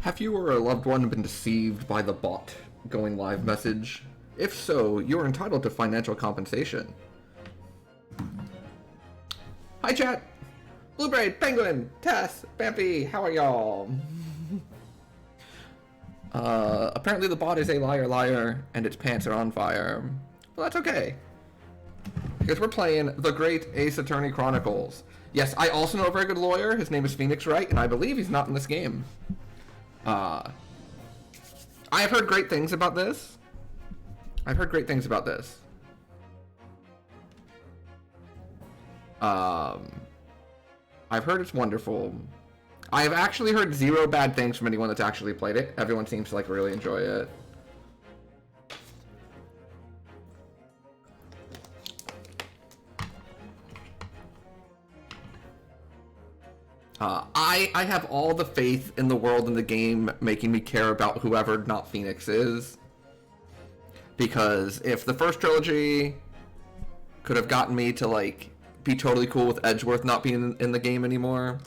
Have you or a loved one been deceived by the bot going live message? If so, you are entitled to financial compensation. Hi chat! Blueberry, Penguin, Tess, Bampy, how are y'all? Apparently the bot is a liar, and its pants are on fire. Well, that's okay. Because we're playing the great Ace Attorney Chronicles. Yes, I also know a very good lawyer. His name is Phoenix Wright, and I believe he's not in this game. I have heard great things about this. I've heard it's wonderful. I have actually heard zero bad things from anyone that's actually played it. Everyone seems to like really enjoy it. I have all the faith in the world in the game making me care about whoever not Phoenix is. Because if the first trilogy could have gotten me to like be totally cool with Edgeworth not being in the game anymore,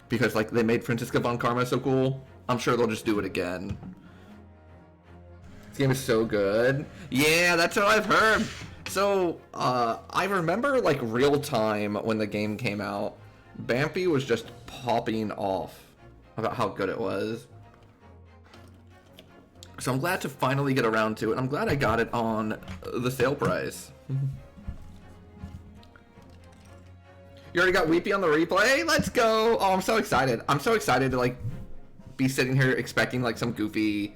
because like they made Franziska von Karma so cool, I'm sure they'll just do it again. This game is so good. Yeah, that's what I've heard. So I remember like real time when the game came out, Bampy was just popping off about how good it was. So I'm glad to finally get around to it. I'm glad I got it on the sale price. You already got Weepy on the replay? Let's go! Oh, I'm so excited. I'm so excited to like be sitting here expecting like some goofy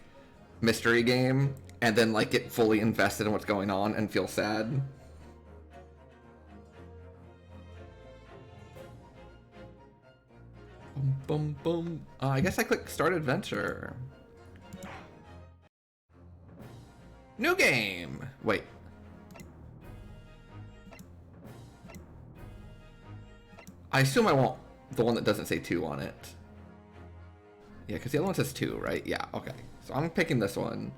mystery game and then like get fully invested in what's going on and feel sad. Boom, boom, boom. I guess I click start adventure. New game! Wait. I assume I want the one that doesn't say 2 on it. Yeah, because the other one says 2, right? Yeah, okay. So I'm picking this one.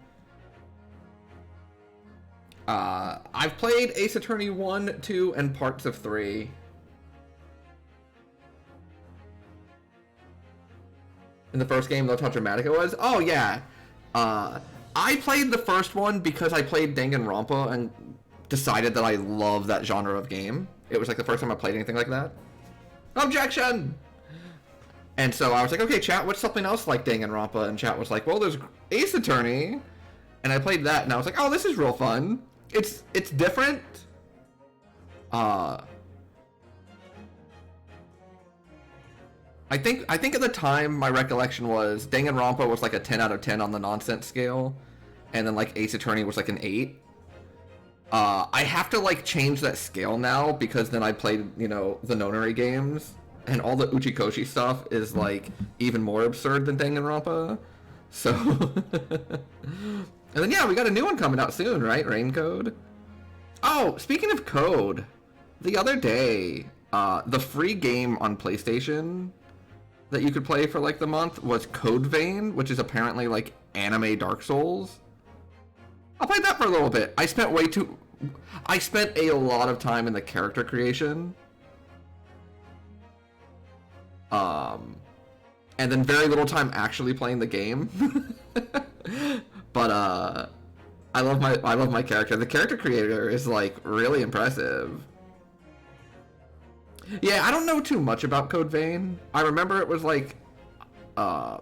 I've played Ace Attorney 1, 2, and parts of 3. In the first game, that's how dramatic it was? Oh, yeah. I played the first one because I played Danganronpa and decided that I love that genre of game. It was like the first time I played anything like that. Objection! And so I was like, okay, chat, what's something else like Danganronpa? And chat was like, well, there's Ace Attorney. And I played that, and I was like, oh, this is real fun. It's different. I think at the time, my recollection was Danganronpa was like a 10 out of 10 on the nonsense scale. And then like Ace Attorney was like an 8. I have to like change that scale now because then I played, you know, the Nonary games and all the Uchikoshi stuff is like even more absurd than Danganronpa. So, and then yeah, we got a new one coming out soon, right? Rain Code. Oh, speaking of code, the other day, the free game on PlayStation that you could play for like the month was Code Vein, which is apparently like anime Dark Souls. I played that for a little bit. I spent a lot of time in the character creation. And then very little time actually playing the game. But I love my character. The character creator is like really impressive. Yeah, I don't know too much about Code Vein. I remember it was like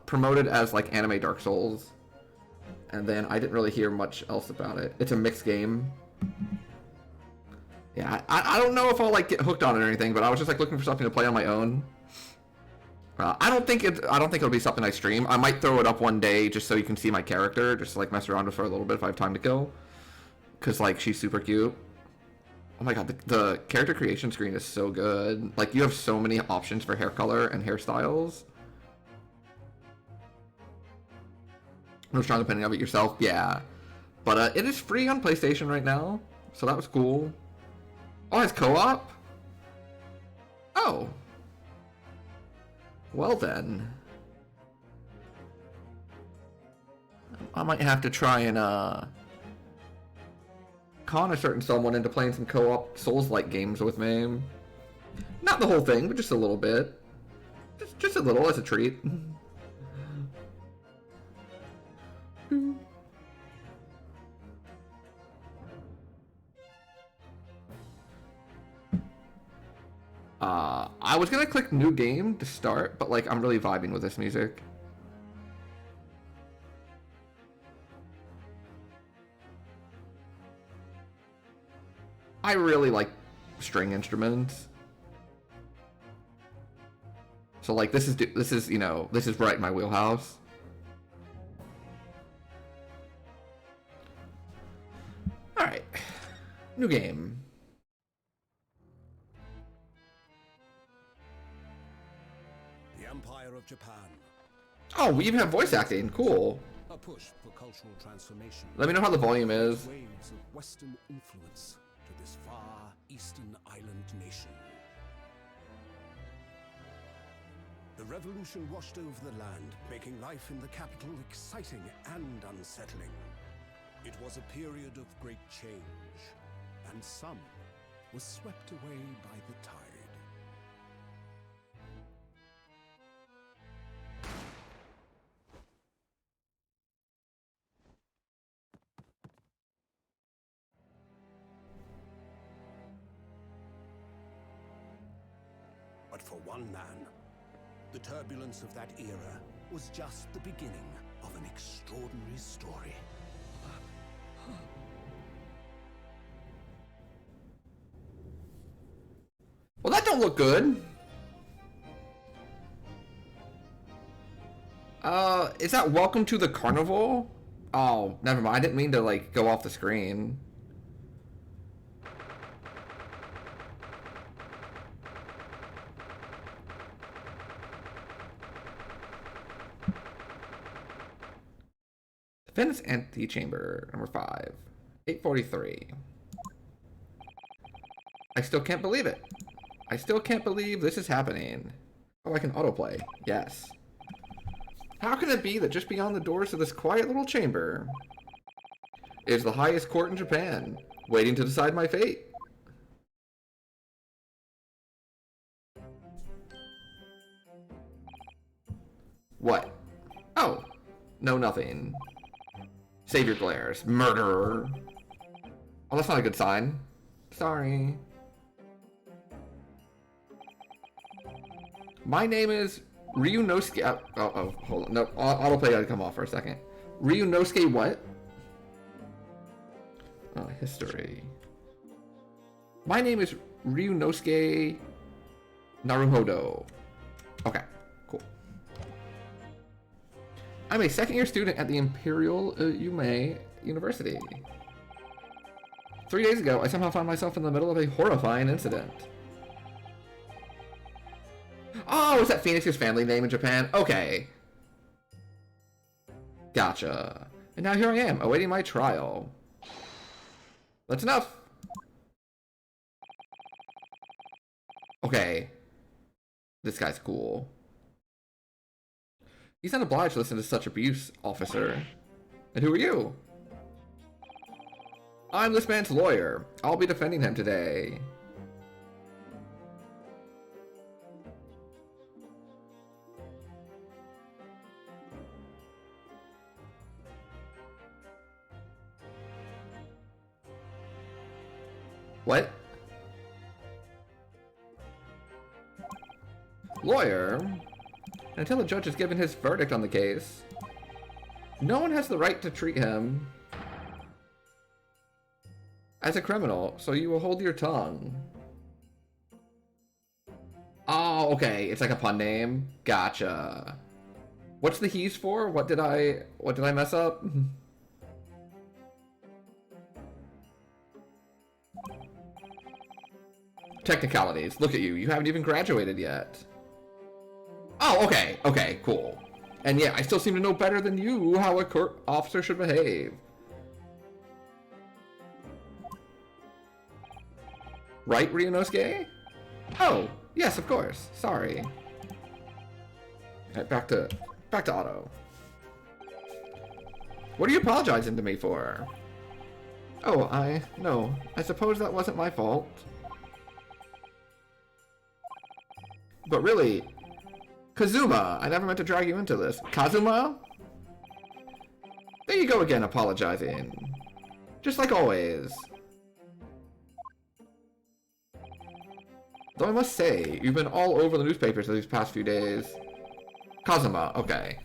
promoted as like anime Dark Souls. And then I didn't really hear much else about it. It's a mixed game. Yeah, I don't know if I'll like get hooked on it or anything, but I was just like looking for something to play on my own. I don't think it'll be something I stream. I might throw it up one day just so you can see my character, just to, like mess around with her a little bit if I have time to kill. Cause like she's super cute. Oh my god, the character creation screen is so good. Like you have so many options for hair color and hairstyles. No strong opinion of it yourself, yeah. But it is free on PlayStation right now, so that was cool. Oh, it's co-op? Oh. Well then. I might have to try and con a certain someone into playing some co-op Souls-like games with me. Not the whole thing, but just a little bit. Just a little as a treat. I was gonna click new game to start, but like I'm really vibing with this music. I really like string instruments. So like this is you know, this is right in my wheelhouse. All right. New game. The Empire of Japan. Oh, we even have voice acting. Cool. A push for cultural transformation. Let me know how the volume is. Waves of Western influence to this far eastern island nation. The revolution washed over the land, making life in the capital exciting and unsettling. It was a period of great change, and some was swept away by the tide. But for one man, the turbulence of that era was just the beginning of an extraordinary story. Well, that don't look good. Is that Welcome to the Carnival? Oh, never mind. I didn't mean to like go off the screen. Defense Antechamber, number 5. 843. I still can't believe it. I still can't believe this is happening. Oh, I can autoplay. Yes. How can it be that just beyond the doors of this quiet little chamber is the highest court in Japan, waiting to decide my fate? What? Oh. No, nothing. Save your glares. Murderer. Oh, that's not a good sign. Sorry. My name is Ryunosuke. Hold on. No, autoplay gotta come off for a second. Ryunosuke what? Oh, history. My name is Ryunosuke Naruhodo. Okay, cool. I'm a second-year student at the Imperial Yume University. 3 days ago, I somehow found myself in the middle of a horrifying incident. Oh, is that Phoenix's family name in Japan? Okay. Gotcha. And now here I am, awaiting my trial. That's enough. Okay. This guy's cool. He's not obliged to listen to such abuse, officer. And who are you? I'm this man's lawyer. I'll be defending him today. What? Lawyer? Until the judge has given his verdict on the case, no one has the right to treat him as a criminal, so you will hold your tongue. Oh, okay. It's like a pun name. Gotcha. What's the he's for? What did I mess up? Technicalities. Look at you. You haven't even graduated yet. Oh, okay. Okay, cool. And yeah, I still seem to know better than you how a court officer should behave. Right, Ryunosuke? Oh, yes, of course. Sorry. Alright, back to Otto. What are you apologizing to me for? Oh, I suppose that wasn't my fault. But really, Kazuma, I never meant to drag you into this. Kazuma? There you go again, apologizing. Just like always. Though I must say, you've been all over the newspapers these past few days. Kazuma, okay.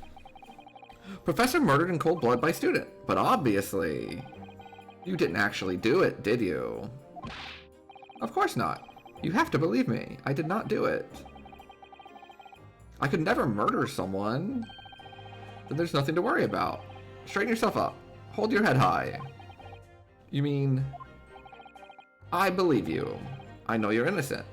Professor murdered in cold blood by student, but obviously... You didn't actually do it, did you? Of course not. You have to believe me. I did not do it. I could never murder someone. Then there's nothing to worry about. Straighten yourself up. Hold your head high. You mean... I believe you. I know you're innocent.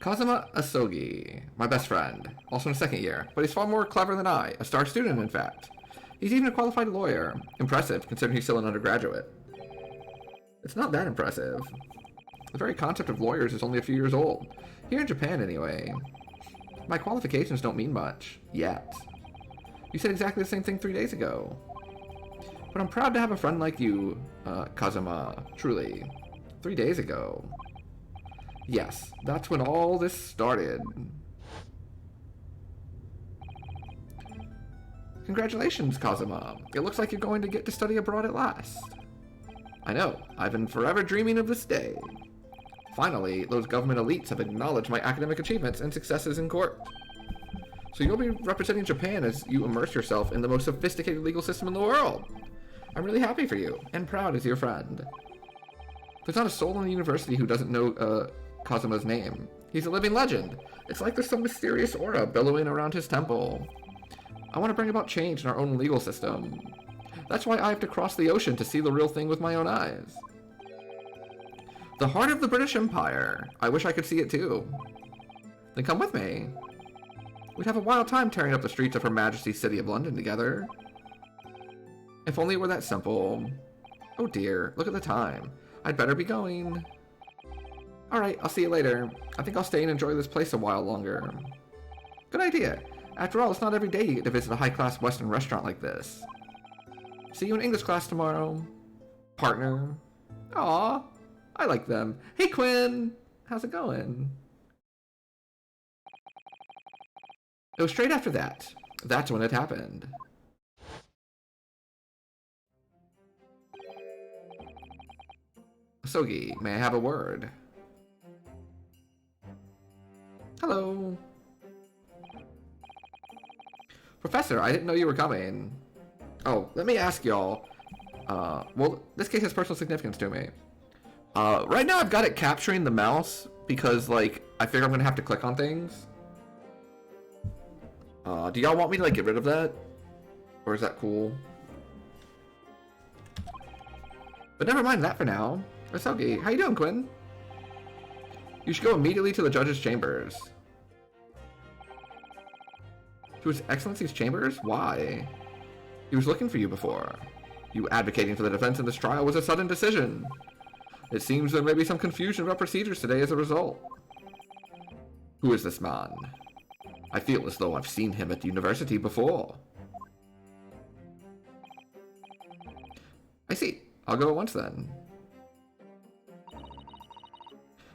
Kazuma Asogi, my best friend, also in second year, but he's far more clever than I, a star student in fact. He's even a qualified lawyer. Impressive, considering he's still an undergraduate. It's not that impressive. The very concept of lawyers is only a few years old. Here in Japan, anyway. My qualifications don't mean much. Yet. You said exactly the same thing 3 days ago. But I'm proud to have a friend like you, Kazuma, truly. 3 days ago. Yes, that's when all this started. Congratulations, Kazuma. It looks like you're going to get to study abroad at last. I know, I've been forever dreaming of this day. Finally, those government elites have acknowledged my academic achievements and successes in court. So you'll be representing Japan as you immerse yourself in the most sophisticated legal system in the world. I'm really happy for you, and proud as your friend. There's not a soul in the university who doesn't know, Kazuma's name. He's a living legend. It's like there's some mysterious aura billowing around his temple. I want to bring about change in our own legal system. That's why I have to cross the ocean to see the real thing with my own eyes. The heart of the British Empire. I wish I could see it too. Then come with me. We'd have a wild time tearing up the streets of Her Majesty's City of London together. If only it were that simple. Oh dear, look at the time. I'd better be going. Alright, I'll see you later. I think I'll stay and enjoy this place a while longer. Good idea. After all, it's not every day you get to visit a high-class Western restaurant like this. See you in English class tomorrow. Partner. Aw, I like them. Hey, Quinn! How's it going? It was straight after that. That's when it happened. Sogi, may I have a word? Hello. Professor, I didn't know you were coming. Oh, let me ask y'all. Well, this case has personal significance to me. Right now I've got it capturing the mouse because, like, I figure I'm gonna have to click on things. Do y'all want me to, like, get rid of that? Or is that cool? But never mind that for now. It's okay. How you doing, Quinn? You should go immediately to the judge's chambers. To His Excellency's chambers? Why? He was looking for you before. You advocating for the defense in this trial was a sudden decision. It seems there may be some confusion about procedures today as a result. Who is this man? I feel as though I've seen him at the university before. I see. I'll go at once then.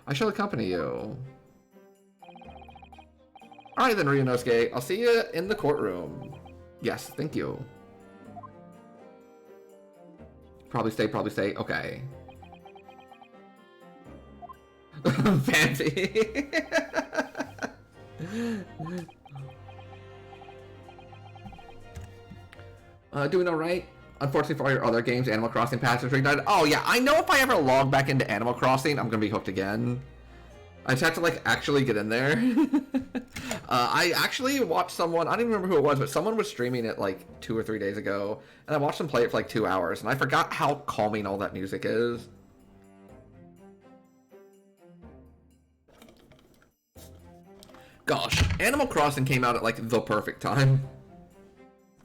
I shall accompany you. Alright then, Ryunosuke. I'll see you in the courtroom. Yes, thank you. Probably stay, probably stay. Okay. Fancy. Doing alright? Unfortunately for all your other games, Animal Crossing patches reignited. Oh yeah, I know if I ever log back into Animal Crossing, I'm gonna be hooked again. I just have to, like, actually get in there. I actually watched someone, I don't even remember who it was, but someone was streaming it like 2 or 3 days ago, and I watched them play it for like 2 hours, and I forgot how calming all that music is. Gosh, Animal Crossing came out at like the perfect time.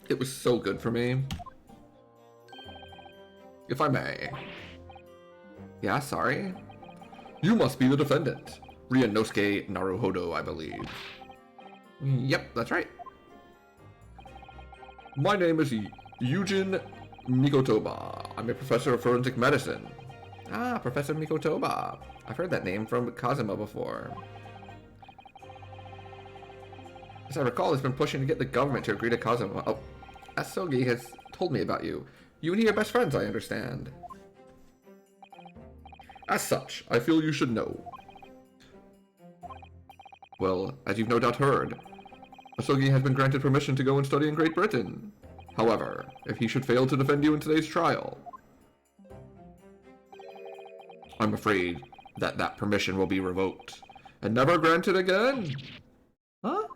It was so good for me. If I may. Yeah, sorry. You must be the defendant. Ryunosuke Naruhodo, I believe. Yep, that's right. My name is Yujin Mikotoba. I'm a professor of forensic medicine. Ah, Professor Mikotoba. I've heard that name from Kazuma before. As I recall, he's been pushing to get the government to agree to Kazuma. Oh, Asogi has told me about you. You and he are best friends, I understand. As such, I feel you should know. Well, as you've no doubt heard, Asogi has been granted permission to go and study in Great Britain. However, if he should fail to defend you in today's trial, I'm afraid that that permission will be revoked and never granted again. Huh?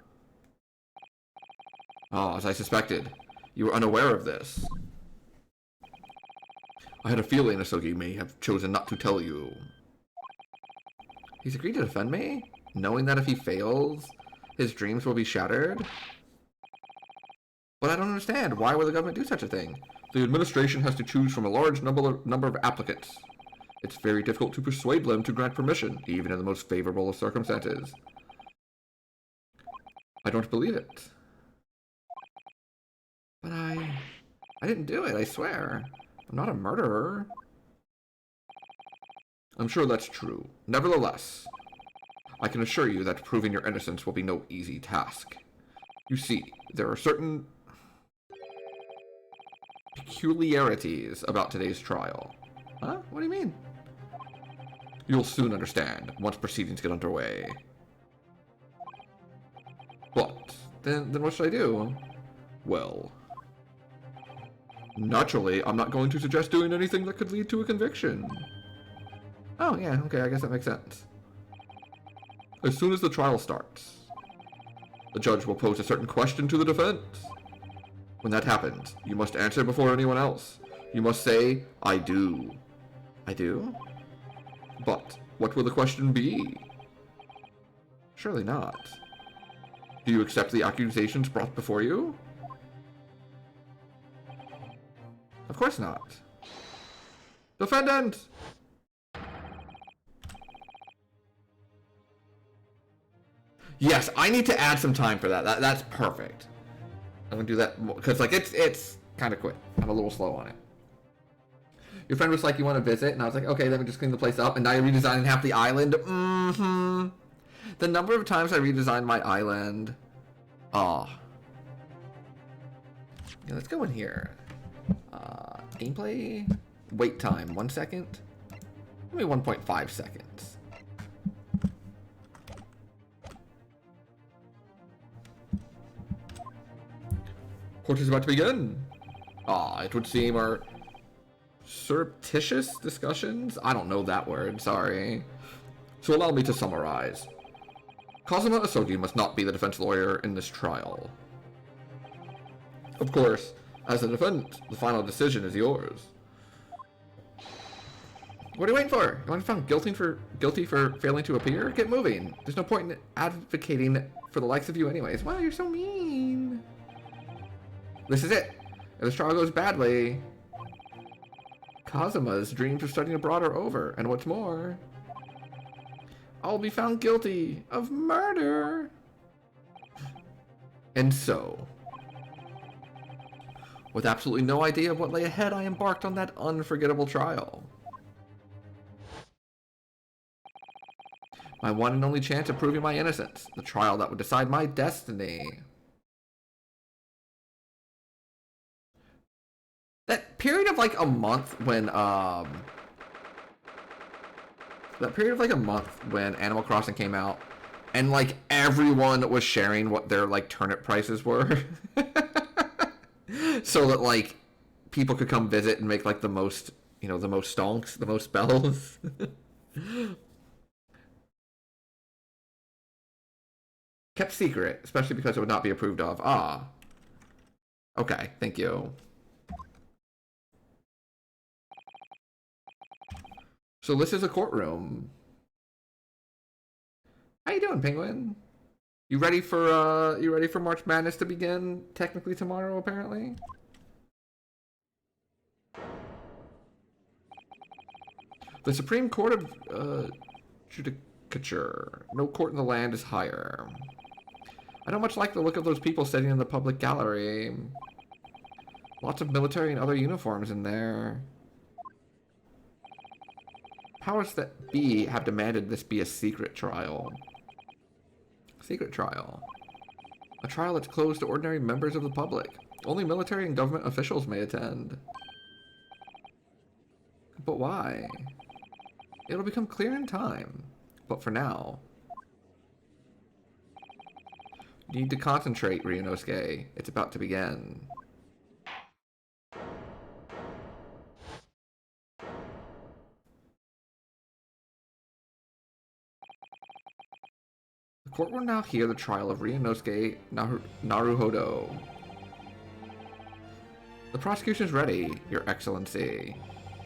Ah, as I suspected, you were unaware of this. I had a feeling Asogi may have chosen not to tell you. He's agreed to defend me, knowing that if he fails, his dreams will be shattered? But I don't understand. Why would the government do such a thing? The administration has to choose from a large number of applicants. It's very difficult to persuade them to grant permission, even in the most favorable of circumstances. I don't believe it. But I didn't do it, I swear. I'm not a murderer. I'm sure that's true. Nevertheless, I can assure you that proving your innocence will be no easy task. You see, there are certain peculiarities about today's trial. Huh? What do you mean? You'll soon understand once proceedings get underway. What? Then what should I do? Well, naturally, I'm not going to suggest doing anything that could lead to a conviction. Oh, yeah, okay, I guess that makes sense. As soon as the trial starts, the judge will pose a certain question to the defense. When that happens, you must answer before anyone else. You must say, I do. I do? But what will the question be? Surely not. Do you accept the accusations brought before you? Of course not. Defendant! Yes, I need to add some time for that. That's perfect. I'm gonna do that because like it's kind of quick. I'm a little slow on it. Your friend was like, "You want to visit?" And I was like, "Okay, let me just clean the place up." And now you're redesigning half the island. Mm-hmm. The number of times I redesigned my island. Oh. Yeah, let's go in here. Gameplay. Wait time. 1 second. Maybe 1.5 seconds. Court is about to begin. It would seem our surreptitious discussions? I don't know that word, sorry. So allow me to summarize. Kazuma Asogi must not be the defense lawyer in this trial. Of course, as a defendant, the final decision is yours. What are you waiting for? You want to be found guilty for failing to appear? Get moving. There's no point in advocating for the likes of you anyways. Wow, you're so mean. This is it. If this trial goes badly, Kazuma's dreams of studying abroad are over. And what's more, I'll be found guilty of murder. And so, with absolutely no idea of what lay ahead, I embarked on that unforgettable trial. My one and only chance of proving my innocence. The trial that would decide my destiny. That period of like a month when Animal Crossing came out and like everyone was sharing what their like turnip prices were so that like people could come visit and make like the most, you know, the most stonks, the most spells. Kept secret, especially because it would not be approved of. Okay, thank you. So this is a courtroom. How you doing, Penguin? You ready for March Madness to begin? Technically tomorrow, apparently. The Supreme Court of Judicature. No court in the land is higher. I don't much like the look of those people sitting in the public gallery. Lots of military and other uniforms in there. Powers that be have demanded this be a secret trial. Secret trial. A trial that's closed to ordinary members of the public. Only military and government officials may attend. But why? It'll become clear in time. But for now... You need to concentrate, Ryunosuke. It's about to begin. The court will now hear the trial of Ryunosuke Naruhodo. The prosecution is ready, Your Excellency.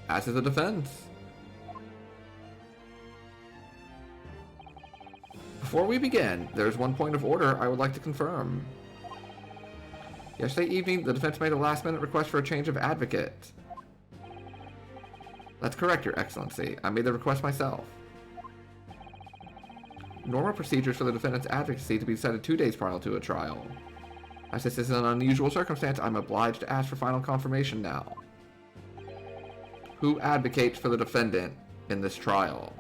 As is the defense. Before we begin, there's one point of order I would like to confirm. Yesterday evening, the defense made a last-minute request for a change of advocate. That's correct, Your Excellency. I made the request myself. Normal procedures for the defendant's advocacy to be decided 2 days prior to a trial. As this is an unusual circumstance, I'm obliged to ask for final confirmation now. Who advocates for the defendant in this trial?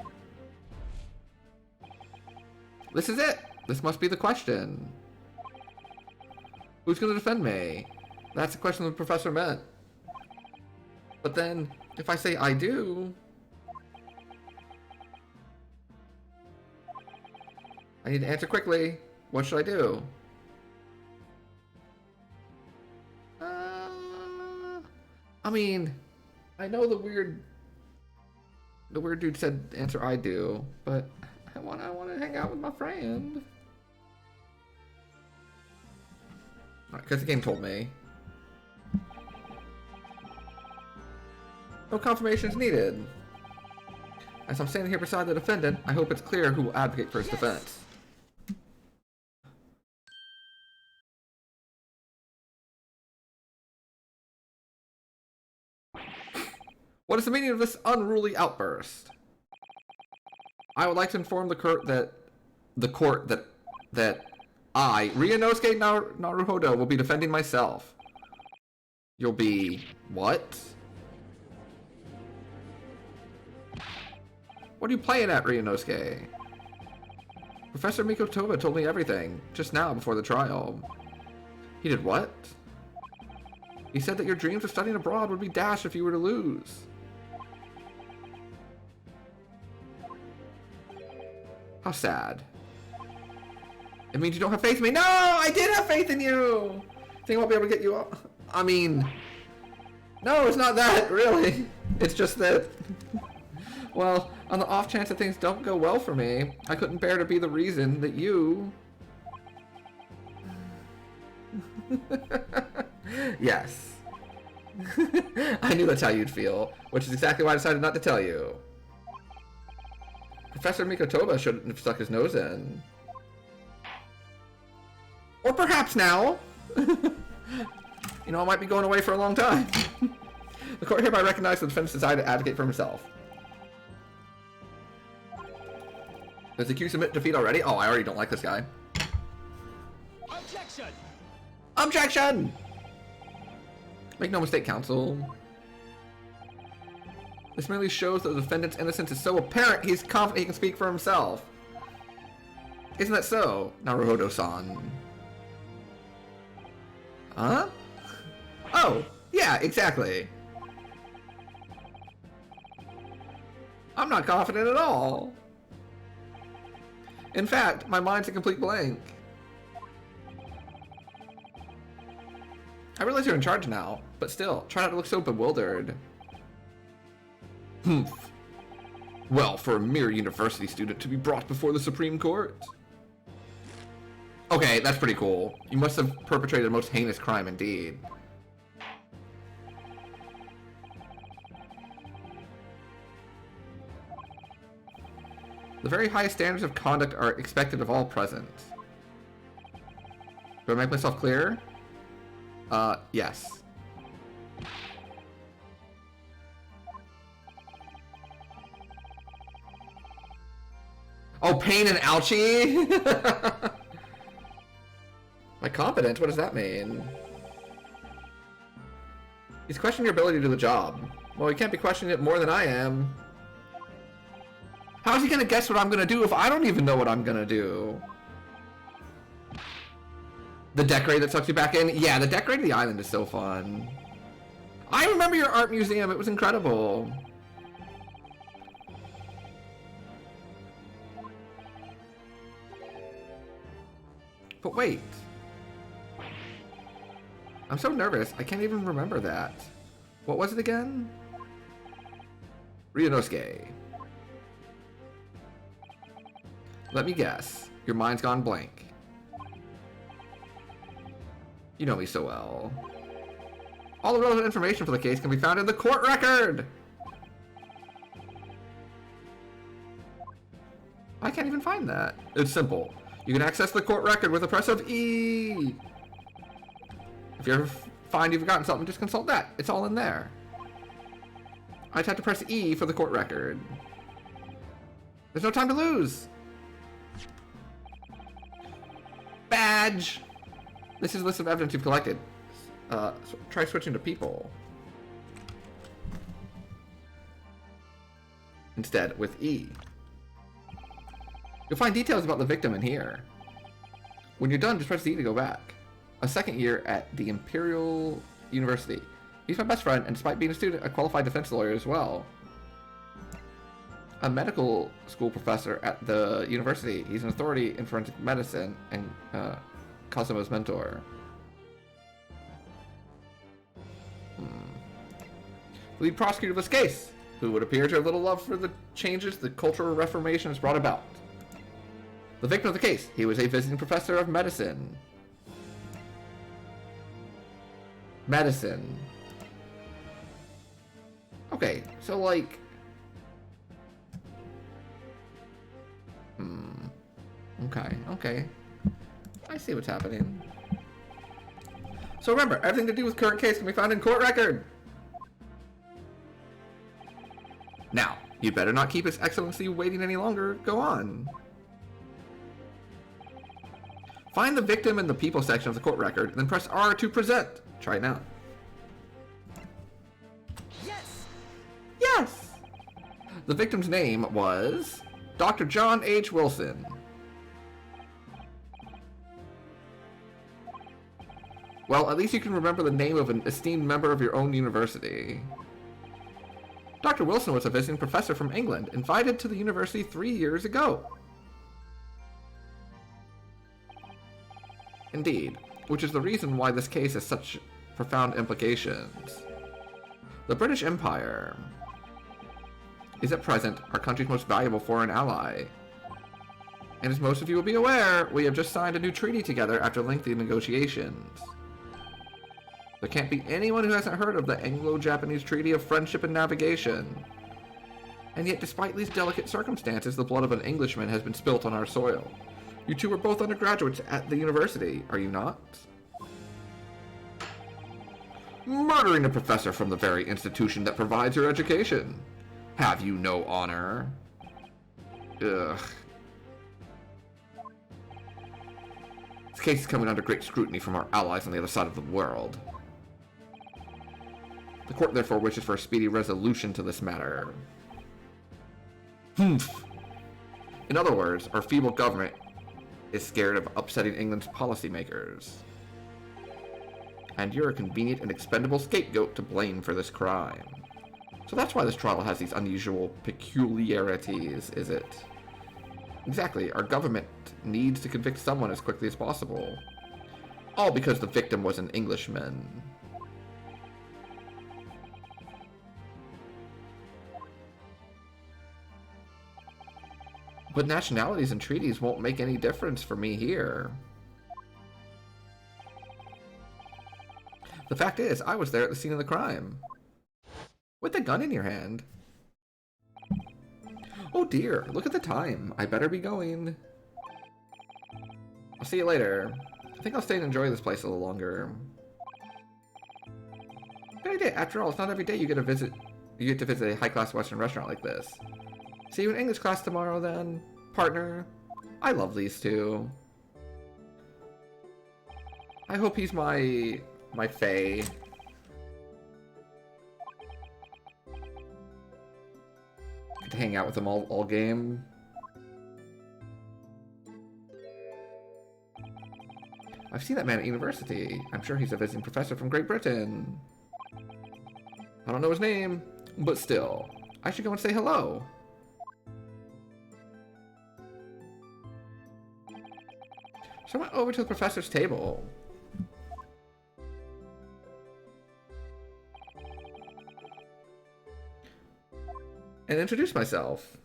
This is it! This must be the question. Who's going to defend me? That's the question the professor meant. But then, if I say I do... I need to answer quickly. What should I do? I mean, I know the weird dude said answer I do, but I want to hang out with my friend. Because the game told me. No confirmation is needed. As I'm standing here beside the defendant, I hope it's clear who will advocate for his defense. What is the meaning of this unruly outburst? I would like to inform the court that I, Ryunosuke Naruhodo, will be defending myself. You'll be what? What are you playing at, Ryunosuke? Professor Mikotoba told me everything just now before the trial. He did what? He said that your dreams of studying abroad would be dashed if you were to lose. How sad. It means you don't have faith in me. No, I did have faith in you. Think I won't be able to get you up? I mean, no, it's not that, really. It's just that, well, on the off chance that things don't go well for me, I couldn't bear to be the reason that you... Yes. I knew that's how you'd feel, which is exactly why I decided not to tell you. Professor Mikotoba shouldn't have stuck his nose in. Or perhaps now. You know, I might be going away for a long time. The court hereby recognizes the defendant's desire to advocate for himself. Does the accused admit defeat already? Oh, I already don't like this guy. Objection! Objection! Make no mistake, counsel. This merely shows that the defendant's innocence is so apparent he's confident he can speak for himself. Isn't that so, Naruhodo-san? Huh? Oh, yeah, exactly. I'm not confident at all. In fact, my mind's a complete blank. I realize you're in charge now, but still, try not to look so bewildered. Humph. Well, for a mere university student to be brought before the Supreme Court. Okay, that's pretty cool. You must have perpetrated a most heinous crime indeed. The very highest standards of conduct are expected of all present. Do I make myself clear? Yes. Oh, pain and ouchie? My competent? What does that mean? He's questioning your ability to do the job. Well, he can't be questioning it more than I am. How's he gonna guess what I'm gonna do if I don't even know what I'm gonna do? The decorate that sucks you back in? Yeah, the decorate of the island is so fun. I remember your art museum. It was incredible. But wait. I'm so nervous. I can't even remember that. What was it again? Ryunosuke. Let me guess. Your mind's gone blank. You know me so well. All the relevant information for the case can be found in the court record! I can't even find that. It's simple. You can access the court record with a press of E! If you ever find you've forgotten something, just consult that. It's all in there. I just have to press E for the court record. There's no time to lose! Badge! This is a list of evidence you've collected. Try switching to people. Instead, with E. You'll find details about the victim in here. When you're done, just press E to go back. A second year at the Imperial University. He's my best friend, and despite being a student, a qualified defense lawyer as well. A medical school professor at the university. He's an authority in forensic medicine and Cosimo's mentor. Lead prosecutor of this case, who would appear to have little love for the changes the Cultural Reformation has brought about. The victim of the case, he was a visiting professor of medicine. Medicine. Okay, so like... Okay. I see what's happening. So remember, everything to do with current case can be found in court record. Now, you'd better not keep His Excellency waiting any longer. Go on. Find the victim in the people section of the court record, then press R to present. Try it now. Yes! Yes! The victim's name was Dr. John H. Wilson. Well, at least you can remember the name of an esteemed member of your own university. Dr. Wilson was a visiting professor from England, invited to the university 3 years ago. Indeed, which is the reason why this case has such profound implications. The British Empire is at present our country's most valuable foreign ally. And as most of you will be aware, we have just signed a new treaty together after lengthy negotiations. There can't be anyone who hasn't heard of the Anglo-Japanese Treaty of Friendship and Navigation. And yet, despite these delicate circumstances, the blood of an Englishman has been spilt on our soil. You two are both undergraduates at the university, are you not? Murdering a professor from the very institution that provides your education. Have you no honor? Ugh. This case is coming under great scrutiny from our allies on the other side of the world. The court therefore wishes for a speedy resolution to this matter. Humph. In other words, our feeble government is scared of upsetting England's policymakers. And you're a convenient and expendable scapegoat to blame for this crime. So that's why this trial has these unusual peculiarities, is it? Exactly, our government needs to convict someone as quickly as possible. All because the victim was an Englishman. But nationalities and treaties won't make any difference for me here. The fact is, I was there at the scene of the crime. With the gun in your hand. Oh dear, look at the time. I better be going. I'll see you later. I think I'll stay and enjoy this place a little longer. Good idea. After all, it's not every day you get to visit a high-class Western restaurant like this. See you in English class tomorrow then, partner. I love these two. I hope he's my fae. Get to hang out with him all I've seen that man at university. I'm sure he's a visiting professor from Great Britain. I don't know his name, but still. I should go and say hello. So I went over to the professor's table. And introduced myself.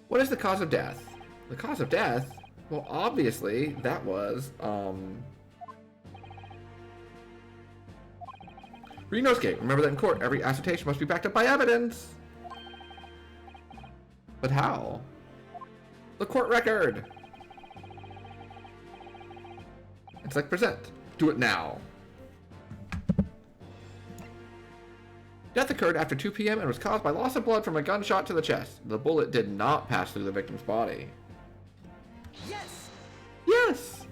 What is the cause of death? The cause of death? Well, obviously, that was, Ryunosuke, remember that in court, every assertion must be backed up by evidence. But how? The court record! It's like present. Do it now. Death occurred after 2 p.m. and was caused by loss of blood from a gunshot to the chest. The bullet did not pass through the victim's body. Yes! Yes!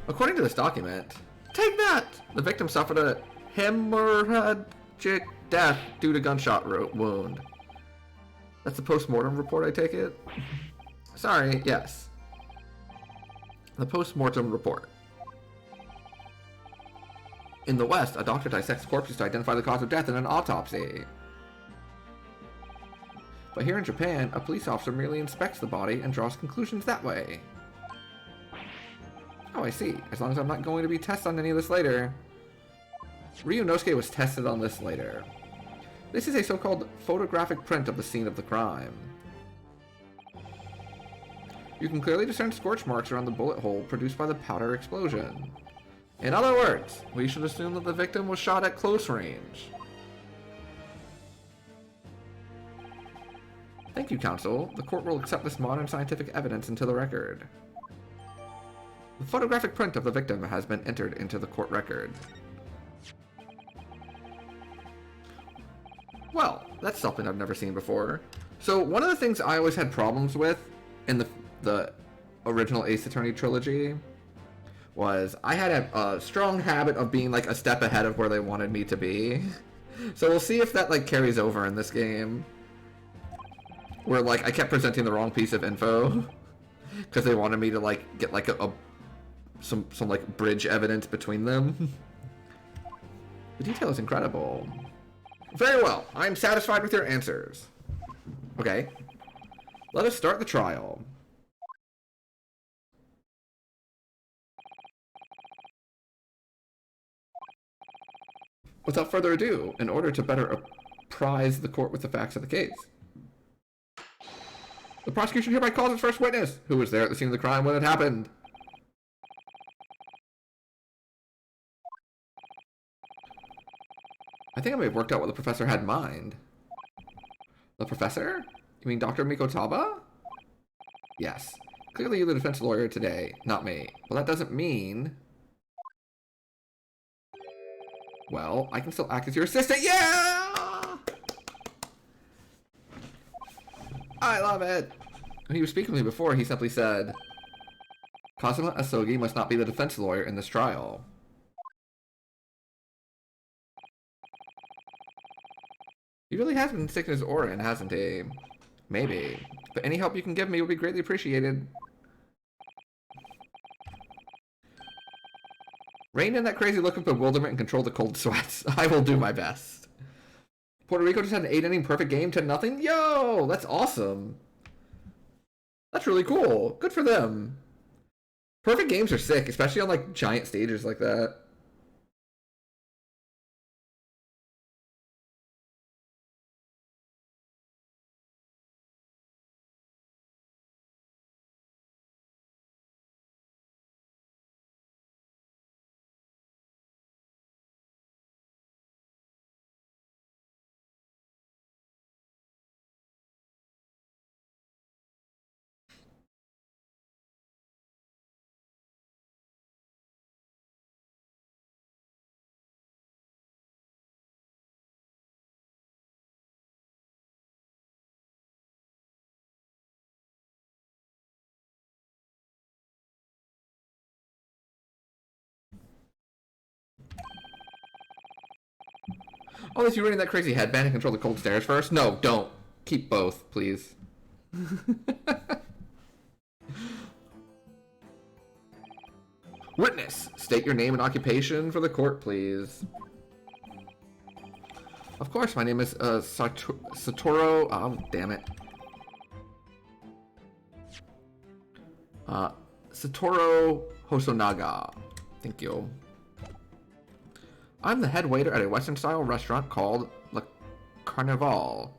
According to this document, take that! The victim suffered a hemorrhagic death due to gunshot wound. That's the post-mortem report, I take it? Sorry, yes. The post-mortem report. In the West, a doctor dissects corpses to identify the cause of death in an autopsy. But here in Japan, a police officer merely inspects the body and draws conclusions that way. Oh, I see. As long as I'm not going to be tested on any of this later. Ryunosuke was tested on this later. This is a so-called photographic print of the scene of the crime. You can clearly discern scorch marks around the bullet hole produced by the powder explosion. In other words, we should assume that the victim was shot at close range. Thank you, counsel. The court will accept this modern scientific evidence into the record. The photographic print of the victim has been entered into the court record. Well, that's something I've never seen before. So one of the things I always had problems with in the original Ace Attorney trilogy was I had a strong habit of being like a step ahead of where they wanted me to be. So we'll see if that like carries over in this game. Where like I kept presenting the wrong piece of info because they wanted me to like get like some like bridge evidence between them. The detail is incredible. Very well, I'm satisfied with your answers. Okay. Let us start the trial. Without further ado, in order to better apprise the court with the facts of the case, the prosecution hereby calls its first witness, who was there at the scene of the crime when it happened. I think I may have worked out what the professor had in mind. The professor? You mean Dr. Mikotaba? Yes. Clearly you're the defense lawyer today, not me. Well, that doesn't mean... Well, I can still act as your assistant. Yeah! I love it. When he was speaking to me before, he simply said, Kazuma Asogi must not be the defense lawyer in this trial. He really has been sticking his oar in, hasn't he? Maybe. But any help you can give me would be greatly appreciated. Rein in that crazy look of bewilderment and control the cold sweats. I will do my best. Puerto Rico just had an 8-inning perfect game, 10-0. Yo! That's awesome. That's really cool. Good for them. Perfect games are sick, especially on like giant stages like that. Oh, is you wearing that crazy headband and control the cold stares first? No, don't. Keep both, please. Witness, state your name and occupation for the court, please. Of course, my name is Satoru. Oh, damn it. Satoru Hosonaga. Thank you. I'm the head waiter at a Western-style restaurant called Le Carnival.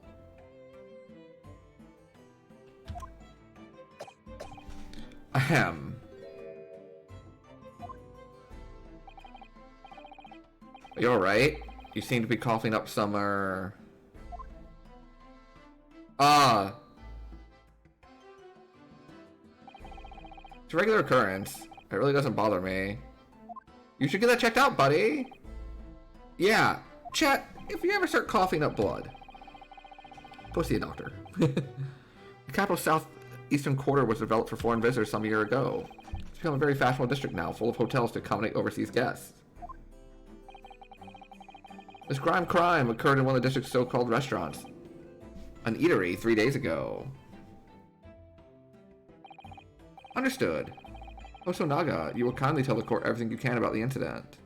Ahem. Are you alright? You seem to be coughing up some, It's a regular occurrence. It really doesn't bother me. You should get that checked out, buddy. Yeah. Chat, if you ever start coughing up blood, go see a doctor. The capital southeastern quarter was developed for foreign visitors some year ago. It's become a very fashionable district now, full of hotels to accommodate overseas guests. This crime occurred in one of the district's so-called restaurants. An eatery 3 days ago. Understood. Hosonaga, you will kindly tell the court everything you can about the incident.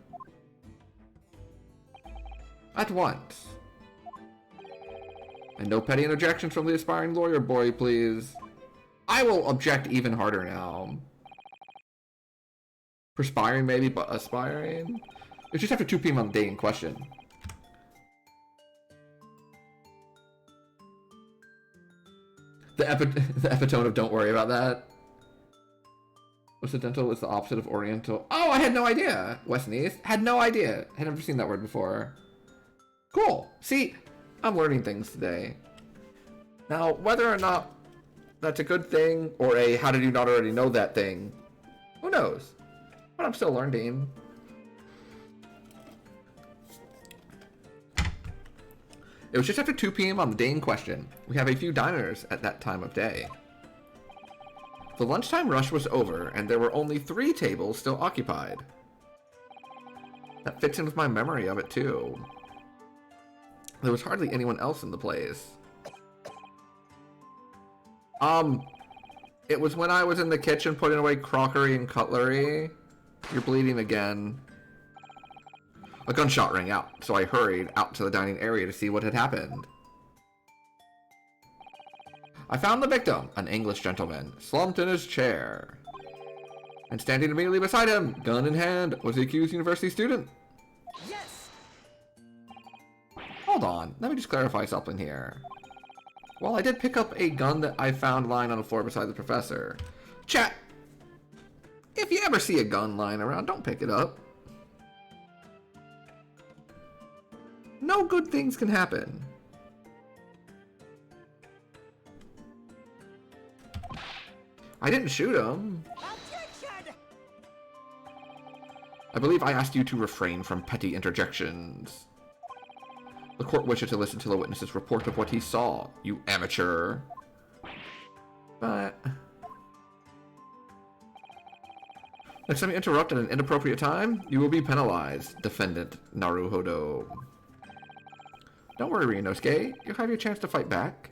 At once. And no petty interjections from the aspiring lawyer boy, please. I will object even harder now. Perspiring maybe, but aspiring? It's just after 2 p.m. on the day in question. The epitome of don't worry about that. Occidental is the opposite of Oriental. Oh, I had no idea. Westernese. Had no idea. Had never seen that word before. Cool. See, I'm learning things today. Now, whether or not that's a good thing or a how did you not already know that thing, who knows? But I'm still learning. It was just after 2 p.m. on the day in question. We have a few diners at that time of day. The lunchtime rush was over, and there were only 3 tables still occupied. That fits in with my memory of it, too. There was hardly anyone else in the place. It was when I was in the kitchen putting away crockery and cutlery. You're bleeding again. A gunshot rang out, so I hurried out to the dining area to see what had happened. I found the victim, an English gentleman, slumped in his chair. And standing immediately beside him, gun in hand, was the accused university student. Yes! Hold on, let me just clarify something here. Well, I did pick up a gun that I found lying on the floor beside the professor. Chat, if you ever see a gun lying around, don't pick it up. No good things can happen. I didn't shoot him. Objection! I believe I asked you to refrain from petty interjections. The court wishes to listen to the witness's report of what he saw, you amateur. But next time you interrupt at an inappropriate time, you will be penalized, Defendant Naruhodo. Don't worry, Ryunosuke. You'll have your chance to fight back.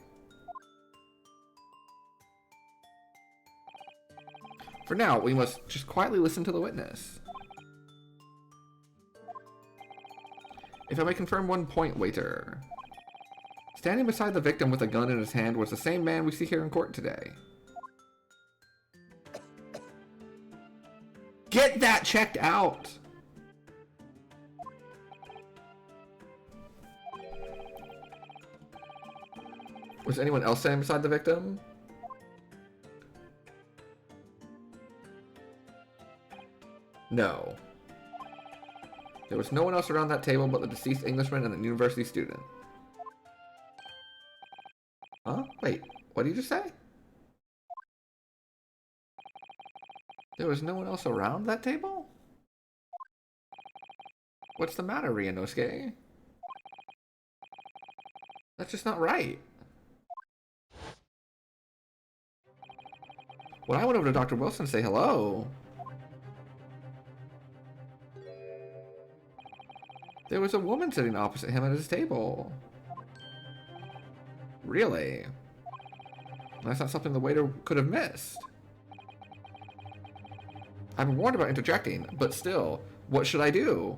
For now, we must just quietly listen to the witness. If I may confirm one point, waiter. Standing beside the victim with a gun in his hand was the same man we see here in court today. Get that checked out! Was anyone else standing beside the victim? No. There was no one else around that table but the deceased Englishman and the university student. Huh? Wait, what did you just say? There was no one else around that table? What's the matter, Ryunosuke? That's just not right. When I went over to Dr. Wilson to say hello, There was a woman sitting opposite him at his table. Really? That's not something the waiter could have missed. I've been warned about interjecting, but still, what should I do?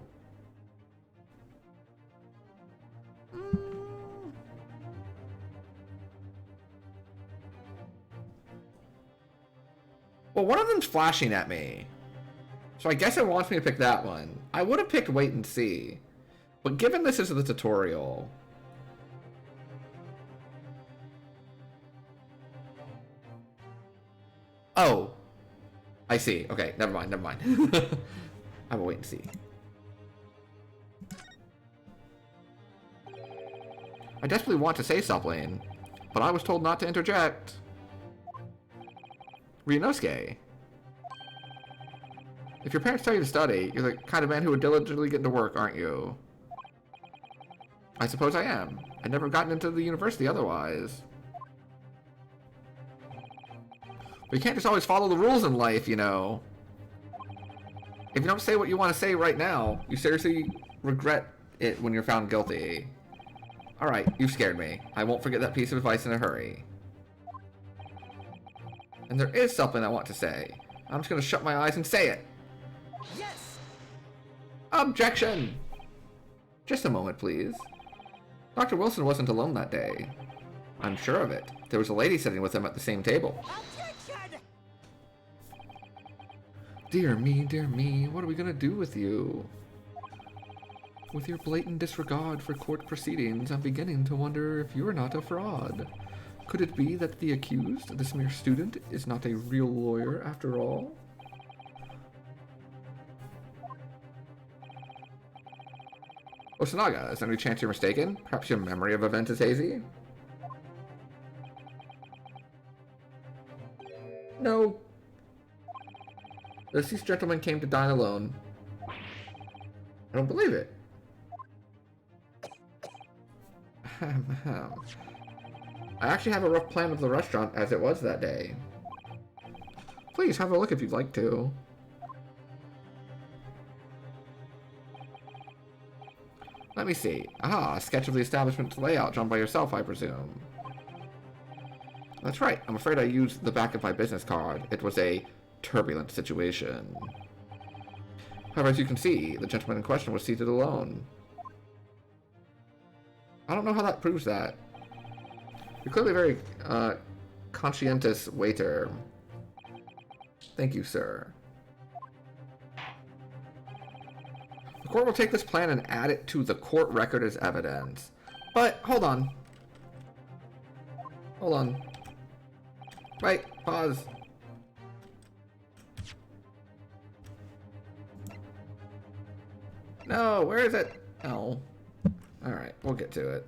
Well, one of them's flashing at me. So I guess it wants me to pick that one. I would have picked wait and see. But given this is the tutorial... Oh. I see. Okay, never mind, never mind. I will wait and see. I desperately want to say something, but I was told not to interject. Ryunosuke. If your parents tell you to study, you're the kind of man who would diligently get into work, aren't you? I suppose I am. I'd never gotten into the university otherwise. But you can't just always follow the rules in life, you know. If you don't say what you want to say right now, you seriously regret it when you're found guilty. Alright, you've scared me. I won't forget that piece of advice in a hurry. And there is something I want to say. I'm just going to shut my eyes and say it. Yes! Objection! Just a moment, please. Dr. Wilson wasn't alone that day. I'm sure of it. There was a lady sitting with him at the same table. Objection! Dear me, what are we going to do with you? With your blatant disregard for court proceedings, I'm beginning to wonder if you're not a fraud. Could it be that the accused, this mere student, is not a real lawyer after all? Osanaga, is there any chance you're mistaken? Perhaps your memory of events is hazy? No. The deceased gentleman came to dine alone. I don't believe it. I actually have a rough plan of the restaurant as it was that day. Please have a look if you'd like to. Let me see. Ah, a sketch of the establishment's layout drawn by yourself, I presume. That's right. I'm afraid I used the back of my business card. It was a turbulent situation. However, as you can see, the gentleman in question was seated alone. I don't know how that proves that. You're clearly a very conscientious waiter. Thank you, sir. The court will take this plan and add it to the court record as evidence. But, hold on. Hold on. Wait, pause. No, where is it? Oh. Alright, we'll get to it.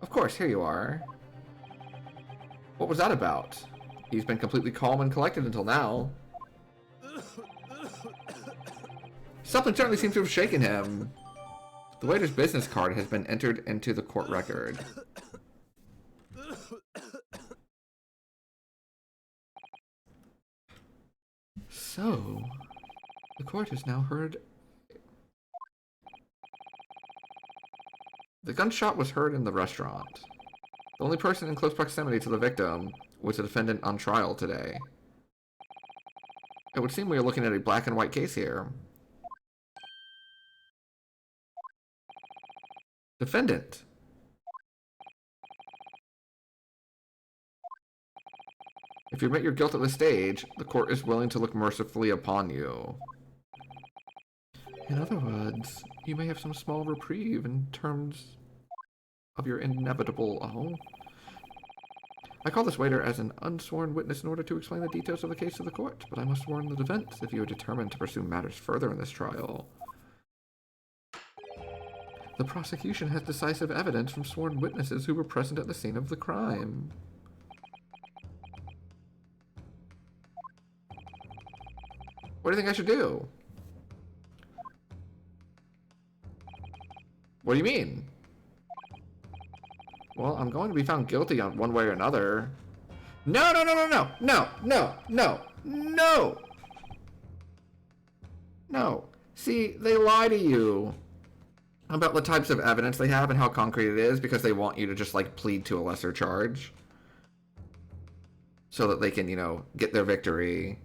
Of course, here you are. What was that about? He's been completely calm and collected until now. Something certainly seems to have shaken him. The waiter's business card has been entered into the court record. So, the court has now heard... The gunshot was heard in the restaurant. The only person in close proximity to the victim was the defendant on trial today. It would seem we are looking at a black and white case here. Defendant. If you admit your guilt at this stage, the court is willing to look mercifully upon you. In other words, you may have some small reprieve in terms of your inevitable... Oh. I call this waiter as an unsworn witness in order to explain the details of the case to the court, but I must warn the defense if you are determined to pursue matters further in this trial. The prosecution has decisive evidence from sworn witnesses who were present at the scene of the crime. What do you think I should do? What do you mean? Well, I'm going to be found guilty on one way or another. No, no, no, no, no, no, no, no, no. No. See, they lie to you about the types of evidence they have and how concrete it is because they want you to just, like, plead to a lesser charge. So that they can, you know, get their victory.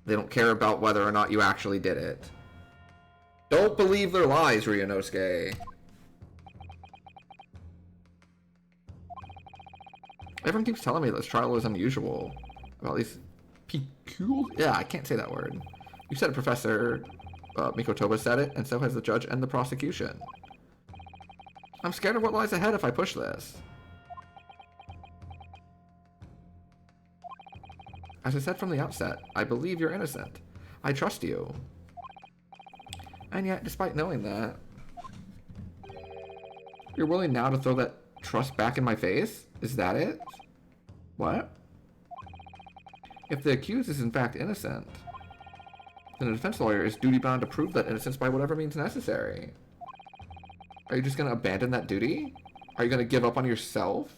They don't care about whether or not you actually did it. Don't believe their lies, Ryunosuke. Everyone keeps telling me this trial is unusual. About these peculiar... Yeah, I can't say that word. You said it, Professor Mikotoba said it, and so has the judge and the prosecution. I'm scared of what lies ahead if I push this. As I said from the outset, I believe you're innocent. I trust you. And yet, despite knowing that, you're willing now to throw that trust back in my face? Is that it? What? If the accused is in fact innocent, then a defense lawyer is duty-bound to prove that innocence by whatever means necessary. Are you just going to abandon that duty? Are you going to give up on yourself?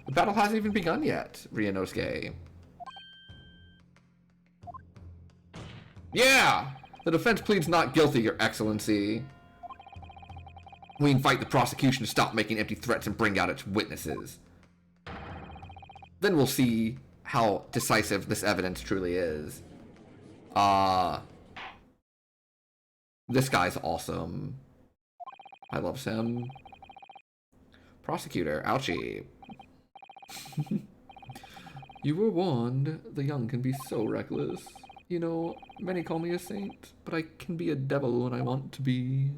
The battle hasn't even begun yet, Ryunosuke. Yeah! The defense pleads not guilty, Your Excellency. We invite the prosecution to stop making empty threats and bring out its witnesses. Then we'll see how decisive this evidence truly is. This guy's awesome. I love him. Prosecutor, ouchie. You were warned, the young can be so reckless. You know, many call me a saint, but I can be a devil when I want to be.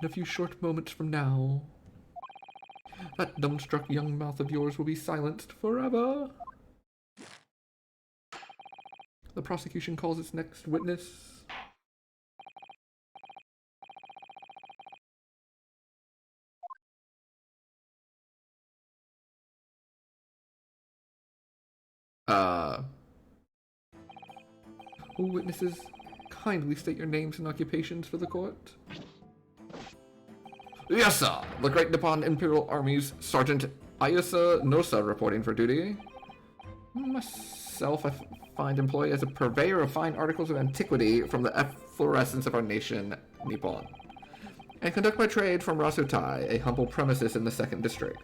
In a few short moments from now, that dumbstruck young mouth of yours will be silenced forever. The prosecution calls its next witness. Will witnesses kindly state your names and occupations for the court? Yes, sir. The Great Nippon Imperial Army's Sergeant Ayasa Nosa reporting for duty. Myself, I find employed as a purveyor of fine articles of antiquity from the efflorescence of our nation, Nippon, and conduct my trade from Rasutai, a humble premises in the 2nd District.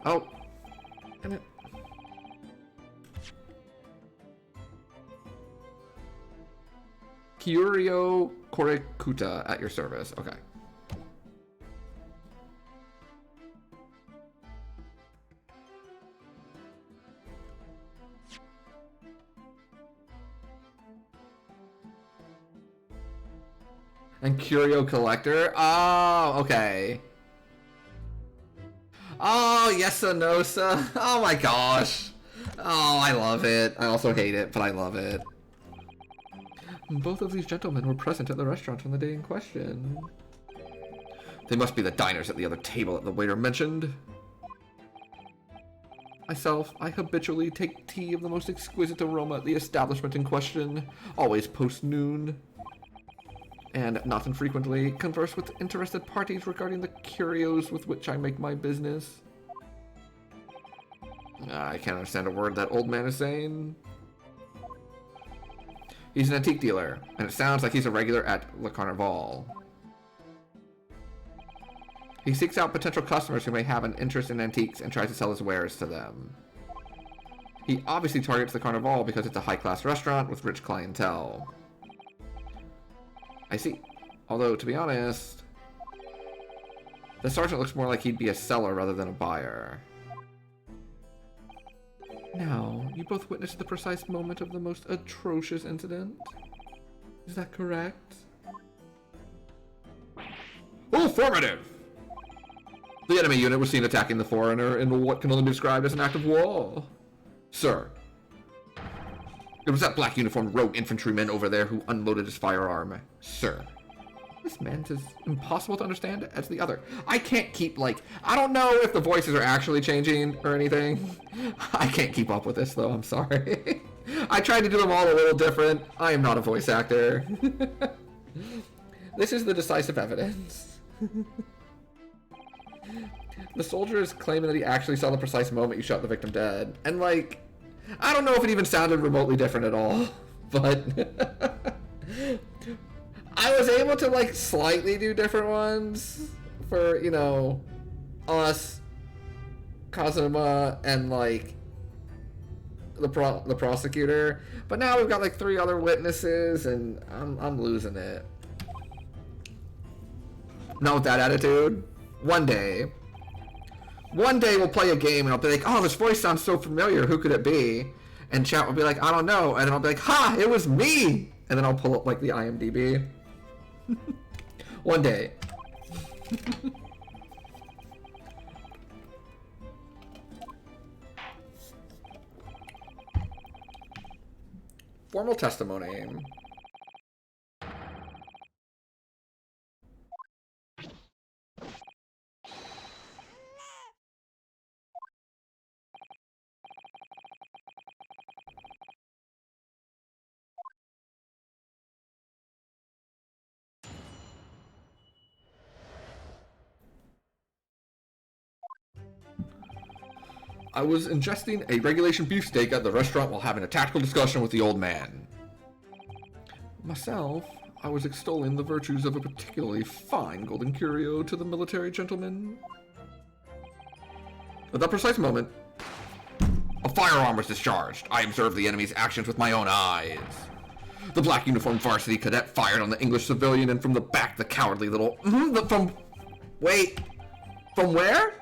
Oh. Damn it. Kyurio Korekuta at your service. Okay. And Curio Collector? Oh, okay. Oh, Yesanosa. Oh my gosh. Oh, I love it. I also hate it, but I love it. Both of these gentlemen were present at the restaurant on the day in question. They must be the diners at the other table that the waiter mentioned. Myself, I habitually take tea of the most exquisite aroma at the establishment in question, always post-noon. And not infrequently converse with interested parties regarding the curios with which I make my business. I can't understand a word that old man is saying. He's an antique dealer, and it sounds like he's a regular at Le Carnival. He seeks out potential customers who may have an interest in antiques and tries to sell his wares to them. He obviously targets the Carnival because it's a high-class restaurant with rich clientele. I see. Although, to be honest, the sergeant looks more like he'd be a seller rather than a buyer. Now, you both witnessed the precise moment of the most atrocious incident. Is that correct? Affirmative! The enemy unit was seen attacking the foreigner in what can only be described as an act of war. Sir, it was that black uniformed rogue infantryman over there who unloaded his firearm. Sir. This man's as impossible to understand as the other. I can't keep, I don't know if the voices are actually changing or anything. I can't keep up with this, though. I'm sorry. I tried to do them all a little different. I am not a voice actor. This is the decisive evidence. The soldier is claiming that he actually saw the precise moment you shot the victim dead. And, like, I don't know if it even sounded remotely different at all, but I was able to, like, slightly do different ones for, you know, us, Kazuma, and, like, the prosecutor. But now we've got, like, 3 other witnesses, and I'm losing it. Not with that attitude. One day we'll play a game and I'll be like, oh, this voice sounds so familiar, who could it be? And chat will be like, I don't know. And then I'll be like, ha, it was me! And then I'll pull up, like, the IMDb. One day. Formal testimony. I was ingesting a regulation beefsteak at the restaurant while having a tactical discussion with the old man. Myself, I was extolling the virtues of a particularly fine golden curio to the military gentleman. At that precise moment, a firearm was discharged. I observed the enemy's actions with my own eyes. The black uniformed varsity cadet fired on the English civilian, and from the back, the cowardly little... Wait. From where?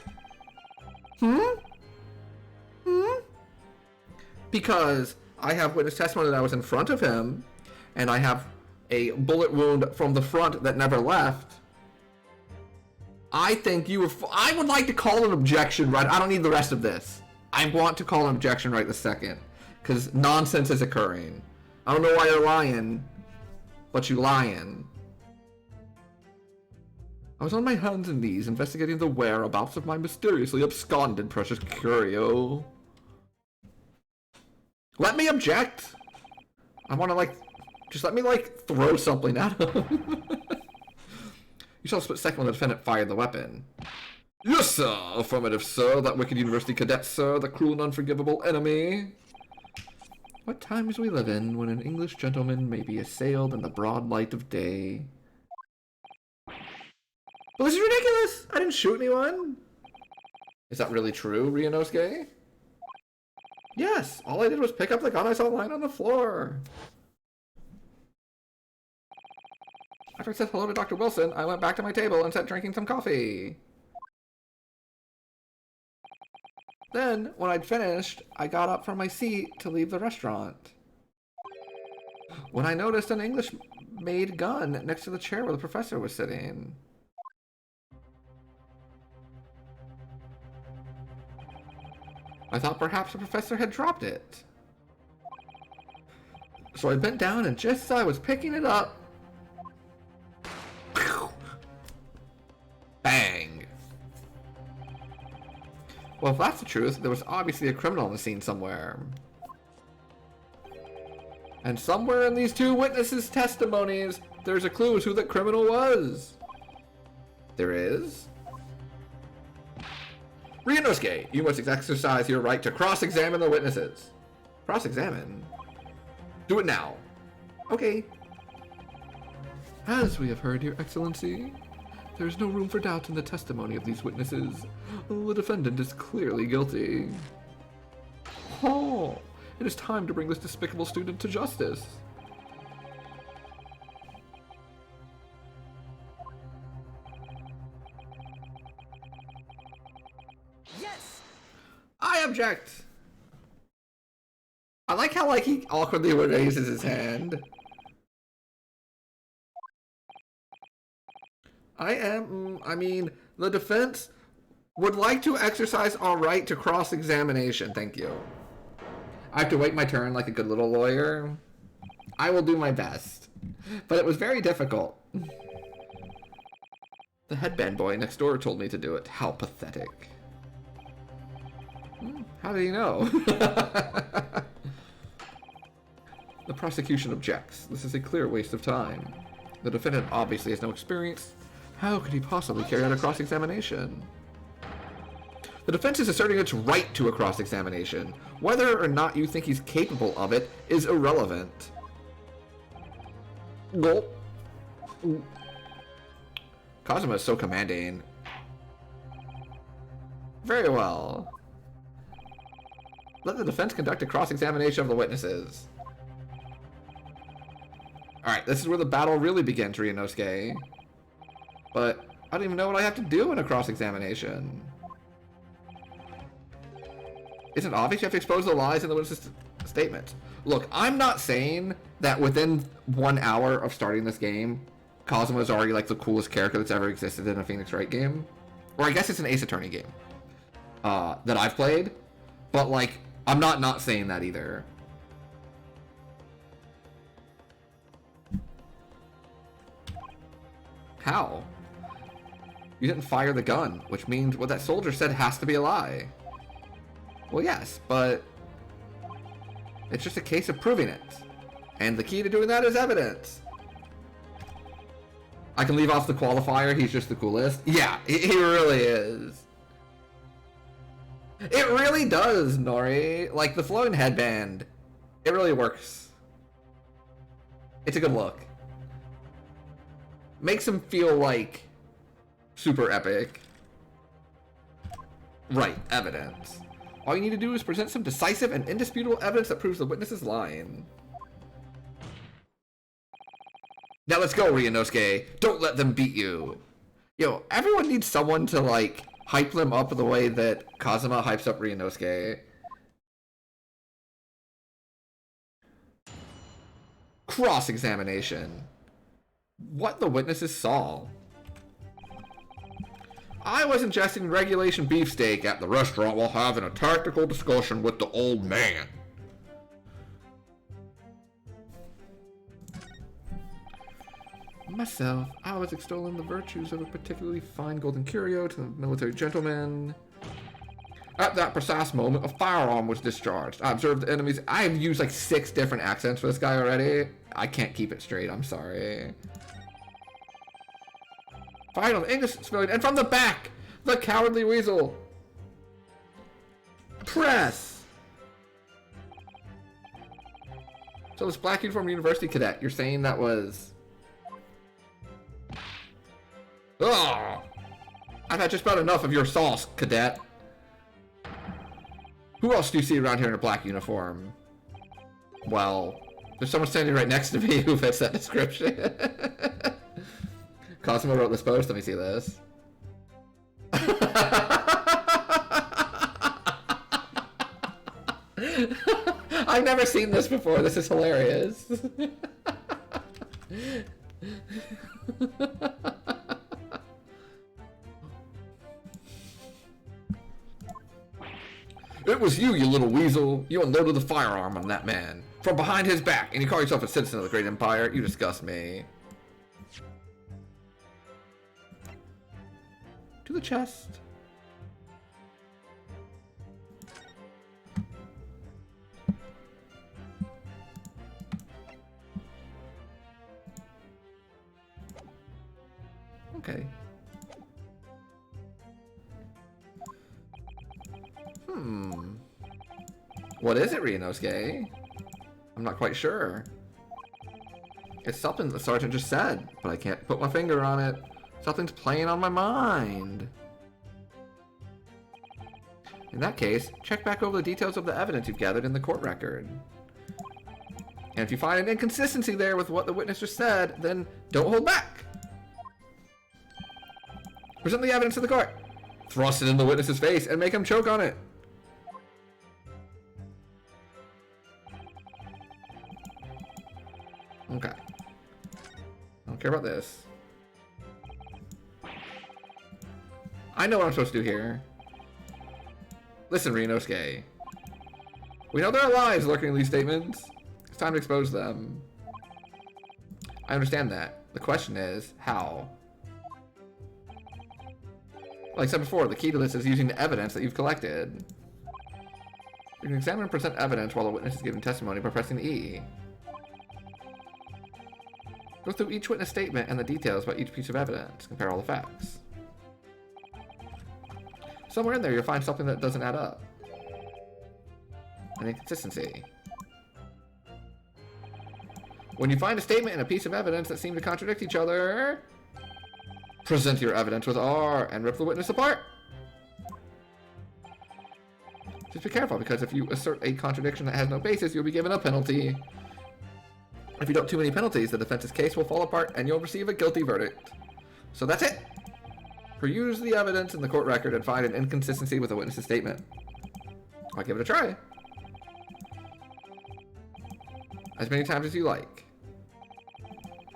Because I have witness testimony that I was in front of him, and I have a bullet wound from the front that never left. I think you were... I would like to call an objection right... I don't need the rest of this. I want to call an objection right this second, because nonsense is occurring. I don't know why you're lying, but you lying. I was on my hands and knees investigating the whereabouts of my mysteriously absconded precious curio. Let me object. I want to, like, just let me, like, throw something at him. You saw a split second when the defendant fired the weapon. Yes, sir. Affirmative, sir. That wicked university cadet, sir. The cruel and unforgivable enemy. What times we live in when an English gentleman may be assailed in the broad light of day. Well, this is ridiculous. I didn't shoot anyone. Is that really true, Ryunosuke? Yes, all I did was pick up the gun I saw lying on the floor. After I said hello to Dr. Wilson, I went back to my table and sat drinking some coffee. Then, when I'd finished, I got up from my seat to leave the restaurant. When I noticed an English-made gun next to the chair where the professor was sitting. I thought perhaps the professor had dropped it. So I bent down, and just as I was picking it up... Bang! Well, if that's the truth, there was obviously a criminal on the scene somewhere. And somewhere in these 2 witnesses' testimonies, there's a clue as to who that criminal was. There is? Ryunosuke, you must exercise your right to cross-examine the witnesses. Cross-examine? Do it now. Okay. As we have heard, Your Excellency, there is no room for doubt in the testimony of these witnesses. The defendant is clearly guilty. Oh, it is time to bring this despicable student to justice. Yes! I object! I like how, like, he awkwardly raises his hand. I mean, the defense would like to exercise our right to cross-examination. Thank you. I have to wait my turn like a good little lawyer. I will do my best. But it was very difficult. The headband boy next door told me to do it. How pathetic. How did he know? The prosecution objects. This is a clear waste of time. The defendant obviously has no experience. How could he possibly carry out a cross-examination? The defense is asserting its right to a cross-examination. Whether or not you think he's capable of it is irrelevant. Gulp. Cosmo is so commanding. Very well. Let the defense conduct a cross-examination of the witnesses. Alright, this is where the battle really begins, Ryunosuke. But I don't even know what I have to do in a cross-examination. Isn't it obvious you have to expose the lies in the witness' statements? Look, I'm not saying that within 1 hour of starting this game, Cosmo is already like the coolest character that's ever existed in a Phoenix Wright game. Or I guess it's an Ace Attorney game that I've played. But like, I'm not saying that either. How? You didn't fire the gun, which means what that soldier said has to be a lie. Well, yes, but it's just a case of proving it. And the key to doing that is evidence. I can leave off the qualifier, he's just the coolest. Yeah, he really is. It really does, Nori. Like, the flowing headband, it really works. It's a good look. Makes him feel like super epic. Right, evidence. All you need to do is present some decisive and indisputable evidence that proves the witness is lying. Now let's go, Ryunosuke. Don't let them beat you. Yo, everyone needs someone to, like, hype them up the way that Kazuma hypes up Ryunosuke. Cross-examination. What the witnesses saw. I was ingesting regulation beefsteak at the restaurant while having a tactical discussion with the old man. Myself, I was extolling the virtues of a particularly fine golden curio to the military gentleman. At that precise moment, a firearm was discharged. I observed the enemies. I have used like 6 different accents for this guy already. I can't keep it straight, I'm sorry. Fired on the English civilian, and from the back, the cowardly weasel. Press. So this black uniform university cadet, you're saying that was... Oh! I've had just about enough of your sauce, cadet. Who else do you see around here in a black uniform? Well, there's someone standing right next to me who fits that description. Cosmo wrote this post. Let me see this. I've never seen this before. This is hilarious. It was you, you little weasel. You unloaded the firearm on that man from behind his back, and you call yourself a citizen of the great empire. You disgust me. To the chest. Okay. What is it, Ryunosuke? I'm not quite sure. It's something the sergeant just said, but I can't put my finger on it. Something's playing on my mind. In that case, check back over the details of the evidence you've gathered in the court record. And if you find an inconsistency there with what the witness just said, then don't hold back. Present the evidence to the court. Thrust it in the witness's face and make him choke on it. Okay. I don't care about this. I know what I'm supposed to do here. Listen, Ryunosuke. We know there are lies lurking in these statements. It's time to expose them. I understand that. The question is, how? Like I said before, the key to this is using the evidence that you've collected. You can examine and present evidence while the witness is giving testimony by pressing E. Go through each witness statement and the details about each piece of evidence. Compare all the facts. Somewhere in there you'll find something that doesn't add up. An inconsistency. When you find a statement and a piece of evidence that seem to contradict each other, present your evidence with R and rip the witness apart. Just be careful, because if you assert a contradiction that has no basis, you'll be given a penalty. If you don't too many penalties, the defense's case will fall apart and you'll receive a guilty verdict. So that's it. Peruse the evidence in the court record and find an inconsistency with a witness's statement. I'll give it a try. As many times as you like.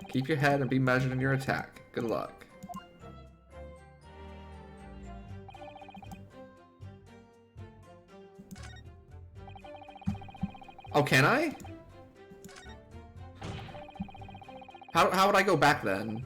Keep your head and be measured in your attack. Good luck. Oh, can I? How would I go back then?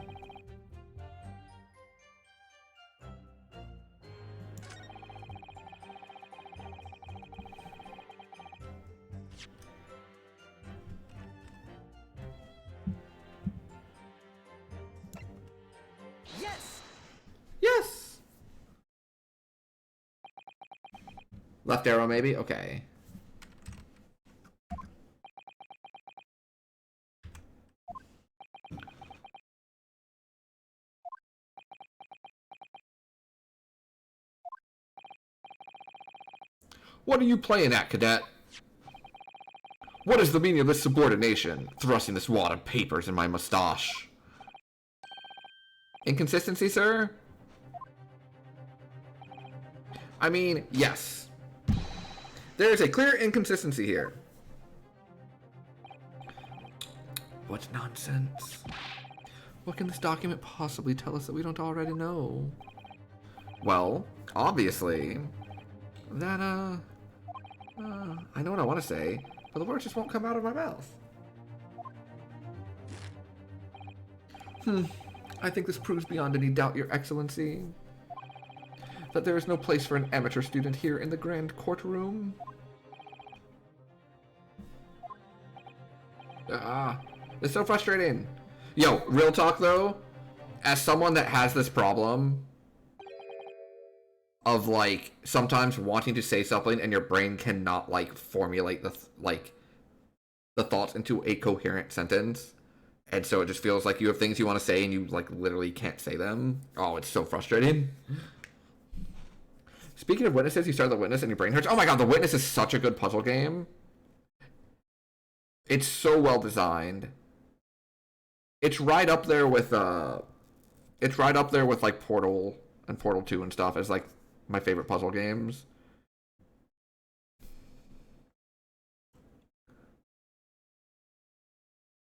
Yes! Yes! Left arrow, maybe? Okay. What are you playing at, cadet? What is the meaning of this subordination? Thrusting this wad of papers in my mustache. Inconsistency, sir? I mean, yes. There is a clear inconsistency here. What nonsense? What can this document possibly tell us that we don't already know? Well, obviously, that, I know what I want to say, but the words just won't come out of my mouth. I think this proves beyond any doubt, Your Excellency, that there is no place for an amateur student here in the grand courtroom. It's so frustrating. Yo, real talk though, as someone that has this problem of like sometimes wanting to say something and your brain cannot like formulate the thoughts into a coherent sentence, and so it just feels like you have things you want to say and you like literally can't say them. Oh, it's so frustrating. Speaking of witnesses, you start the witness and your brain hurts. Oh my god, the witness is such a good puzzle game. It's so well designed. It's right up there with like Portal and Portal 2 and stuff as like my favorite puzzle games.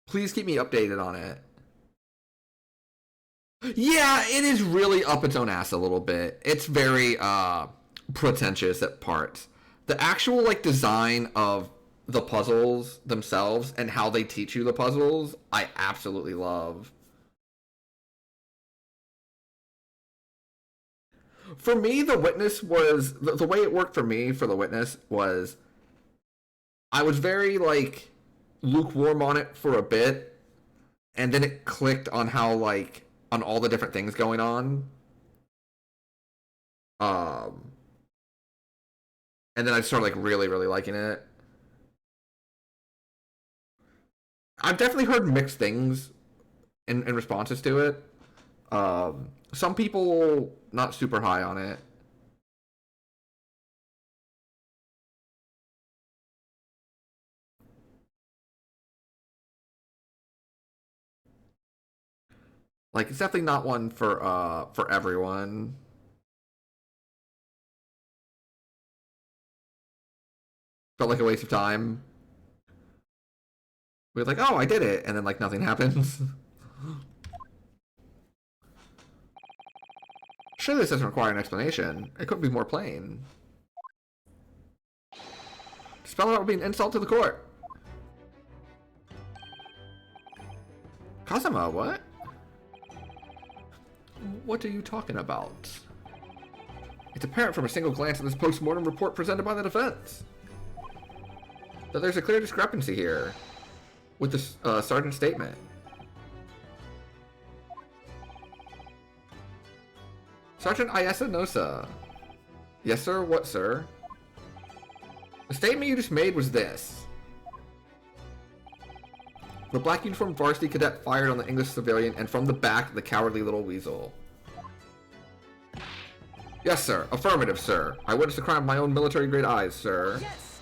Please keep me updated on it. Yeah, it is really up its own ass a little bit. It's very pretentious at parts. The actual like design of the puzzles themselves and how they teach you the puzzles, I absolutely love. For me, the witness was the way it worked for me for the witness was I was very like lukewarm on it for a bit, and then it clicked on how like on all the different things going on. And then I started like really liking it. I've definitely heard mixed things in responses to it. Some people not super high on it. Like it's definitely not one for everyone. Felt like a waste of time. We're like, oh, I did it, and then like nothing happens. Sure, this doesn't require an explanation. It couldn't be more plain. Spell it out would be an insult to the court. Kazuma, what? What are you talking about? It's apparent from a single glance at this post-mortem report presented by the defense that there's a clear discrepancy here with the sergeant's statement. Sergeant Ayesa Nosa. Yes, sir? What, sir? The statement you just made was this. The black uniformed varsity cadet fired on the English civilian, and from the back, the cowardly little weasel. Yes, sir. Affirmative, sir. I witnessed the crime with my own military-grade eyes, sir. Yes.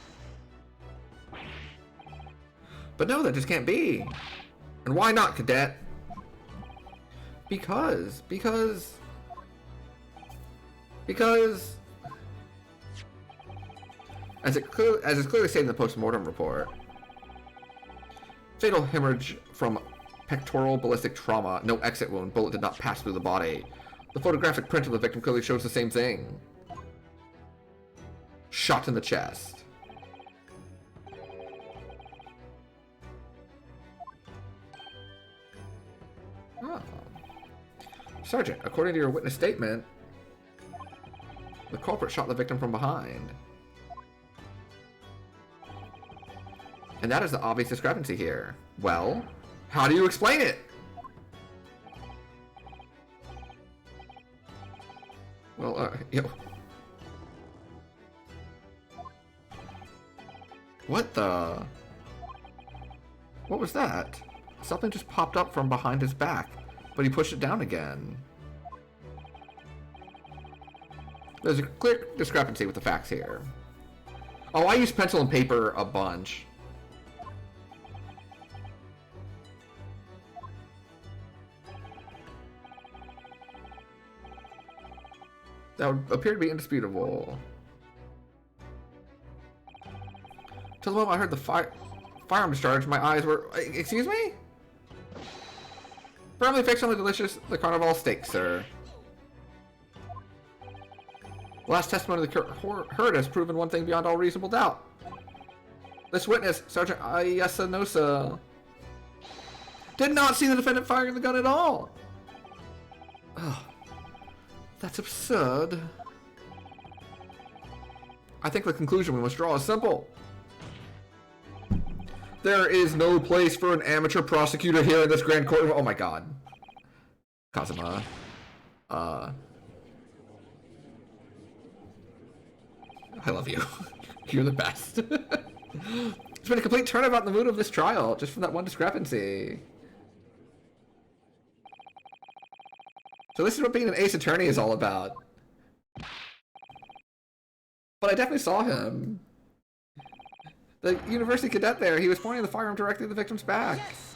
But no, that just can't be. And why not, cadet? Because... As is clearly stated in the post-mortem report, fatal hemorrhage from pectoral ballistic trauma, no exit wound, bullet did not pass through the body. The photographic print of the victim clearly shows the same thing. Shot in the chest. Oh. Sergeant, according to your witness statement, the culprit shot the victim from behind. And that is the obvious discrepancy here. Well, how do you explain it? Well, yo. What the? What was that? Something just popped up from behind his back, but he pushed it down again. There's a clear discrepancy with the facts here. Oh, I use pencil and paper a bunch. That would appear to be indisputable. Till the moment I heard the firearm discharge, my eyes were... Excuse me? Firmly fixed on the carnival steak, sir. The last testimony heard has proven one thing beyond all reasonable doubt. This witness, Sergeant Ayesa Nosa, did not see the defendant firing the gun at all. Ugh. That's absurd. I think the conclusion we must draw is simple. There is no place for an amateur prosecutor here in this grand courtroom. Oh my god. Kazuma. I love you. You're the best. It's been a complete turnabout in the mood of this trial, just from that one discrepancy. So this is what being an ace attorney is all about. But I definitely saw him. The university cadet there, he was pointing the firearm directly at the victim's back. Yes.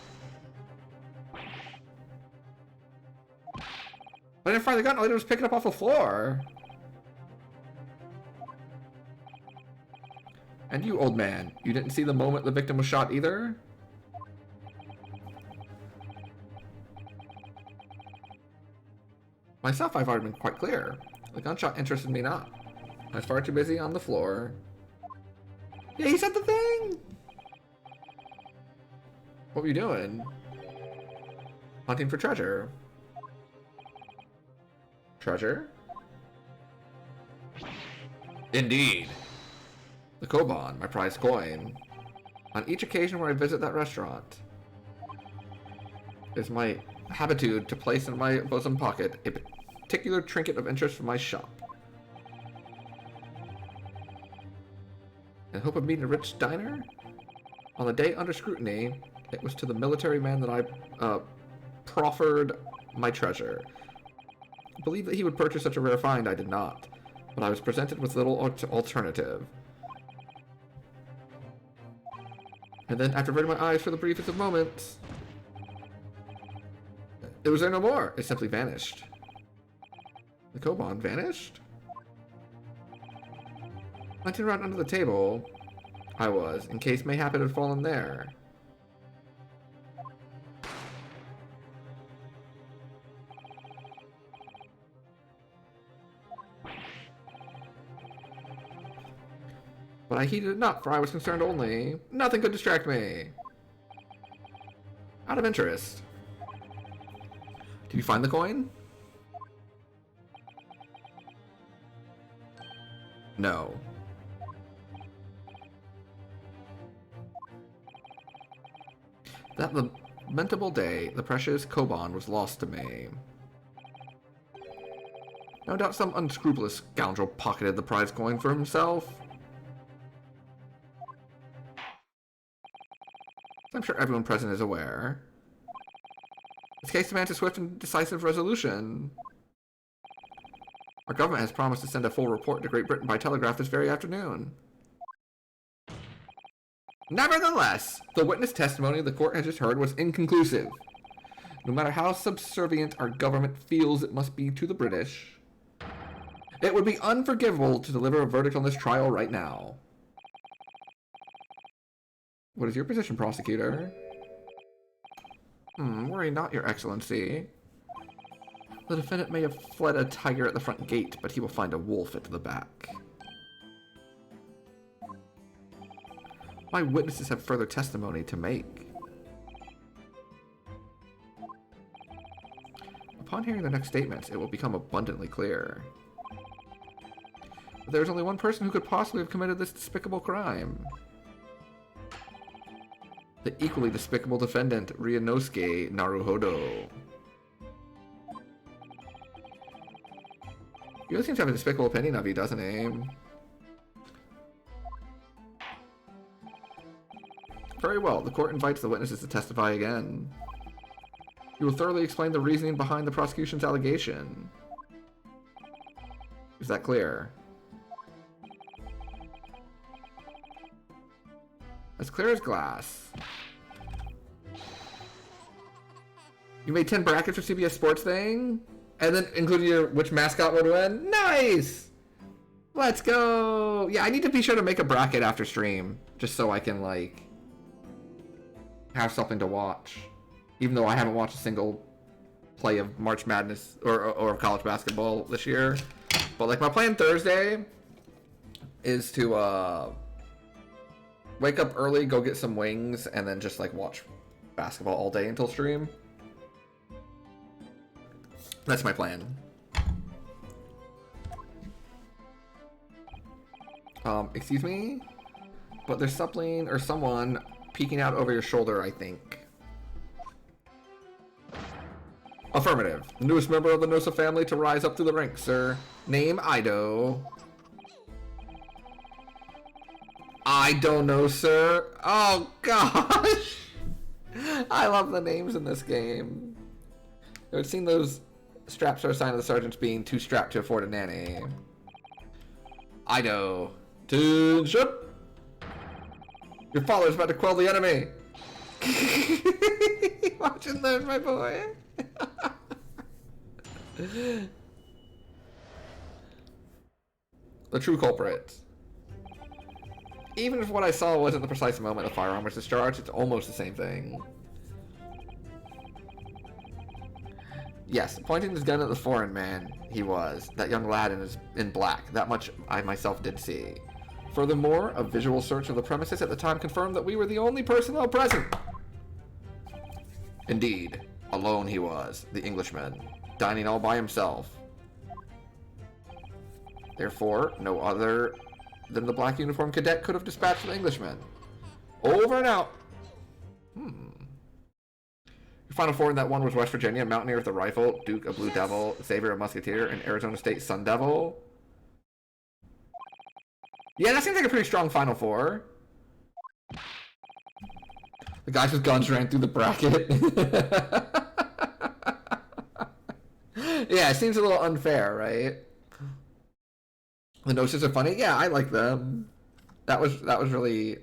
But I didn't fire the gun, all I did was pick it up off the floor. And you, old man, you didn't see the moment the victim was shot either? Myself, I've already been quite clear. The gunshot interested me not. I was far too busy on the floor. Yeah, he said the thing! What were you doing? Hunting for treasure. Treasure? Indeed. The koban, my prized coin. On each occasion where I visit that restaurant, it is my habitude to place in my bosom pocket a particular trinket of interest from my shop. In hope of meeting a rich diner? On the day under scrutiny, it was to the military man that I proffered my treasure. I believed that he would purchase such a rare find. I did not, but I was presented with little alternative. And then, after averting my eyes for the briefest of moments, it was there no more. It simply vanished. The koban vanished? Hunting around under the table, I was, in case mayhap it had fallen there. But I heeded it not, for I was concerned only. Nothing could distract me. Out of interest. Did you find the coin? No. That lamentable day, the precious koban was lost to me. No doubt some unscrupulous scoundrel pocketed the prize coin for himself. I'm sure everyone present is aware. This case demands a swift and decisive resolution. Our government has promised to send a full report to Great Britain by telegraph this very afternoon. Nevertheless, the witness testimony the court has just heard was inconclusive. No matter how subservient our government feels it must be to the British, it would be unforgivable to deliver a verdict on this trial right now. What is your position, prosecutor? Worry not, Your Excellency. The defendant may have fled a tiger at the front gate, but he will find a wolf at the back. My witnesses have further testimony to make. Upon hearing the next statements, it will become abundantly clear. But there is only one person who could possibly have committed this despicable crime. The equally despicable defendant, Ryunosuke Naruhodo. He really seems to have a despicable opinion of you, doesn't he? Very well, the court invites the witnesses to testify again. You will thoroughly explain the reasoning behind the prosecution's allegation. Is that clear? As clear as glass. You made 10 brackets for CBS Sports thing? And then including your which mascot would win? Nice! Let's go! Yeah, I need to be sure to make a bracket after stream. Just so I can, like, have something to watch. Even though I haven't watched a single play of March Madness or of college basketball this year. But, like, my plan Thursday is to, wake up early, go get some wings, and then just, like, watch basketball all day until stream. That's my plan. Excuse me? But there's something or someone peeking out over your shoulder, I think. Affirmative. The newest member of the Nosa family to rise up through the ranks, sir. Name Ido. I don't know, sir. Oh, gosh. I love the names in this game. I've seen those straps are a sign of the sergeants being too strapped to afford a nanny. Ido. Attention! Your father's about to quell the enemy. Watch and learn, my boy. The true culprit. Even if what I saw wasn't the precise moment the firearm was discharged, it's almost the same thing. Yes, pointing his gun at the foreign man, he was. That young lad in black. That much I myself did see. Furthermore, a visual search of the premises at the time confirmed that we were the only personnel present. Indeed, alone he was, the Englishman, dining all by himself. Therefore, no other than the black uniformed cadet could have dispatched the Englishman. Over and out. Your final four in that one was West Virginia, Mountaineer with a rifle, Duke a Blue Devil, Xavier a Musketeer, and Arizona State Sun Devil. Yeah, that seems like a pretty strong final four. The guys with guns ran through the bracket. Yeah, it seems a little unfair, right? The notions are funny. Yeah, I like them. That was really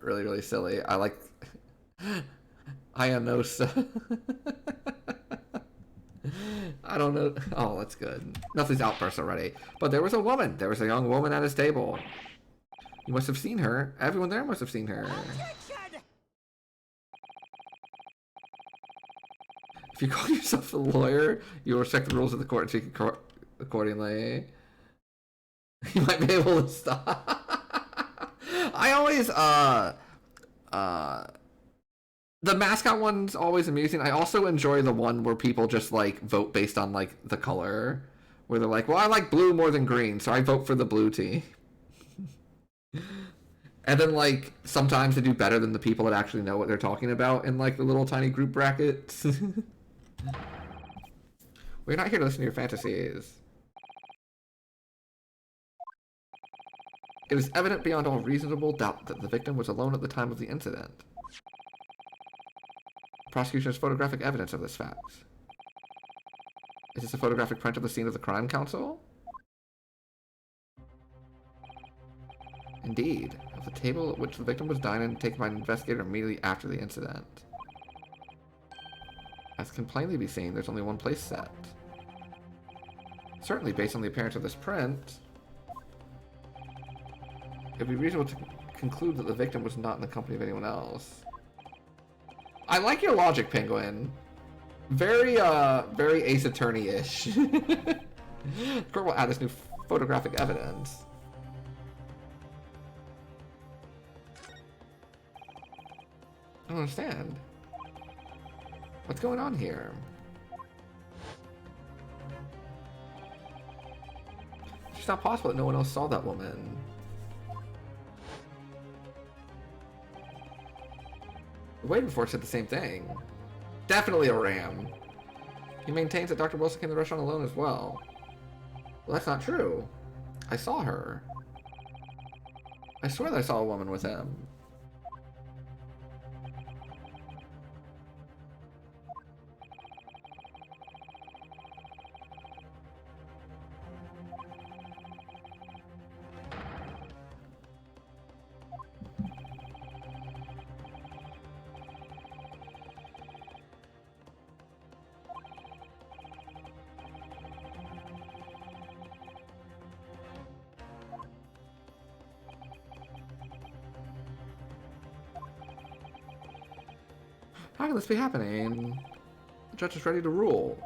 really silly. I like Ionosa. I don't know. Oh, that's good. Nothing's outburst already. But there was a woman. There was a young woman at his table. You must have seen her. Everyone there must have seen her. If you call yourself a lawyer, you will respect the rules of the court and speak accordingly. You might be able to stop. I always, the mascot one's always amusing. I also enjoy the one where people just, like, vote based on, like, the color. Where they're like, well, I like blue more than green, so I vote for the blue team. And then, like, sometimes they do better than the people that actually know what they're talking about in, like, the little tiny group brackets. We're not here to listen to your fantasies. It is evident beyond all reasonable doubt that the victim was alone at the time of the incident. Prosecution has photographic evidence of this fact. Is this a photographic print of the scene of the crime, counsel? Indeed, of the table at which the victim was dining taken by an investigator immediately after the incident. As can plainly be seen, there's only one place set. Certainly, based on the appearance of this print, it would be reasonable to conclude that the victim was not in the company of anyone else. I like your logic, Penguin. Very Ace Attorney-ish. Court will add this new photographic evidence. I don't understand. What's going on here? It's just not possible that no one else saw that woman. The way before said the same thing. Definitely a ram. He maintains that Dr. Wilson came to the restaurant alone as well. Well, that's not true. I saw her. I swear that I saw a woman with him. How can this be happening? The judge is ready to rule.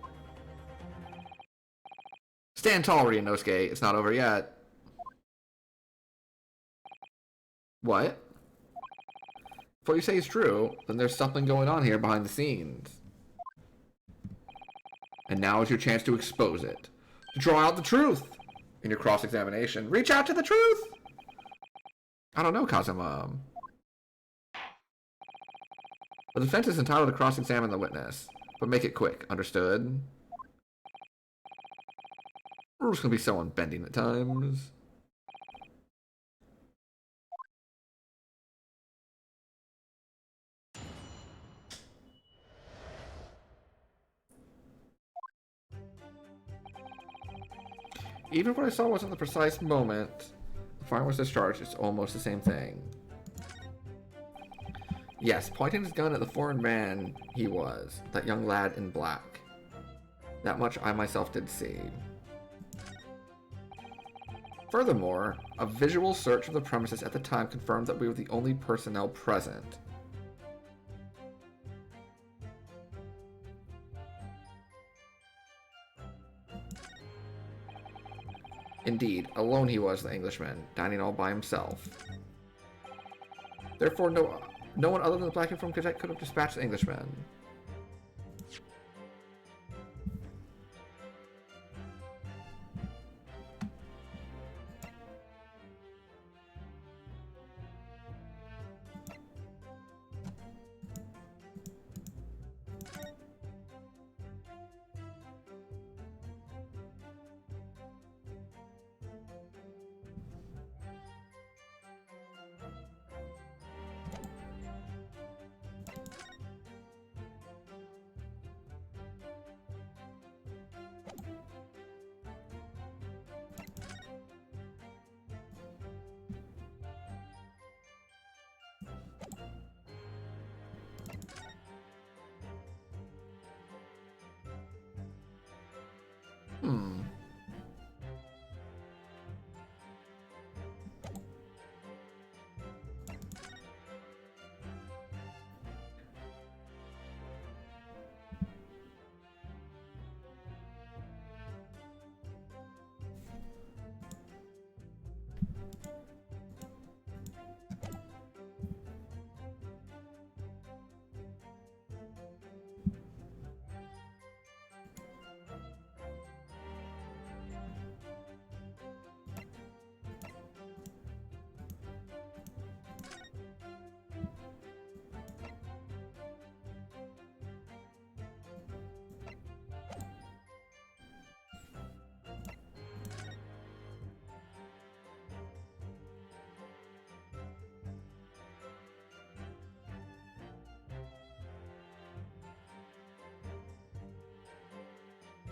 Stand tall, Ryunosuke. It's not over yet. What? If what you say is true, then there's something going on here behind the scenes. And now is your chance to expose it. To draw out the truth in your cross-examination. Reach out to the truth! I don't know, Kazuma. The defense is entitled to cross-examine the witness, but make it quick, understood? Rules can be so unbending at times. Even if what I saw wasn't the precise moment the firearm was discharged, it's almost the same thing. Yes, pointing his gun at the foreign man he was, that young lad in black. That much I myself did see. Furthermore, a visual search of the premises at the time confirmed that we were the only personnel present. Indeed, alone he was, the Englishman, dining all by himself. Therefore, no one other than the Black Uniform Cadet could have dispatched the Englishman.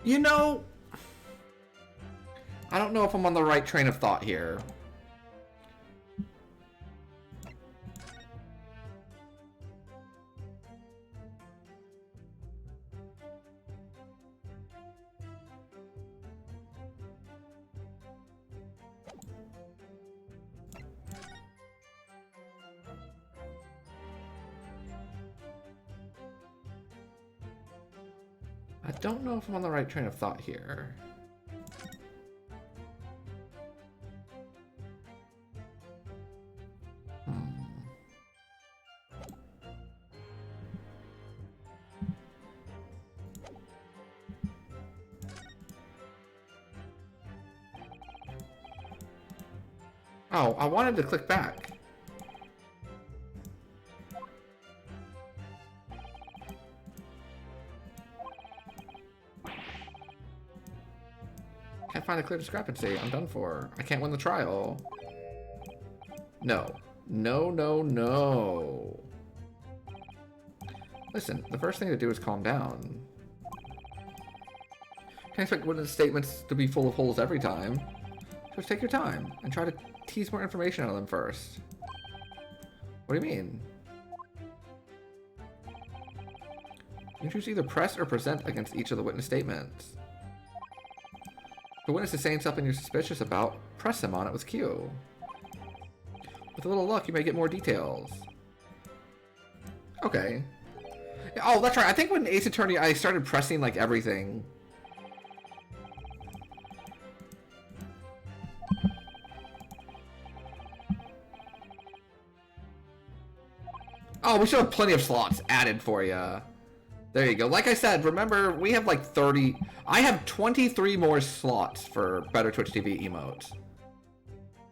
You know, I don't know if I'm on the right train of thought here. I don't know if I'm on the right train of thought here. Oh, I wanted to click back. Can't find a clear discrepancy. I'm done for. I can't win the trial. No. No, no, no. Listen, the first thing to do is calm down. Can't expect witness statements to be full of holes every time. Just take your time and try to tease more information out of them first. What do you mean? You choose either press or present against each of the witness statements. If the witness is saying something you're suspicious about, press him on it with Q. With a little luck, you may get more details. Okay. Oh, that's right. I think when Ace Attorney, I started pressing, like, everything. Oh, we should have plenty of slots added for you. There you go. Like I said, remember, we have like 30... I have 23 more slots for Better Twitch TV emotes.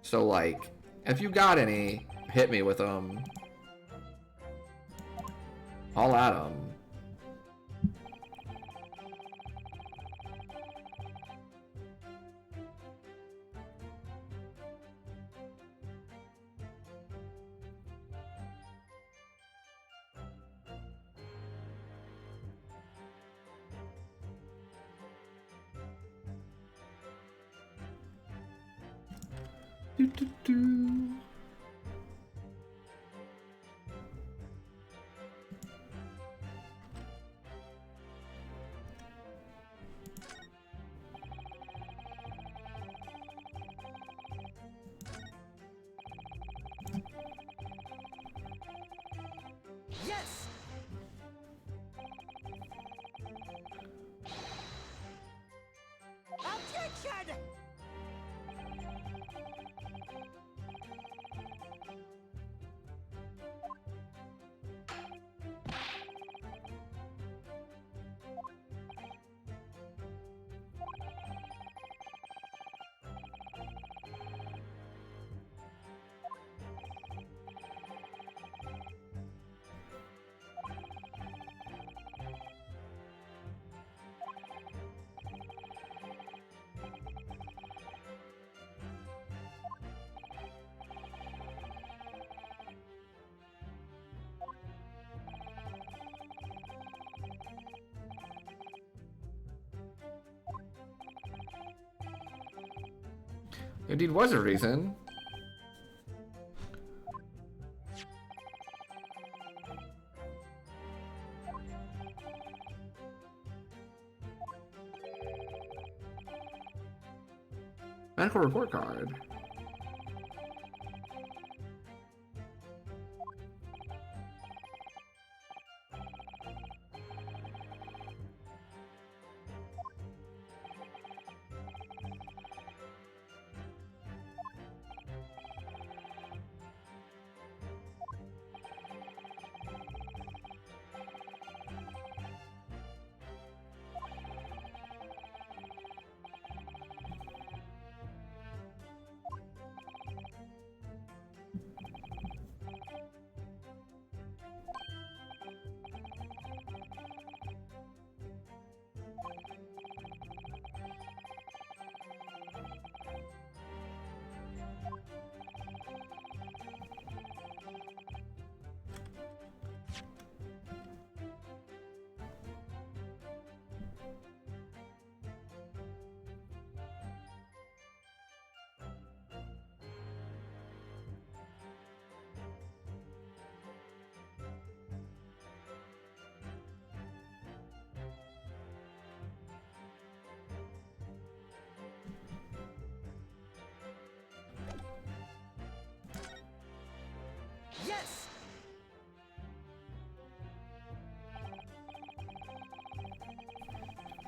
So, like, if you got any, hit me with them. I'll add them. Do. Yes! Objection! Indeed was a reason. Medical report card.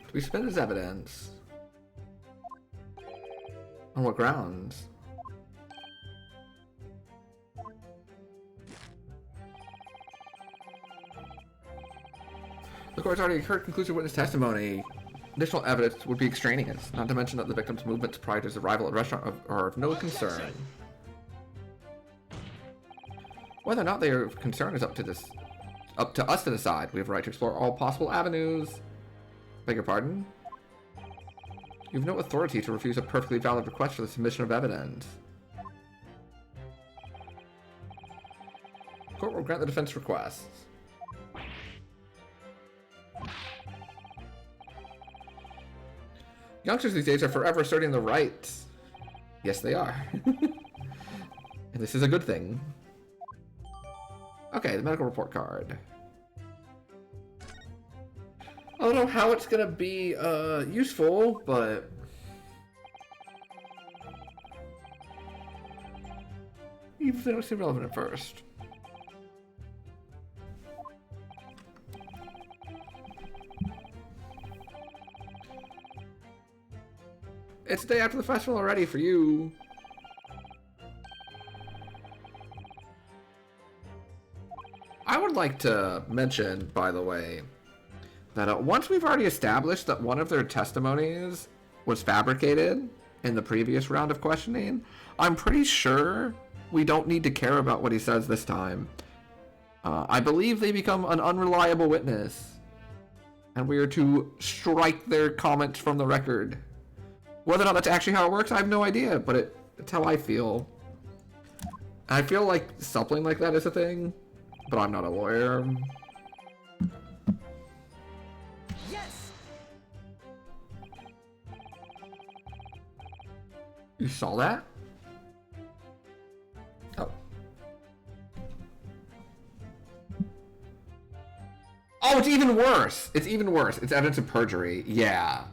To be submitted as evidence. On what grounds? The court's already heard conclusive witness testimony. Additional evidence would be extraneous, not to mention that the victim's movements prior to his arrival at the restaurant are of no concern. Whether or not they are of concern is up to us to decide. We have a right to explore all possible avenues. Beg your pardon? You have no authority to refuse a perfectly valid request for the submission of evidence. The court will grant the defense requests. Youngsters these days are forever asserting the rights. Yes, they are. And this is a good thing. Okay, the medical report card. I don't know how it's gonna be useful, but even if they don't seem relevant at first. It's the day after the festival already for you. I would like to mention, by the way, that once we've already established that one of their testimonies was fabricated in the previous round of questioning, I'm pretty sure we don't need to care about what he says this time. I believe they become an unreliable witness, and we are to strike their comments from the record. Whether or not that's actually how it works, I have no idea, but it's how I feel. I feel like something like that is a thing, but I'm not a lawyer. Yes. You saw that? Oh. Oh, it's even worse. It's even worse. It's evidence of perjury. Yeah.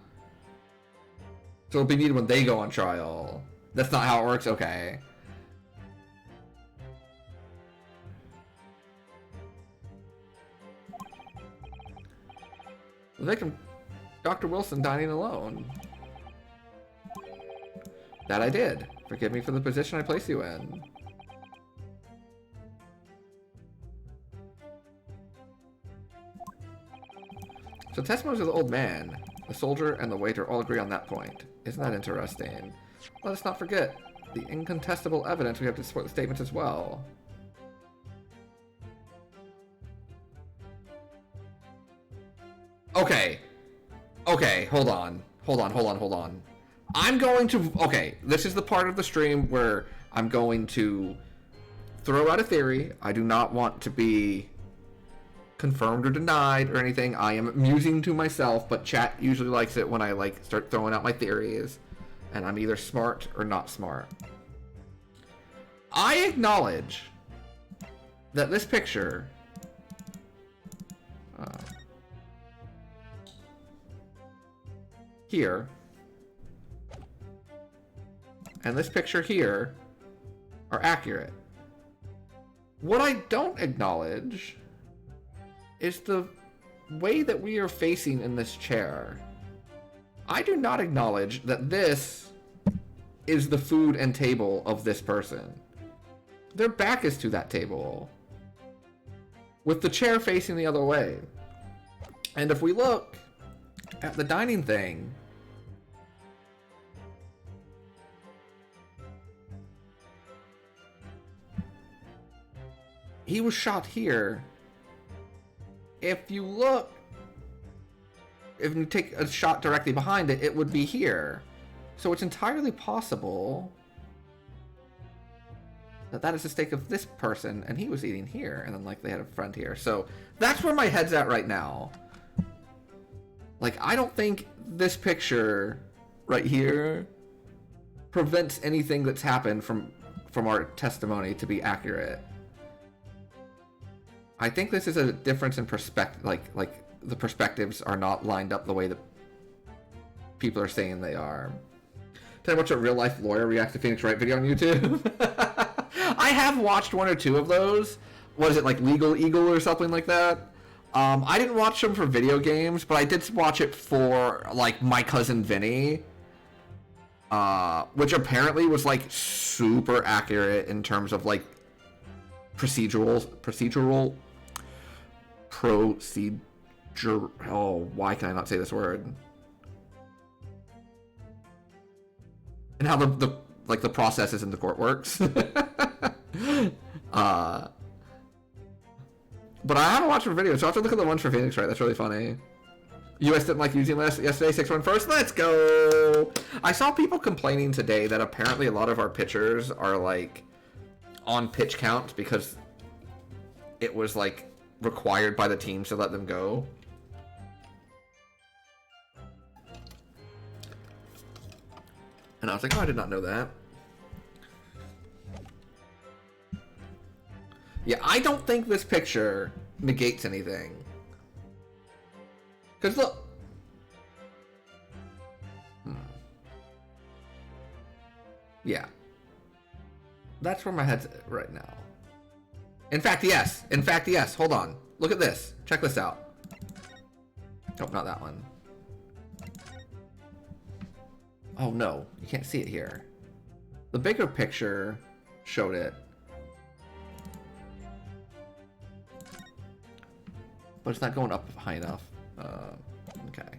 So it'll be needed when they go on trial. That's not how it works? Okay. The victim, Dr. Wilson, dining alone. That I did. Forgive me for the position I placed you in. So testimonies of the old man, the soldier, and the waiter all agree on that point. Isn't that interesting? Let us not forget the incontestable evidence we have to support the statements as well. Okay. Okay, hold on. Hold on. I'm going to... Okay, this is the part of the stream where I'm going to throw out a theory. I do not want to be confirmed or denied or anything. I am musing to myself, but chat usually likes it when I start throwing out my theories, and I'm either smart or not smart. I acknowledge that this picture here and this picture here are accurate. What I don't acknowledge is the way that we are facing in this chair. I do not acknowledge that this is the food and table of this person. Their back is to that table, with the chair facing the other way. And if we look at the dining thing, he was shot here. If you look, if you take a shot directly behind it, it would be here. So it's entirely possible that that is the stake of this person, and he was eating here, and then they had a friend here. So that's where my head's at right now. I don't think this picture right here prevents anything that's happened from our testimony to be accurate. I think this is a difference in perspective, like the perspectives are not lined up the way that people are saying they are. Did I watch a real life lawyer react to Phoenix Wright video on YouTube? I have watched one or two of those. What is it, like Legal Eagle or something like that? I didn't watch them for video games, but I did watch it for like My Cousin Vinny, which apparently was like super accurate in terms of like procedural. Oh, why can I not say this word? And how the like the processes in the court works. But I haven't watched her videos, so I have to look at the ones for Phoenix Wright. That's really funny. US didn't like using last yesterday, 6-1 first. Let's go! I saw people complaining today that apparently a lot of our pitchers are like on pitch count because it was like required by the teams to let them go. And I was like, oh, I did not know that. Yeah, I don't think this picture negates anything. Because look. Yeah. That's where my head's at right now. In fact, yes. In fact, yes. Hold on. Look at this. Check this out. Nope, not that one. Oh, no. You can't see it here. The bigger picture showed it. But it's not going up high enough. Okay.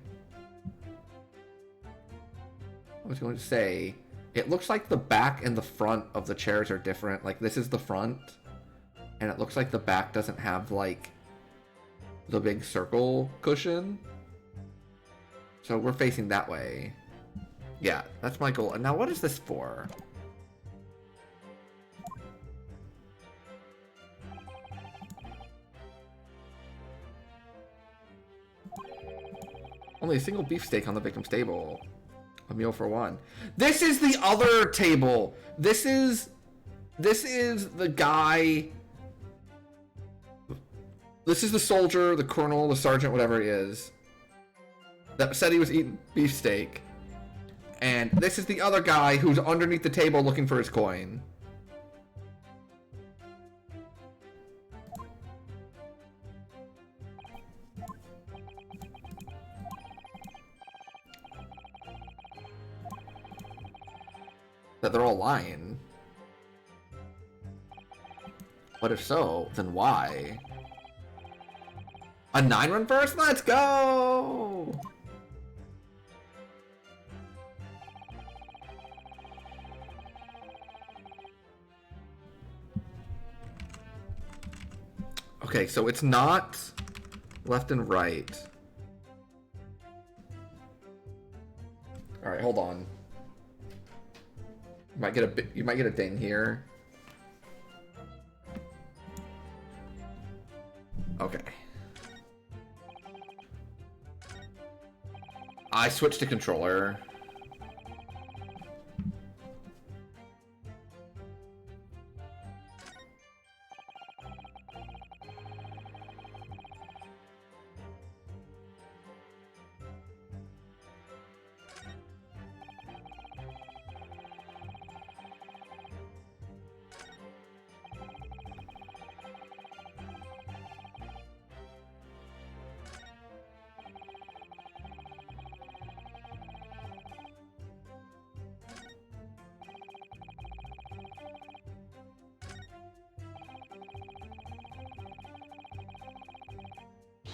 I was going to say, it looks like the back and the front of the chairs are different. Like, this is the front. And it looks like the back doesn't have, like, the big circle cushion. So we're facing that way. Yeah, that's my goal. And now what is this for? Only a single beefsteak on the victim's table. A meal for one. This is the other table. This is the guy. This is the soldier, the colonel, the sergeant, whatever he is, that said he was eating beefsteak. And this is the other guy who's underneath the table looking for his coin. That they're all lying. But if so, then why? A 9-run burst? Let's go! Okay, so it's not left and right. All right, hold on. You might get a ding here. Okay. I switched to controller.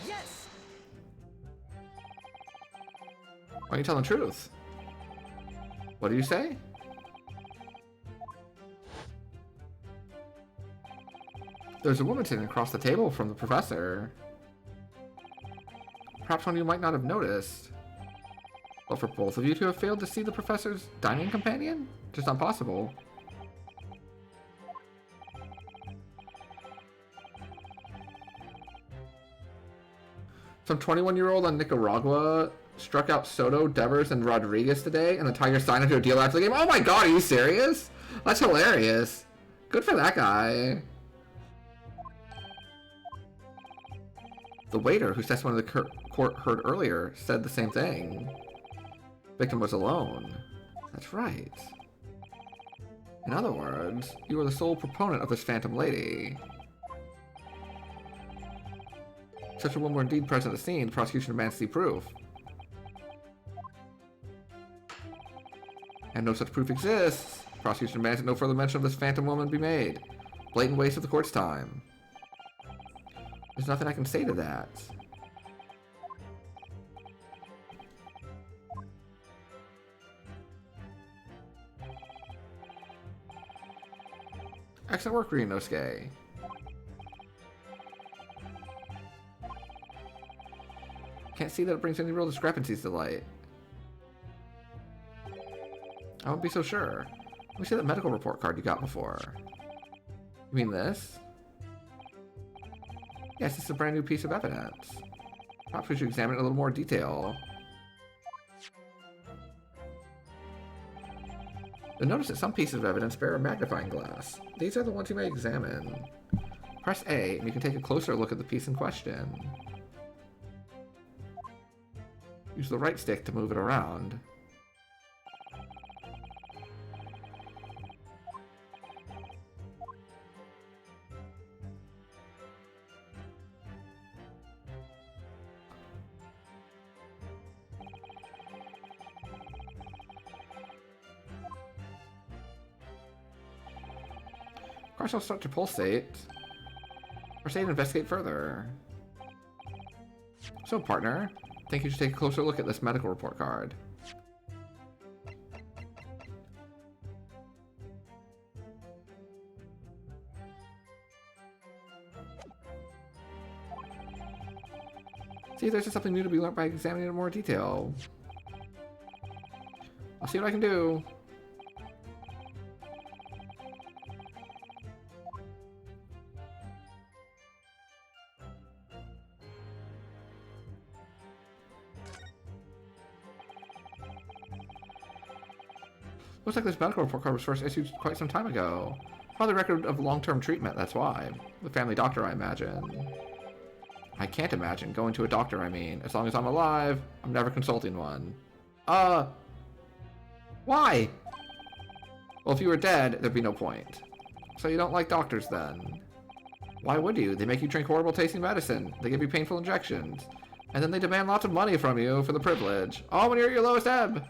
Yes! Why are you telling the truth? What do you say? There's a woman sitting across the table from the professor. Perhaps one you might not have noticed. But for both of you to have failed to see the professor's dining companion? Just not possible. Some 21-year-old on Nicaragua struck out Soto, Devers, and Rodriguez today, and the Tigers signed him to a deal after the game. Oh my god, are you serious? That's hilarious. Good for that guy. The waiter, whose testimony the court heard earlier, said the same thing. Victim was alone. That's right. In other words, you were the sole proponent of this phantom lady. Such a woman were indeed present at the scene. The prosecution demands to see proof. And no such proof exists. The prosecution demands that no further mention of this phantom woman be made. Blatant waste of the court's time. There's nothing I can say to that. Excellent work, Ryunosuke. Can't see that it brings any real discrepancies to light. I won't be so sure. Let me see that medical report card you got before. You mean this? Yes, it's a brand new piece of evidence. Perhaps we should examine it in a little more detail. You'll notice that some pieces of evidence bear a magnifying glass. These are the ones you may examine. Press A, and you can take a closer look at the piece in question. Use the right stick to move it around. Of course, I'll start to pulsate. Press A to investigate further. So, partner, I think you should take a closer look at this medical report card. See if there's just something new to be learned by examining it in more detail. I'll see what I can do. Looks like this medical report card was first issued quite some time ago. Probably a record of long-term treatment, that's why. The family doctor, I imagine. I can't imagine going to a doctor, I mean. As long as I'm alive, I'm never consulting one. Why? Well, if you were dead, there'd be no point. So you don't like doctors, then? Why would you? They make you drink horrible-tasting medicine. They give you painful injections. And then they demand lots of money from you for the privilege. All when you're at your lowest ebb.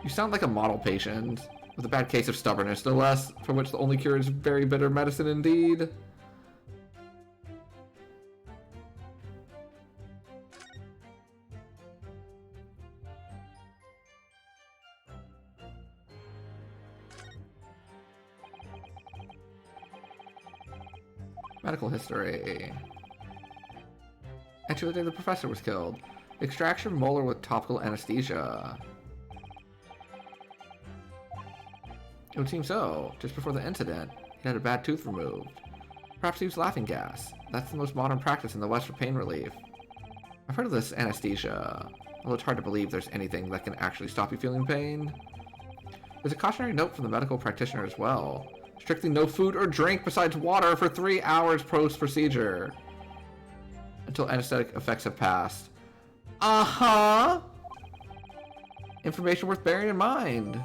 You sound like a model patient, with a bad case of stubbornness, no less, for which the only cure is very bitter medicine indeed. Medical history. Entry the day the professor was killed. Extraction molar with topical anesthesia. It would seem so. Just before the incident, he had a bad tooth removed. Perhaps he used laughing gas. That's the most modern practice in the West for pain relief. I've heard of this anesthesia, although it's hard to believe there's anything that can actually stop you feeling pain. There's a cautionary note from the medical practitioner as well. Strictly no food or drink besides water for 3 hours post-procedure. Until anesthetic effects have passed. Uh-huh! Information worth bearing in mind.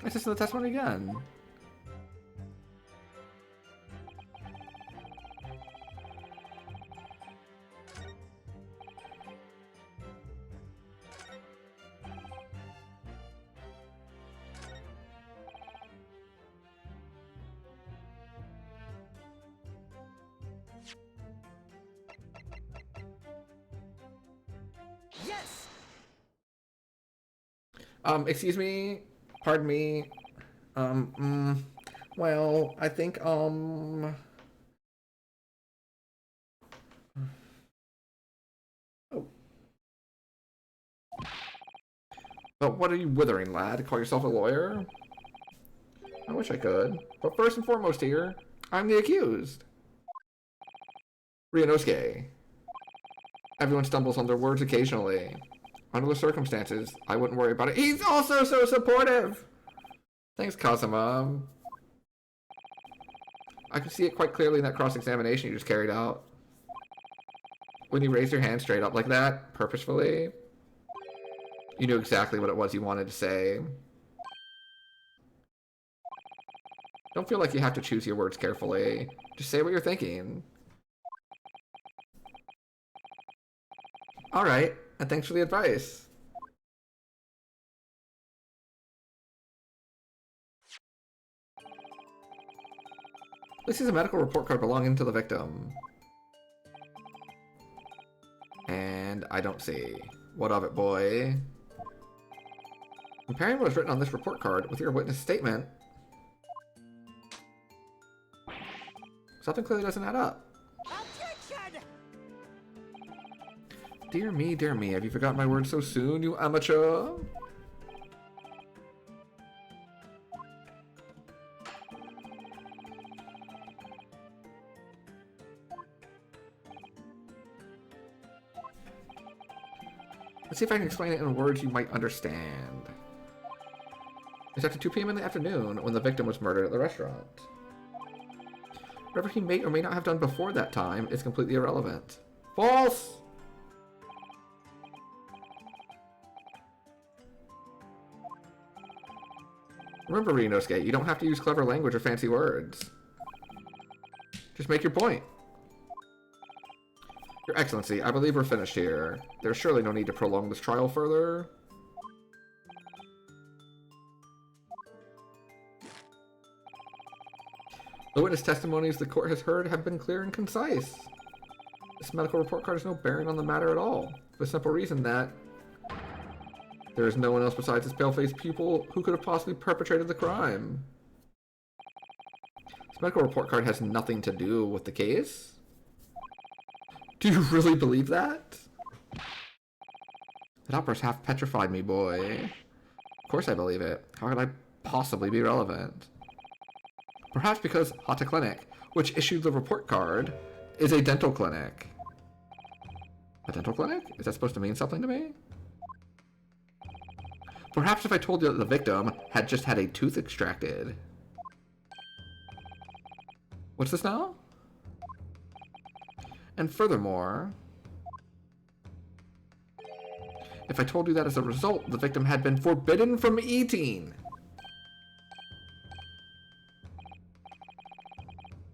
Let's listen to the testimony again. Yes! Excuse me? Pardon me? Well, I think, Oh. But what are you withering, lad? Call yourself a lawyer? I wish I could. But first and foremost here, I'm the accused. Ryunosuke. Everyone stumbles on their words occasionally. Under the circumstances, I wouldn't worry about it. He's also so supportive! Thanks, Kazuma. I can see it quite clearly in that cross-examination you just carried out. When you raised your hand straight up like that, purposefully. You knew exactly what it was you wanted to say. Don't feel like you have to choose your words carefully. Just say what you're thinking. Alright, and thanks for the advice. This is a medical report card belonging to the victim. And I don't see. What of it, boy? Comparing what was written on this report card with your witness statement, something clearly doesn't add up. Objection! Dear me, have you forgotten my words so soon, you amateur? Let's see if I can explain it in words you might understand. It's after 2 p.m. in the afternoon when the victim was murdered at the restaurant. Whatever he may or may not have done before that time is completely irrelevant. False! Remember, Rinosuke, you don't have to use clever language or fancy words. Just make your point. Your Excellency, I believe we're finished here. There's surely no need to prolong this trial further. The witness testimonies the court has heard have been clear and concise. This medical report card has no bearing on the matter at all, for the simple reason that there is no one else besides this pale-faced pupil who could have possibly perpetrated the crime. This medical report card has nothing to do with the case. Do you really believe that? That outburst half petrified me, boy. Of course I believe it. How could I possibly be relevant? Perhaps because Hata Clinic, which issued the report card, is a dental clinic. A dental clinic? Is that supposed to mean something to me? Perhaps if I told you that the victim had just had a tooth extracted. What's this now? And furthermore, if I told you that as a result, the victim had been forbidden from eating.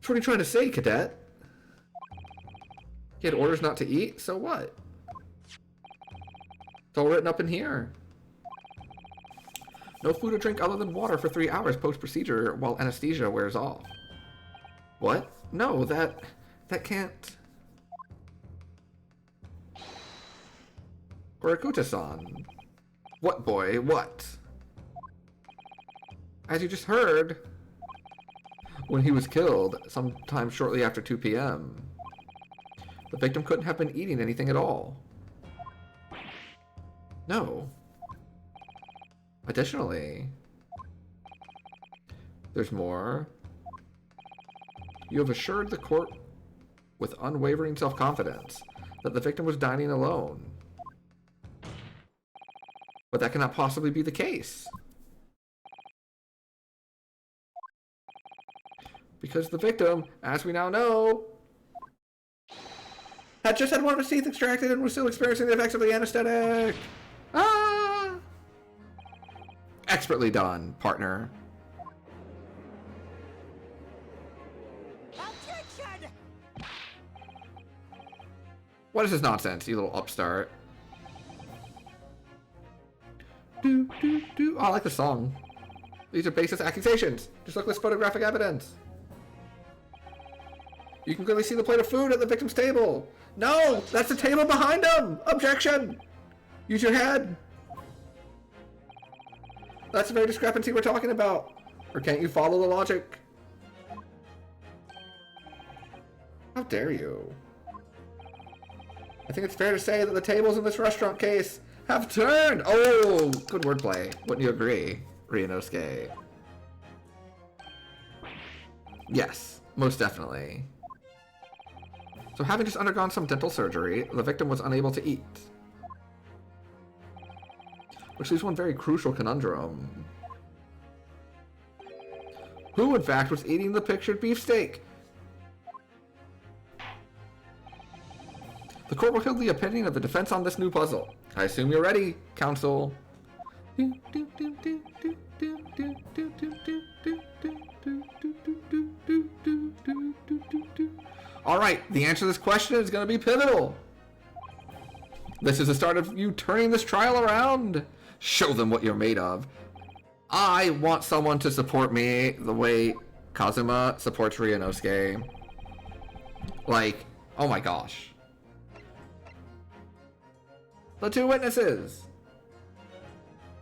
What are you trying to say, cadet? He had orders not to eat, so what? It's all written up in here. No food or drink other than water for 3 hours post-procedure while anesthesia wears off. What? No, that can't... Horikuta-san. What, boy? What? As you just heard, when he was killed, sometime shortly after 2 p.m., the victim couldn't have been eating anything at all. No. Additionally, there's more. You have assured the court with unwavering self-confidence that the victim was dining alone. But that cannot possibly be the case. Because the victim, as we now know, had just had one of his teeth extracted and was still experiencing the effects of the anesthetic. Ah! Expertly done, partner. Objection! What is this nonsense, you little upstart? Do, do, do. Oh, I like the song. These are baseless accusations. Just look at this photographic evidence. You can clearly see the plate of food at the victim's table. No, that's the table behind him. Objection. Use your head. That's the very discrepancy we're talking about. Or can't you follow the logic? How dare you? I think it's fair to say that the tables in this restaurant case have turned. Oh, good wordplay. Wouldn't you agree, Rinosuke? Yes, most definitely. So having just undergone some dental surgery, the victim was unable to eat. Which leaves one very crucial conundrum. Who, in fact, was eating the pictured beefsteak? The court will hear the opinion of the defense on this new puzzle. I assume you're ready, counsel. Alright, the answer to this question is going to be pivotal. This is the start of you turning this trial around. Show them what you're made of. I want someone to support me the way Kazuma supports Ryunosuke. Like, oh my gosh. The two witnesses.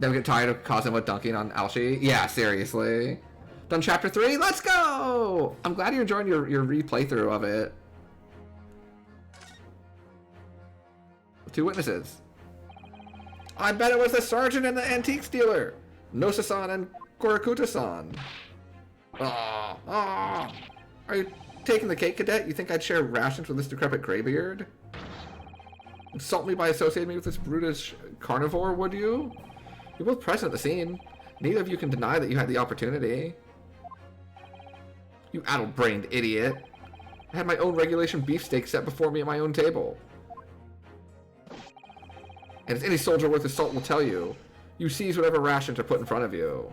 Never get tired of Kazuma dunking on Aoshi? Yeah, seriously. Done chapter 3? Let's go! I'm glad you're enjoying your replaythrough of it. The two witnesses. I bet it was the sergeant and the antique dealer. Nosa-san and Korakuta-san. Are you taking the cake, cadet? You think I'd share rations with this decrepit graybeard? Insult me by associating me with this brutish carnivore, would you? You're both present at the scene. Neither of you can deny that you had the opportunity. You addle-brained idiot. I had my own regulation beefsteak set before me at my own table. And as any soldier worth his salt will tell you, you seize whatever rations are put in front of you.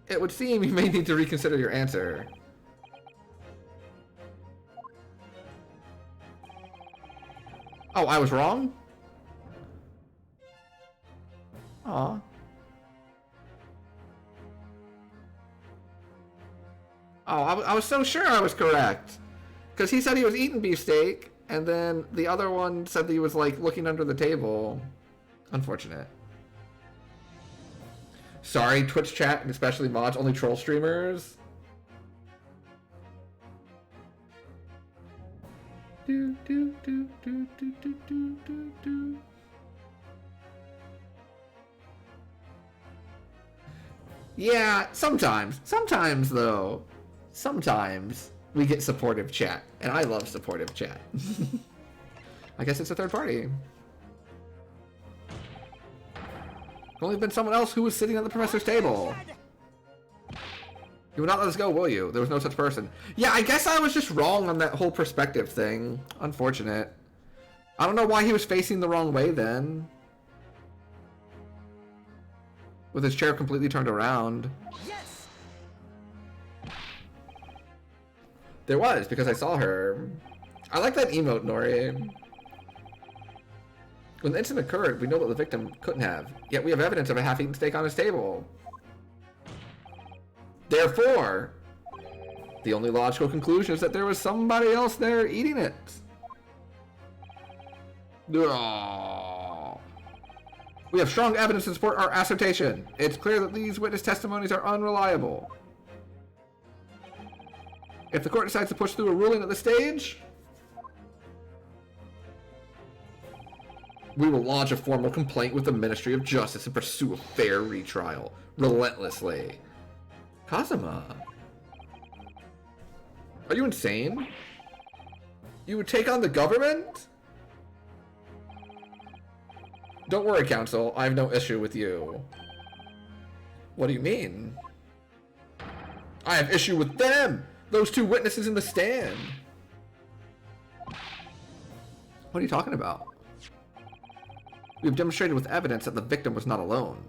It would seem you may need to reconsider your answer. Oh, I was wrong? Aw. Oh, I was so sure I was correct. Because he said he was eating beefsteak, and then the other one said that he was, like, looking under the table. Unfortunate. Sorry, Twitch chat, and especially mods, only troll streamers. Do, do, do, do, do, do, do, do, do. Yeah, sometimes. Sometimes, though. Sometimes we get supportive chat, and I love supportive chat. I guess it's a third party. Could only have been someone else who was sitting at the professor's table. You will not let us go, will you? There was no such person. Yeah, I guess I was just wrong on that whole perspective thing. Unfortunate. I don't know why he was facing the wrong way then. With his chair completely turned around. Yes. There was, because I saw her. I like that emote, Nori. When the incident occurred, we know that the victim couldn't have. Yet we have evidence of a half-eaten steak on his table. Therefore, the only logical conclusion is that there was somebody else there eating it. Oh. We have strong evidence to support our assertion. It's clear that these witness testimonies are unreliable. If the court decides to push through a ruling at this stage, we will lodge a formal complaint with the Ministry of Justice and pursue a fair retrial, relentlessly. Kazuma? Are you insane? You would take on the government? Don't worry, Counsel. I have no issue with you. What do you mean? I have issue with them! Those two witnesses in the stand! What are you talking about? We have demonstrated with evidence that the victim was not alone.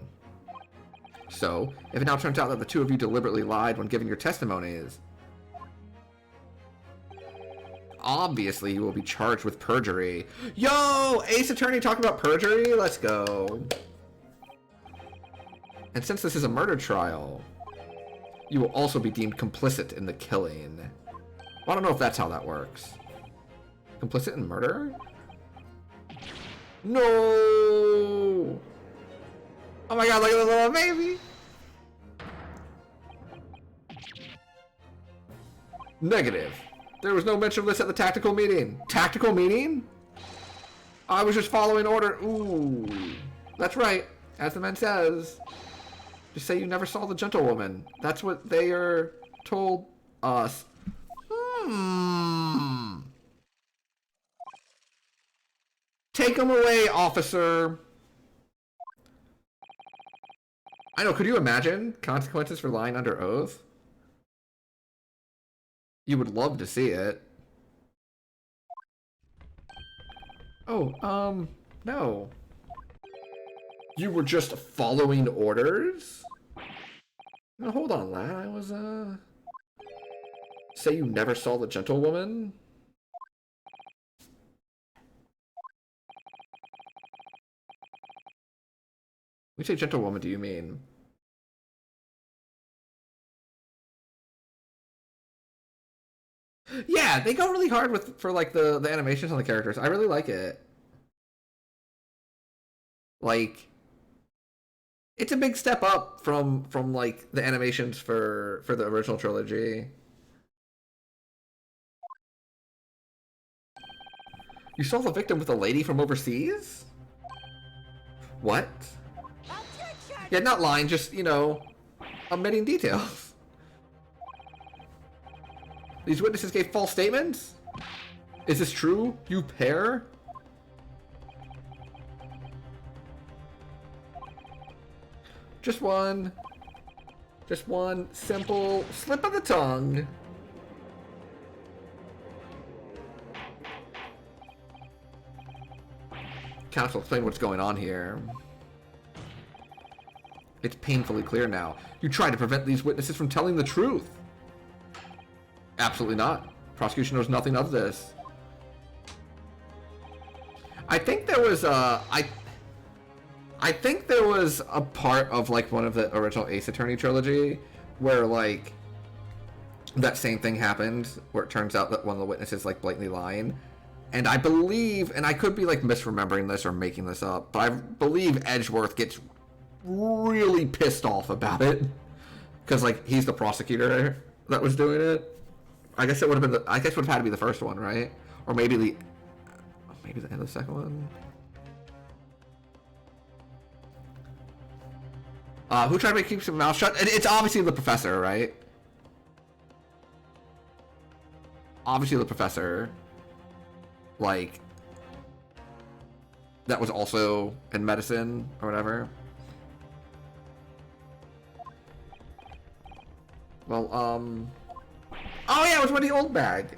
So, if it now turns out that the two of you deliberately lied when giving your testimonies, obviously you will be charged with perjury. Yo! Ace Attorney talking about perjury? Let's go. And since this is a murder trial, you will also be deemed complicit in the killing. Well, I don't know if that's how that works. Complicit in murder? No! Oh my god, look at the little baby! Negative. There was no mention of this at the tactical meeting. Tactical meeting? I was just following order. Ooh. That's right. As the man says. Just say you never saw the gentlewoman. That's what they are told us. Take him away, officer. I know, could you imagine consequences for lying under oath? You would love to see it. Oh, no. You were just following orders? No, hold on, lad. I was, Say you never saw the gentlewoman? When you say gentlewoman, do you mean? Yeah, they go really hard for like the animations on the characters. I really like it. Like, it's a big step up from like the animations for the original trilogy. You saw the victim with a lady from overseas? What? Objection! Yeah, not lying, just, you know, omitting details. These witnesses gave false statements? Is this true, you pair? Just one simple slip of the tongue. Counsel, explain what's going on here. It's painfully clear now. You tried to prevent these witnesses from telling the truth. Absolutely not. Prosecution knows nothing of this. I think there was I think there was a part of like one of the original Ace Attorney trilogy where like that same thing happened, where it turns out that one of the witnesses like blatantly lying. And I believe, and I could be like misremembering this or making this up, but I believe Edgeworth gets really pissed off about it because like he's the prosecutor that was doing it. I guess it would have been I guess it would have had to be the first one, right? Or maybe the end of the second one. Who tried to keep his mouth shut? It's obviously the professor, right? Obviously the professor. Like, that was also in medicine or whatever. Well, oh yeah, it was Wendy Oldbag.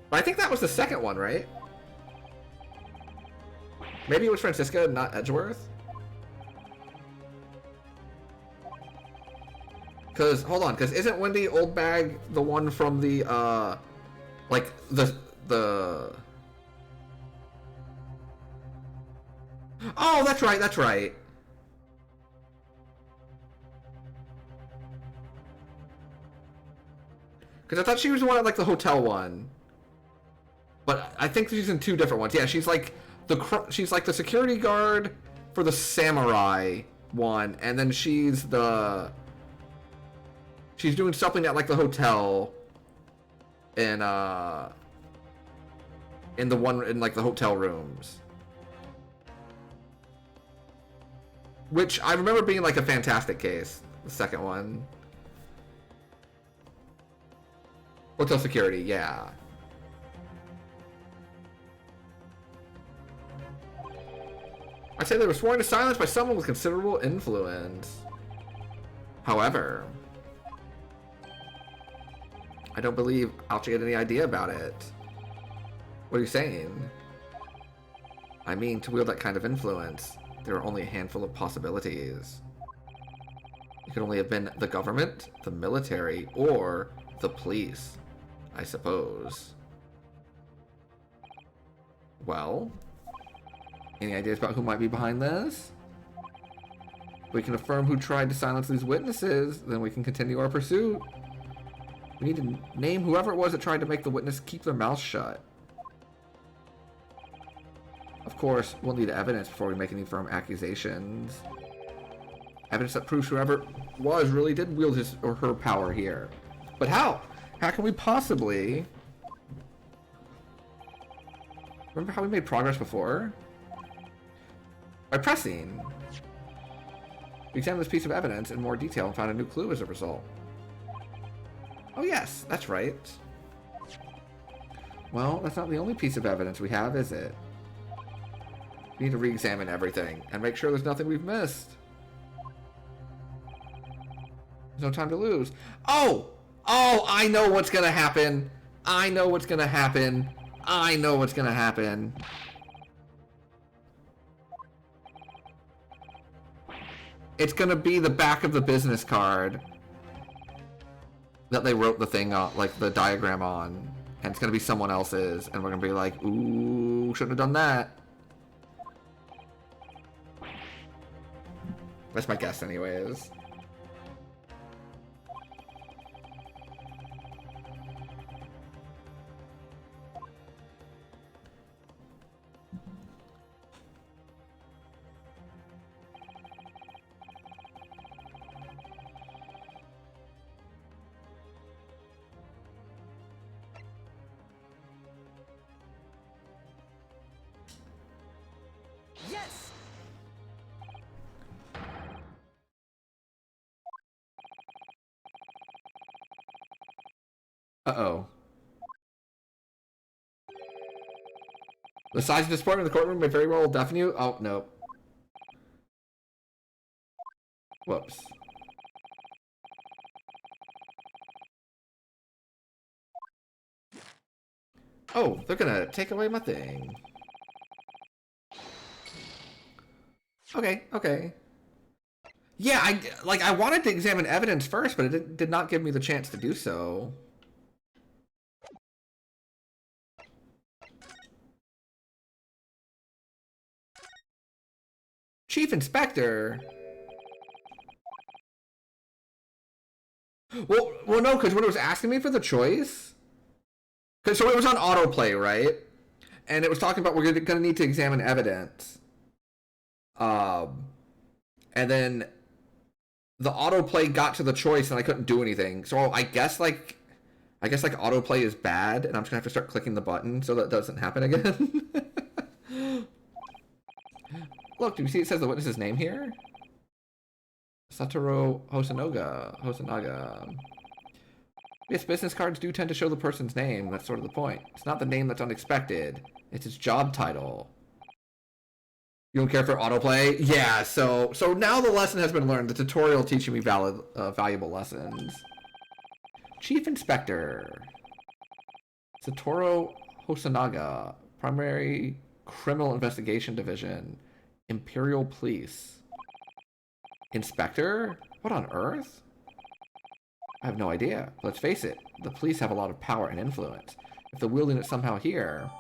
But I think that was the second one, right? Maybe it was Francisca, not Edgeworth? Because, hold on, because isn't Wendy Oldbag the one from the, like, the... Oh, that's right, that's right. Because I thought she was the one at, like, the hotel one. But I think she's in two different ones. Yeah, she's like the security guard for the samurai one, and then she's doing something at, like, the hotel in the one in like the hotel rooms, which I remember being like a fantastic case. The second one, hotel security, yeah. I say they were sworn to silence by someone with considerable influence. However, I don't believe Alchi had any idea about it. What are you saying? I mean, to wield that kind of influence, there are only a handful of possibilities. It could only have been the government, the military, or the police, I suppose. Well, any ideas about who might be behind this? If we can affirm who tried to silence these witnesses, then we can continue our pursuit. We need to name whoever it was that tried to make the witness keep their mouth shut. Of course, we'll need evidence before we make any firm accusations. Evidence that proves whoever it was really did wield his or her power here. But how? How can we possibly... Remember how we made progress before? By pressing. We examined this piece of evidence in more detail and found a new clue as a result. Oh yes, that's right. Well, that's not the only piece of evidence we have, is it? We need to re-examine everything and make sure there's nothing we've missed. There's no time to lose. Oh! Oh, I know what's gonna happen. I know what's gonna happen. I know what's gonna happen. It's gonna be the back of the business card that they wrote the thing on, like the diagram on. And it's gonna be someone else's, and we're gonna be like, ooh, shouldn't have done that. That's my guess anyways. Yes! Uh-oh. The size of disappointment in the courtroom may very well deafen you. Oh, no. Whoops. Oh, they're gonna take away my thing. Okay, okay. Yeah, I wanted to examine evidence first, but it did not give me the chance to do so. Chief Inspector. Well, no, because when it was asking me for the choice, so it was on autoplay, right? And it was talking about we're gonna need to examine evidence. And then the autoplay got to the choice, and I couldn't do anything. So I guess like autoplay is bad, and I'm just gonna have to start clicking the button so that doesn't happen again. Look, do you see it says the witness's name here? Satoru Hosonaga. Yes, business cards do tend to show the person's name. That's sort of the point. It's not the name that's unexpected. It's his job title. You don't care for autoplay? Yeah, so now the lesson has been learned. The tutorial teaching me valuable lessons. Chief Inspector. Satoru Hosonaga. Primary Criminal Investigation Division. Imperial Police. Inspector? What on earth? I have no idea. Let's face it, the police have a lot of power and influence. If they're wielding it somehow here,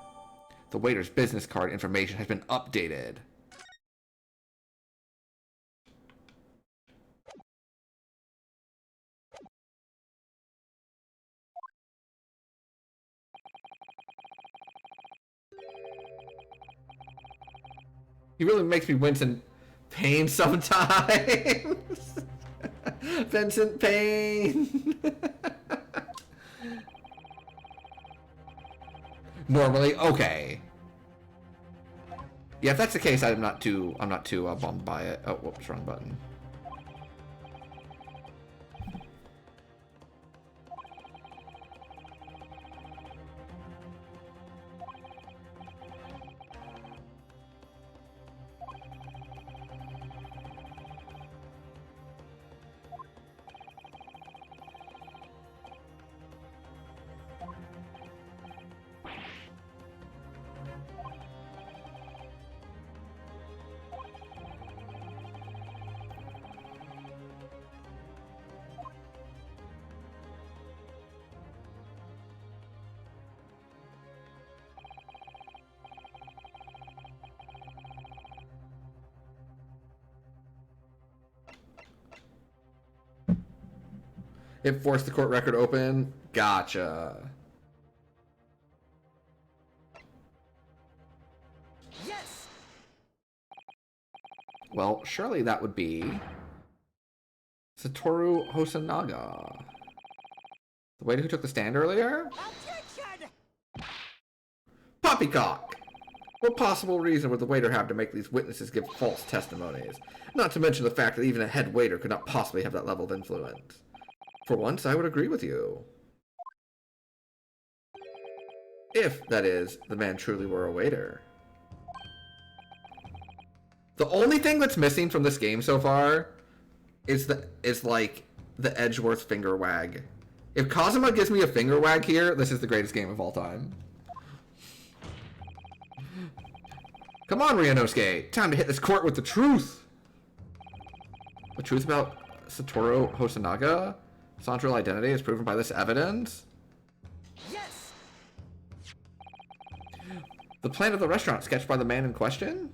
the waiter's business card information has been updated. He really makes me wince in pain sometimes. Vincent Payne. Normally, okay. Yeah, if that's the case, I'm not too bummed by it. Oh, whoops, wrong button. It forced the court record open. Gotcha. Yes. Well, surely that would be Satoru Hosonaga. The waiter who took the stand earlier? Objection! Poppycock! What possible reason would the waiter have to make these witnesses give false testimonies? Not to mention the fact that even a head waiter could not possibly have that level of influence. For once, I would agree with you. If, that is, the man truly were a waiter. The only thing that's missing from this game so far is like the Edgeworth finger wag. If Kazuma gives me a finger wag here, this is the greatest game of all time. Come on, Ryunosuke. Time to hit this court with the truth. The truth about Satoru Hosonaga? San's real identity is proven by this evidence? Yes! The plan of the restaurant sketched by the man in question?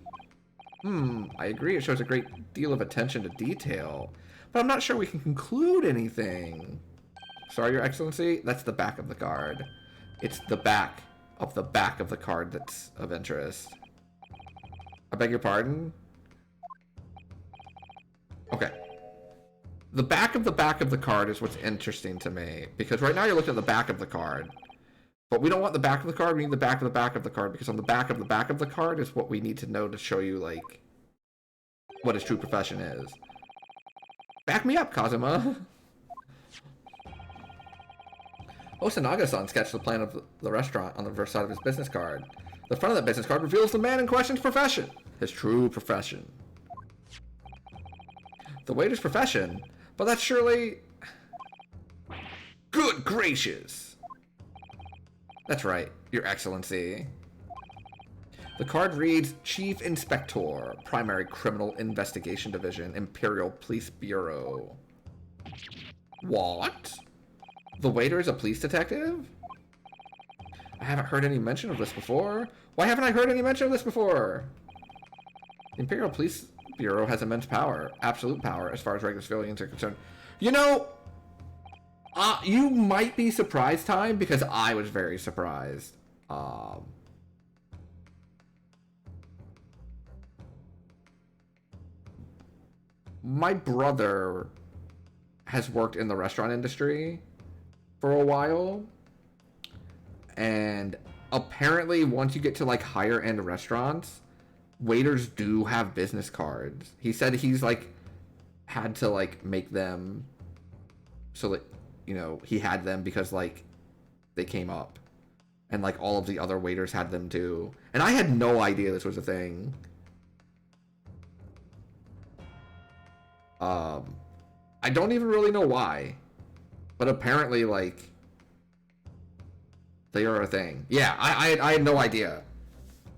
I agree. It shows a great deal of attention to detail. But I'm not sure we can conclude anything. Sorry, Your Excellency. That's the back of the card. It's the back of the card that's of interest. I beg your pardon? Okay. The back of the card is what's interesting to me. Because right now you're looking at the back of the card. But we don't want the back of the card, we need the back of the card. Because on the back of the card is what we need to know to show you, like, what his true profession is. Back me up, Kazuma. Osanaga-san sketched the plan of the restaurant on the reverse side of his business card. The front of that business card reveals the man in question's profession. His true profession. The waiter's profession? But that's surely... Good gracious! That's right, Your Excellency. The card reads, Chief Inspector, Primary Criminal Investigation Division, Imperial Police Bureau. What? The waiter is a police detective? I haven't heard any mention of this before. Why haven't I heard any mention of this before? The Imperial Police Bureau has immense power, absolute power, as far as regular civilians are concerned. You know, you might be surprised, Time, because I was very surprised. My brother has worked in the restaurant industry for a while, and apparently once you get to like higher end restaurants, waiters do have business cards. He said he's like had to like make them so that, you know, he had them because like they came up, and like all of the other waiters had them too, and I had no idea this was a thing. I don't even really know why, but apparently, like, they are a thing. Yeah, I had no idea.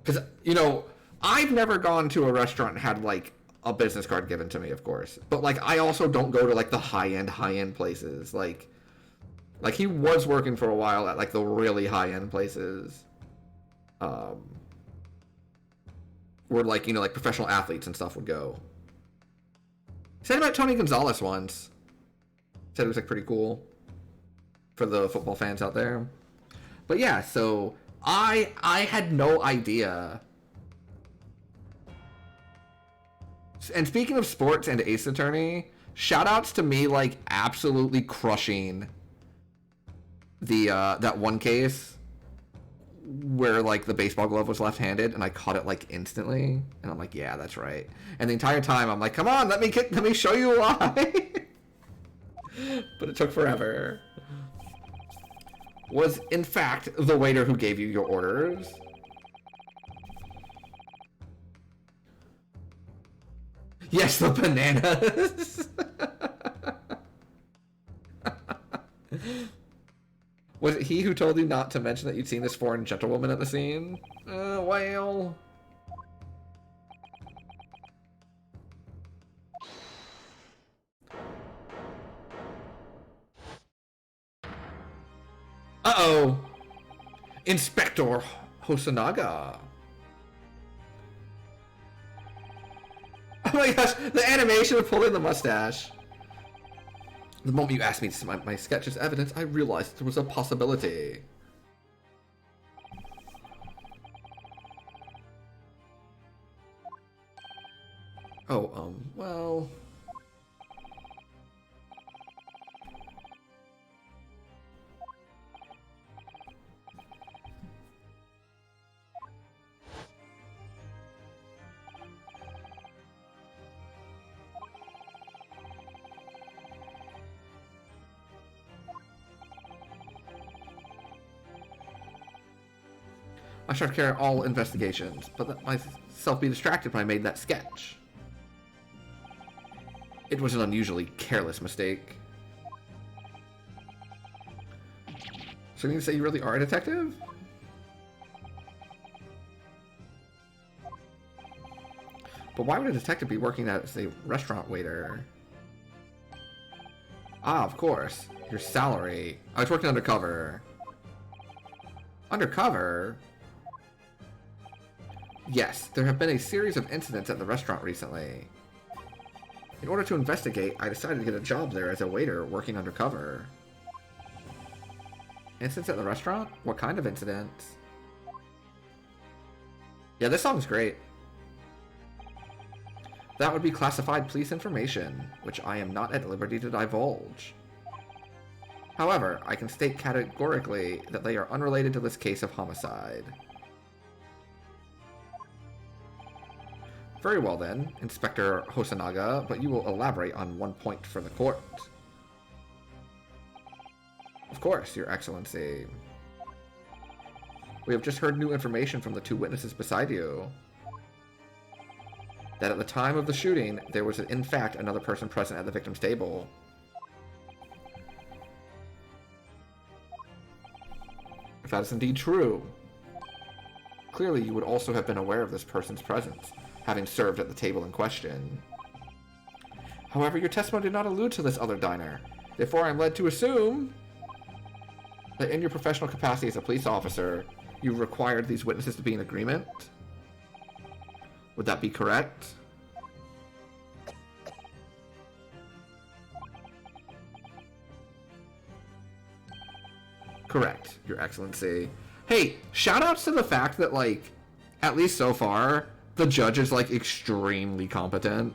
Because, you know, I've never gone to a restaurant and had, like, a business card given to me, of course. But, like, I also don't go to, like, the high-end places. Like, he was working for a while at, like, the really high-end places. Where, like, you know, like, professional athletes and stuff would go. Said about Tony Gonzalez once. Said it was like pretty cool for the football fans out there. But yeah, so I had no idea. And speaking of sports and Ace Attorney, shout outs to me like absolutely crushing the that one case where like the baseball glove was left-handed and I caught it like instantly, and I'm like, yeah, that's right. And the entire time I'm like, come on, let me show you why. But it took forever. Was in fact the waiter who gave you your orders. Yes, the bananas. Was it he who told you not to mention that you'd seen this foreign gentlewoman at the scene? Well... Uh-oh! Inspector Hosonaga. Oh my gosh, the animation of pulling the mustache. The moment you asked me to see my sketch as evidence, I realized there was a possibility. Oh, well... I shall carry all investigations, but let myself be distracted when I made that sketch. It was an unusually careless mistake. So you mean to say you really are a detective? But why would a detective be working as a restaurant waiter? Ah, of course. Your salary. I was working undercover. Undercover? Yes, there have been a series of incidents at the restaurant recently. In order to investigate, I decided to get a job there as a waiter working undercover. Incidents at the restaurant? What kind of incidents? Yeah, this song's great. That would be classified police information, which I am not at liberty to divulge. However, I can state categorically that they are unrelated to this case of homicide. Very well then, Inspector Hosonaga, but you will elaborate on one point for the court. Of course, Your Excellency. We have just heard new information from the two witnesses beside you. That at the time of the shooting, there was in fact another person present at the victim's table. If that is indeed true, clearly you would also have been aware of this person's presence, having served at the table in question. However, your testimony did not allude to this other diner. Therefore, I am led to assume that in your professional capacity as a police officer, you required these witnesses to be in agreement. Would that be correct? Correct, Your Excellency. Hey, shoutouts to the fact that, like, at least so far, the judge is, like, extremely competent.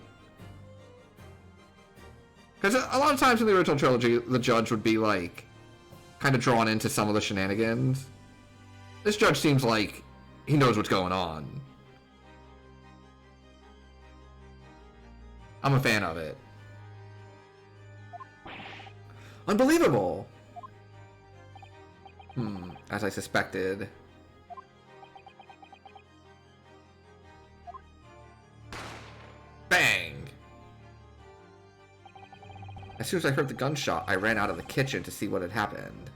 Because a lot of times in the original trilogy, the judge would be, like, kind of drawn into some of the shenanigans. This judge seems like he knows what's going on. I'm a fan of it. Unbelievable! As I suspected. Bang! As soon as I heard the gunshot, I ran out of the kitchen to see what had happened.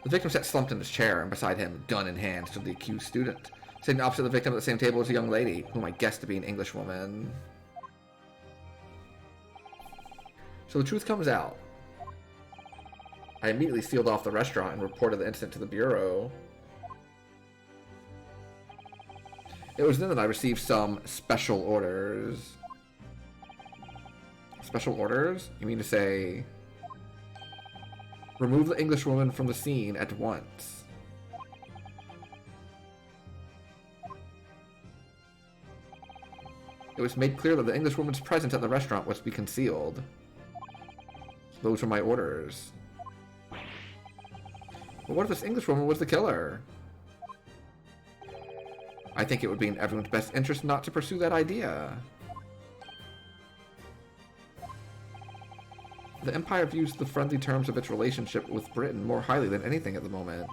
The victim sat slumped in his chair, and beside him, gun in hand, stood the accused student. Sitting opposite the victim at the same table was a young lady, whom I guessed to be an Englishwoman. So the truth comes out. I immediately sealed off the restaurant and reported the incident to the Bureau. It was then that I received some special orders. Special orders? You mean to say... remove the Englishwoman from the scene at once. It was made clear that the Englishwoman's presence at the restaurant was to be concealed. Those were my orders. But what if this Englishwoman was the killer? I think it would be in everyone's best interest not to pursue that idea. The Empire views the friendly terms of its relationship with Britain more highly than anything at the moment.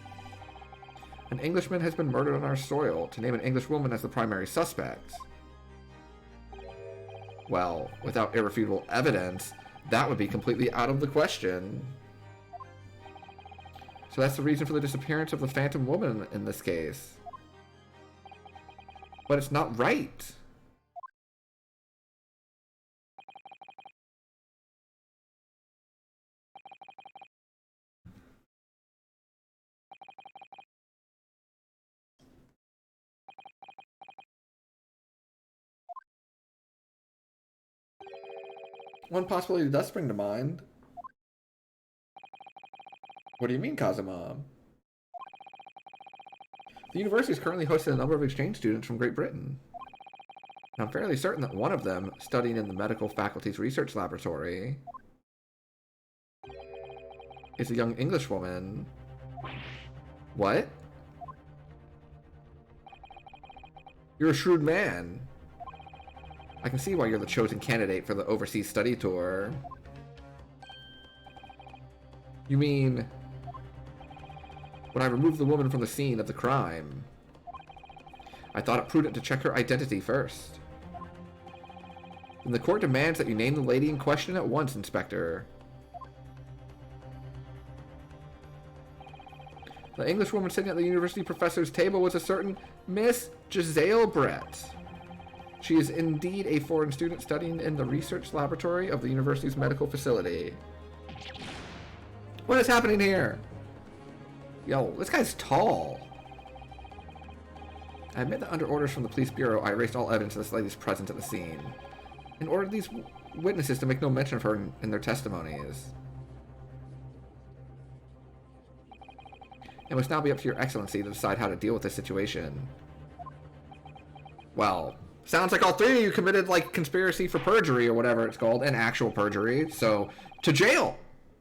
An Englishman has been murdered on our soil. To name an Englishwoman as the primary suspect, well, without irrefutable evidence, that would be completely out of the question. So that's the reason for the disappearance of the Phantom Woman in this case. But it's not right. One possibility does spring to mind. What do you mean, Kazuma? The university is currently hosting a number of exchange students from Great Britain. And I'm fairly certain that one of them, studying in the medical faculty's research laboratory, is a young Englishwoman. What? You're a shrewd man. I can see why you're the chosen candidate for the overseas study tour. You mean... when I removed the woman from the scene of the crime, I thought it prudent to check her identity first. Then the court demands that you name the lady in question at once, Inspector. The English woman sitting at the university professor's table was a certain Miss Giselle Brett. She is indeed a foreign student studying in the research laboratory of the university's medical facility. What is happening here? Yo, this guy's tall. I admit that under orders from the police bureau, I erased all evidence of this lady's presence at the scene, and ordered these witnesses to make no mention of her in their testimonies. It must now be up to your excellency to decide how to deal with this situation. Well, sounds like all three of you committed, like, conspiracy for perjury or whatever it's called, and actual perjury, so to jail!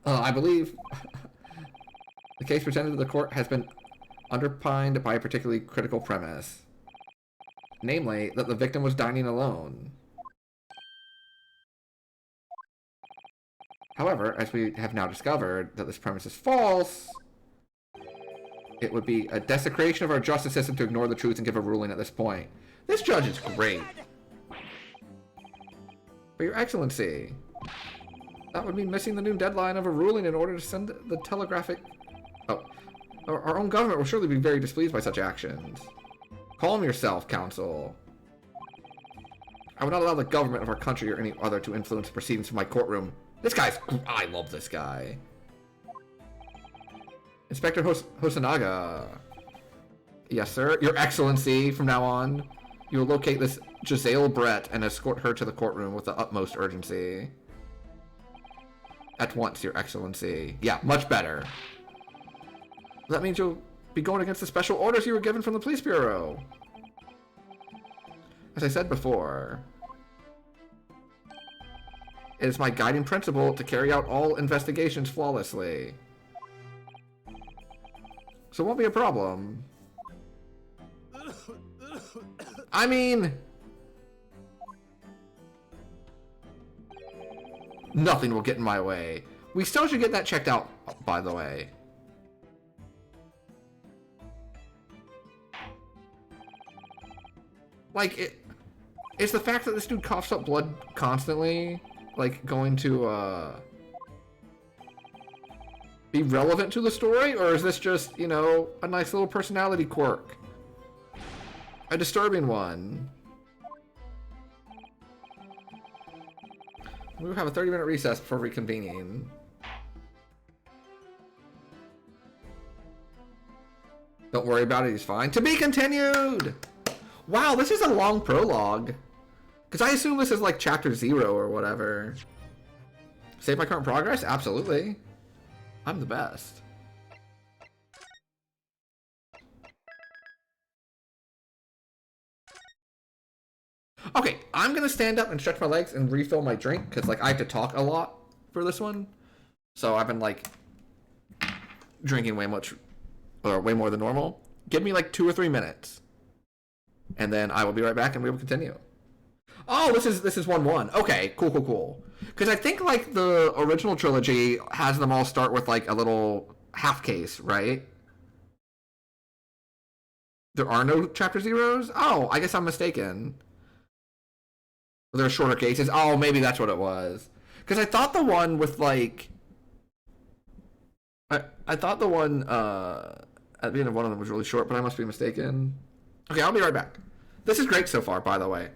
I believe the case presented to the court has been underpinned by a particularly critical premise. Namely, that the victim was dining alone. However, as we have now discovered that this premise is false, it would be a desecration of our justice system to ignore the truth and give a ruling at this point. This judge is great. But Your Excellency, that would mean missing the noon deadline of a ruling in order to send the telegraphic... Oh, our own government will surely be very displeased by such actions. Calm yourself, Counsel. I would not allow the government of our country or any other to influence the proceedings from my courtroom. This guy's... I love this guy. Inspector Hosanaga. Yes, sir. Your Excellency, from now on, you will locate this Giselle Brett and escort her to the courtroom with the utmost urgency. At once, Your Excellency. Yeah, much better. That means you'll be going against the special orders you were given from the police bureau. As I said before, it is my guiding principle to carry out all investigations flawlessly. So it won't be a problem. I mean... nothing will get in my way. We still should get that checked out, by the way. Like, it's the fact that this dude coughs up blood constantly, like, going to, be relevant to the story? Or is this just, you know, a nice little personality quirk? A disturbing one. We will have a 30-minute recess before reconvening. Don't worry about it, he's fine. To be continued! Wow, this is a long prologue. Because I assume this is like chapter 0 or whatever. Save my current progress? Absolutely. I'm the best. Okay, I'm gonna stand up and stretch my legs and refill my drink because like I have to talk a lot for this one. So I've been like drinking way more than normal. Give me like 2 or 3 minutes. And then I will be right back and we will continue. Oh, this is 1-1. Okay, cool. Because I think like the original trilogy has them all start with like a little half case, right? There are no chapter zeros? Oh, I guess I'm mistaken. There are shorter cases. Oh, maybe that's what it was. Because I thought the one with like... I thought the one at the end of one of them was really short, but I must be mistaken. Okay, I'll be right back. This is great so far, by the way.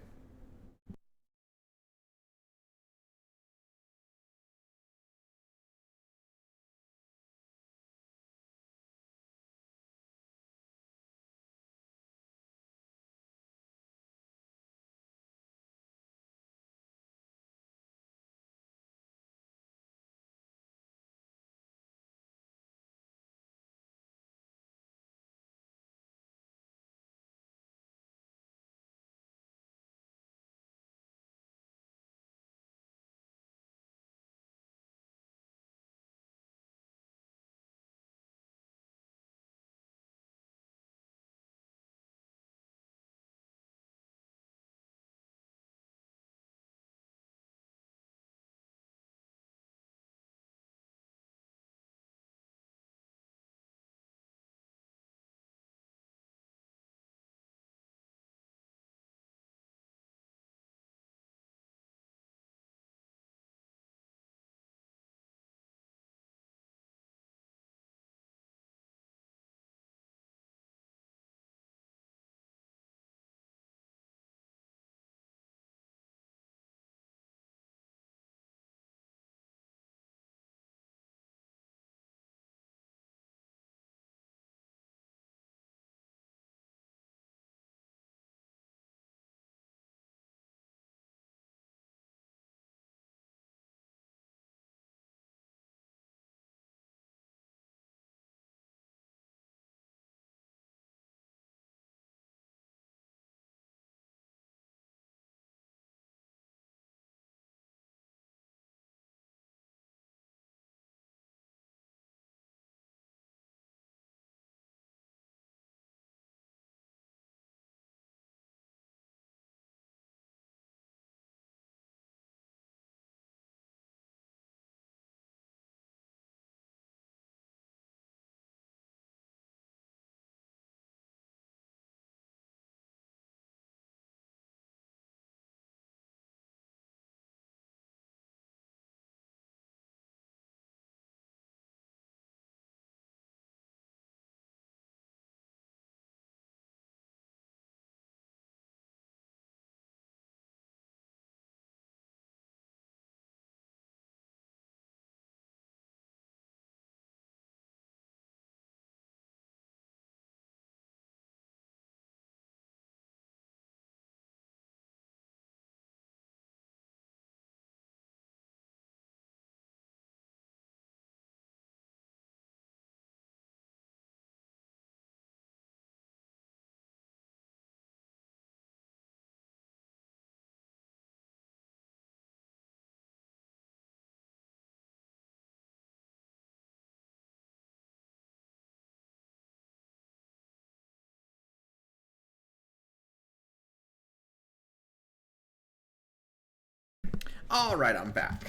Alright, I'm back.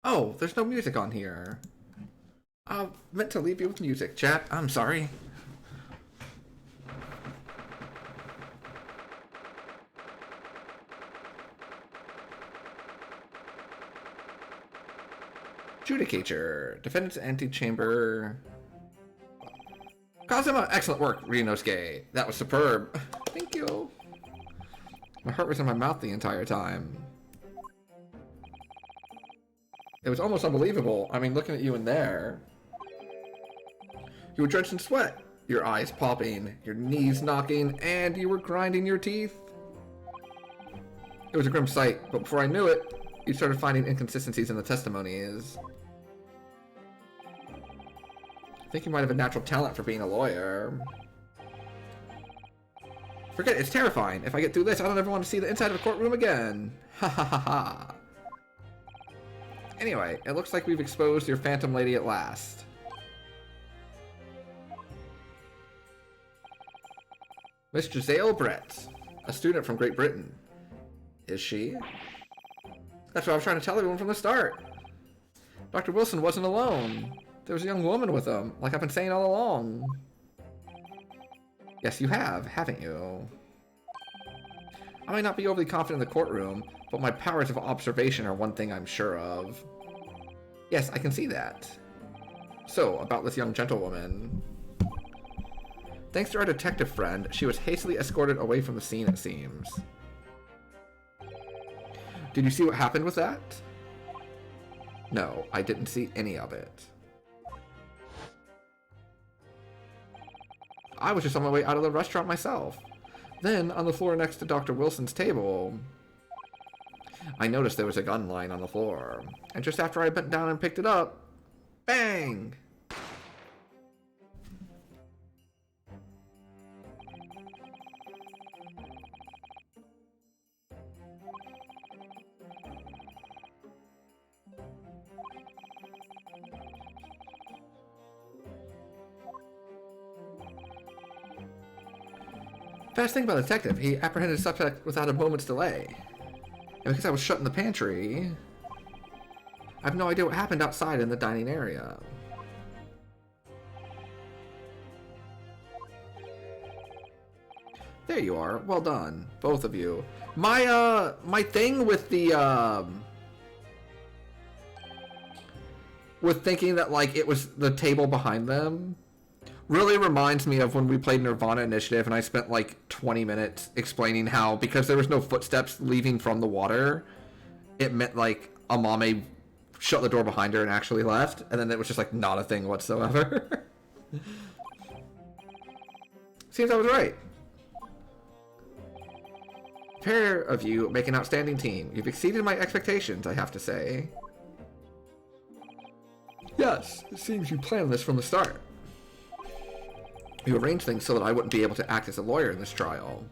Oh, there's no music on here. I meant to leave you with music, chat. I'm sorry. Judicature. Defendant's antechamber. Kazuma, excellent work, Ryunosuke. That was superb. Thank you. My heart was in my mouth the entire time. It was almost unbelievable. I mean, looking at you in there. You were drenched in sweat, your eyes popping, your knees knocking, and you were grinding your teeth. It was a grim sight, but before I knew it, you started finding inconsistencies in the testimonies. I think you might have a natural talent for being a lawyer. Forget it, it's terrifying. If I get through this, I don't ever want to see the inside of a courtroom again. Ha ha ha ha. Anyway, it looks like we've exposed your Phantom Lady at last. Miss Giselle Brett, a student from Great Britain. Is she? That's what I was trying to tell everyone from the start. Dr. Wilson wasn't alone. There was a young woman with him, like I've been saying all along. Yes, you have, haven't you? I might not be overly confident in the courtroom, but my powers of observation are one thing I'm sure of. Yes, I can see that. So, about this young gentlewoman. Thanks to our detective friend, she was hastily escorted away from the scene, it seems. Did you see what happened with that? No, I didn't see any of it. I was just on my way out of the restaurant myself. Then, on the floor next to Dr. Wilson's table, I noticed there was a gun lying on the floor. And just after I bent down and picked it up, bang! Fast thing about the detective, he apprehended a suspect without a moment's delay. And because I was shut in the pantry, I have no idea what happened outside in the dining area. There you are. Well done, both of you. My thing with the with thinking that like it was the table behind them really reminds me of when we played Nirvana Initiative and I spent like 20 minutes explaining how, because there was no footsteps leaving from the water, it meant like Amame shut the door behind her and actually left, and then it was just like not a thing whatsoever. Seems I was right. Pair of you make an outstanding team. You've exceeded my expectations, I have to say. Yes, it seems you planned this from the start. You arranged things so that I wouldn't be able to act as a lawyer in this trial.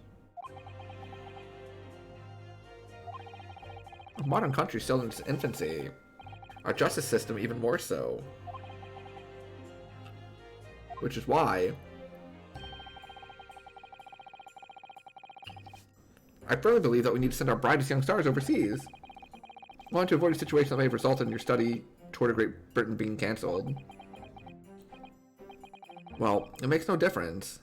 Our modern country is still in its infancy. Our justice system even more so. Which is why I firmly believe that we need to send our brightest young stars overseas. I want to avoid a situation that may have resulted in your study toward a Great Britain being cancelled. Well, it makes no difference.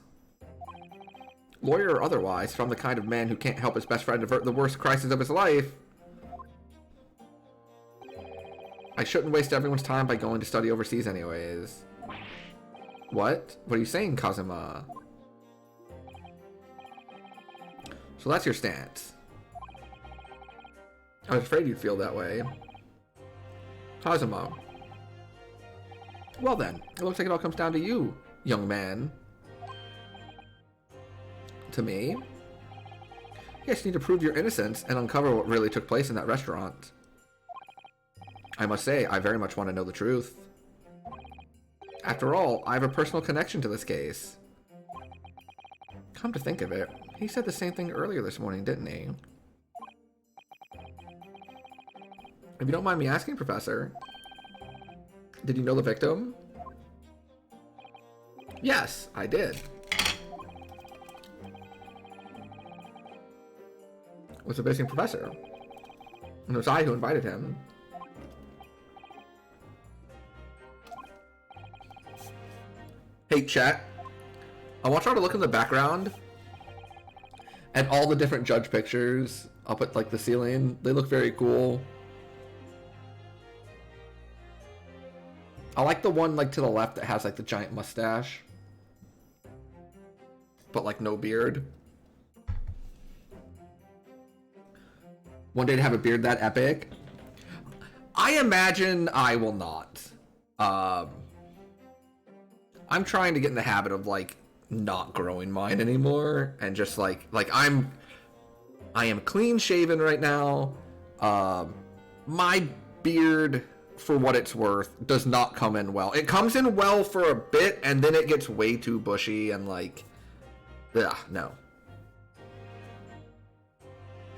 Lawyer or otherwise, if I'm the kind of man who can't help his best friend avert the worst crisis of his life, I shouldn't waste everyone's time by going to study overseas anyways. What? What are you saying, Kazuma? So that's your stance. I was afraid you'd feel that way. Kazuma. Well then, it looks like it all comes down to you, young man. To me? Yes, you need to prove your innocence and uncover what really took place in that restaurant. I must say, I very much want to know the truth. After all, I have a personal connection to this case. Come to think of it, he said the same thing earlier this morning, didn't he? If you don't mind me asking, Professor, did you know the victim? Yes, I did. was a visiting professor. And it was I who invited him. Hey, chat. I want y'all to look in the background at all the different judge pictures up at like the ceiling. They look very cool. I like the one like to the left that has like the giant mustache, but like no beard. One day to have a beard that epic. I imagine I will not. I'm trying to get in the habit of like not growing mine anymore, and just like I am clean shaven right now. My beard, for what it's worth, does not come in well. It comes in well for a bit, and then it gets way too bushy and like, ugh, no.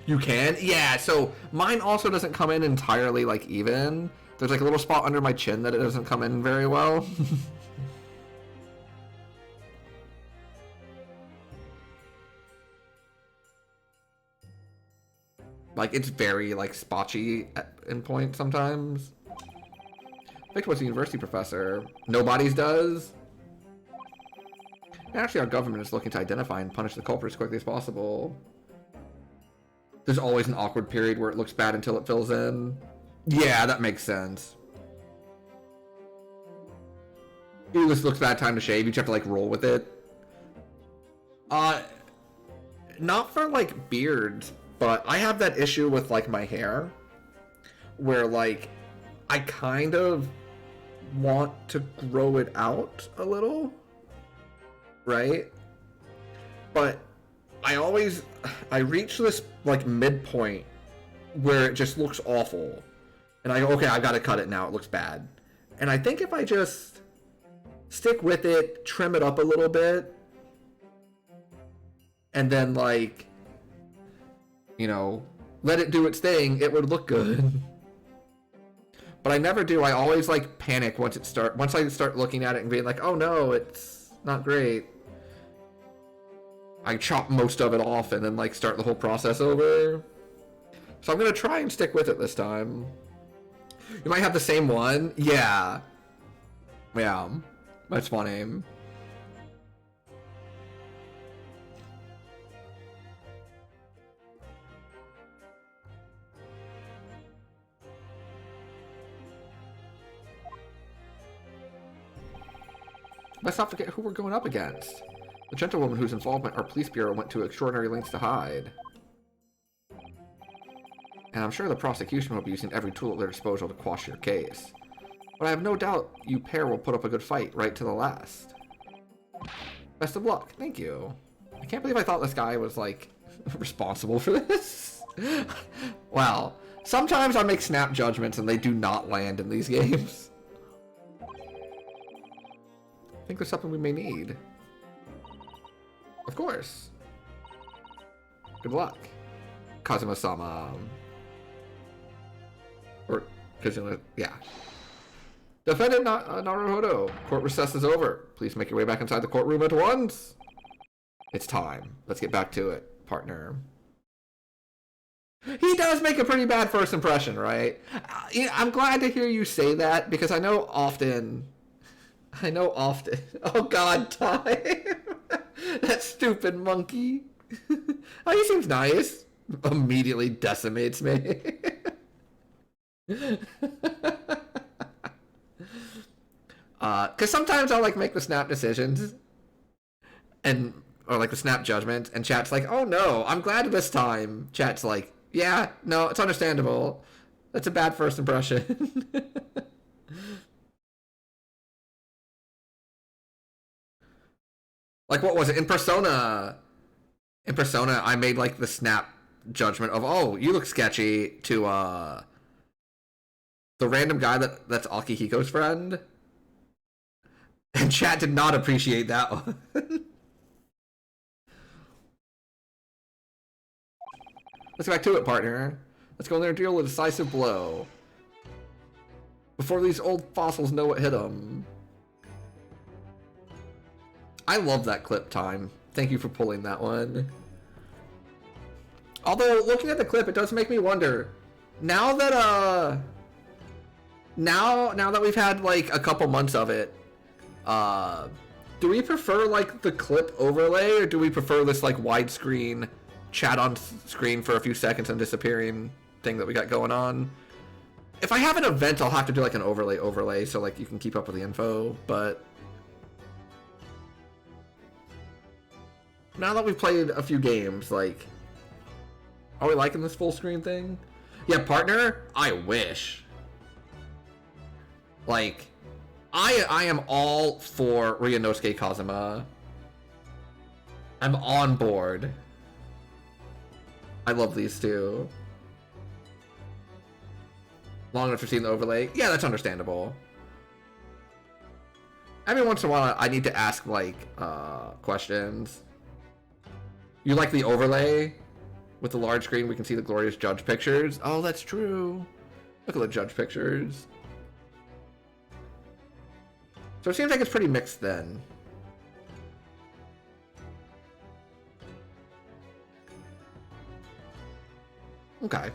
You can? Yeah, so mine also doesn't come in entirely like even. There's like a little spot under my chin that it doesn't come in very well. Like, it's very, like, spotchy in point sometimes. Victor was a university professor. Nobody's does. Actually, our government is looking to identify and punish the culprit as quickly as possible. There's always an awkward period where it looks bad until it fills in. Yeah, that makes sense. It just looks bad time to shave. You just have to, like, roll with it. Not for, like, beards. But I have that issue with, like, my hair, where, like, I kind of want to grow it out a little, right? But I reach this, like, midpoint where it just looks awful. And I go, okay, I gotta cut it now, it looks bad. And I think if I just stick with it, trim it up a little bit, and then, like, you know, let it do its thing, it would look good. But I never do. I always like panic once I start looking at it and being like, oh no, it's not great. I chop most of it off and then like start the whole process over. So I'm gonna try and stick with it this time. You might have the same one. Yeah. Yeah. That's funny. Let's not forget who we're going up against. The gentlewoman whose involvement our police bureau went to extraordinary lengths to hide. And I'm sure the prosecution will be using every tool at their disposal to quash your case. But I have no doubt you pair will put up a good fight right to the last. Best of luck. Thank you. I can't believe I thought this guy was, like, responsible for this. Wow. Sometimes I make snap judgments and they do not land in these games. I think there's something we may need. Of course. Good luck. Kazuma-sama. Or Kazuma, yeah. Defendant Naruhodo. Court recess is over. Please make your way back inside the courtroom at once. It's time. Let's get back to it, partner. He does make a pretty bad first impression, right? I'm glad to hear you say that, because I know often... Oh god, time! That stupid monkey. Oh, he seems nice. Immediately decimates me. Because sometimes I'll like make the snap decisions, or like the snap judgment, and chat's like, oh no, I'm glad this time. Chat's like, yeah, no, it's understandable. That's a bad first impression. Like, what was it? In Persona, I made, like, the snap judgment of, oh, you look sketchy, to, the random guy that's Akihiko's friend. And chat did not appreciate that one. Let's get back to it, partner. Let's go in there and deal a decisive blow. Before these old fossils know what hit them. I love that clip time. Thank you for pulling that one. Although, looking at the clip, it does make me wonder. Now that now that we've had like a couple months of it, do we prefer like the clip overlay, or do we prefer this like widescreen chat on screen for a few seconds and disappearing thing that we got going on? If I have an event, I'll have to do like an overlay so like you can keep up with the info, but now that we've played a few games, like, are we liking this full screen thing? Yeah, partner, I wish. Like, I am all for Ryunosuke Kazuma. I'm on board. I love these two. Long enough to see the overlay? Yeah, that's understandable. Every once in a while, I need to ask, like, questions. You like the overlay? With the large screen, we can see the glorious judge pictures. Oh, that's true. Look at the judge pictures. So it seems like it's pretty mixed then. Okay.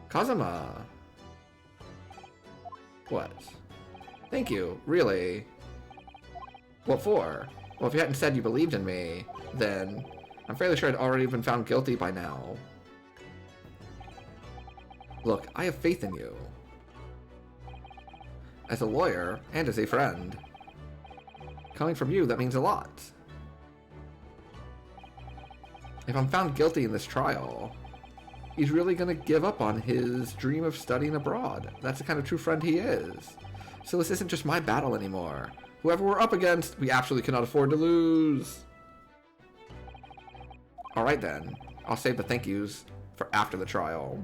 Kazuma. What? Thank you. Really? What for? Well, if you hadn't said you believed in me, then I'm fairly sure I'd already been found guilty by now. Look, I have faith in you. As a lawyer, and as a friend. Coming from you, that means a lot. If I'm found guilty in this trial, he's really gonna give up on his dream of studying abroad. That's the kind of true friend he is. So this isn't just my battle anymore. Whoever we're up against, we absolutely cannot afford to lose. Alright then, I'll save the thank yous for after the trial.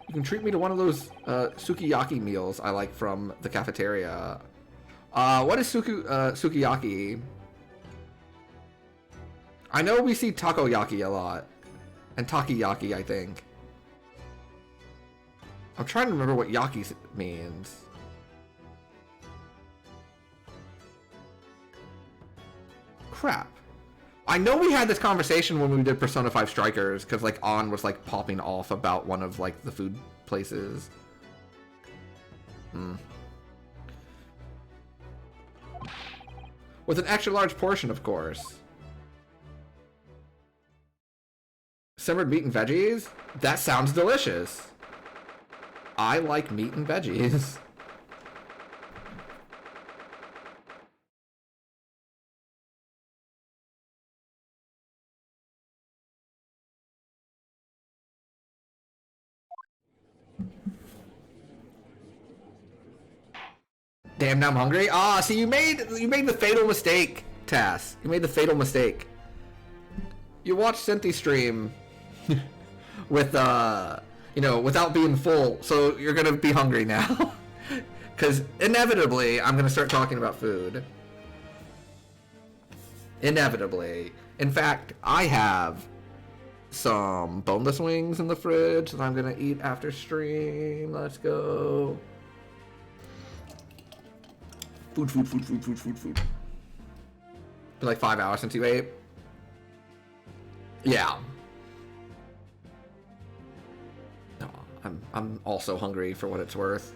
You can treat me to one of those sukiyaki meals I like from the cafeteria. What is sukiyaki? I know we see takoyaki a lot. And takiyaki, I think. I'm trying to remember what yaki means. Crap. I know we had this conversation when we did Persona 5 Strikers, because like On was like popping off about one of like the food places. With an extra large portion, of course. Simmered meat and veggies? That sounds delicious. I like meat and veggies. Damn, now I'm hungry. Ah, see, you made the fatal mistake, Tass. You made the fatal mistake. You watched Cynthia stream with you know, without being full, so you're gonna be hungry now. Because inevitably, I'm gonna start talking about food. Inevitably. In fact, I have some boneless wings in the fridge that I'm gonna eat after stream. Let's go. Food. Been like 5 hours since you ate. Yeah. No, I'm also hungry for what it's worth.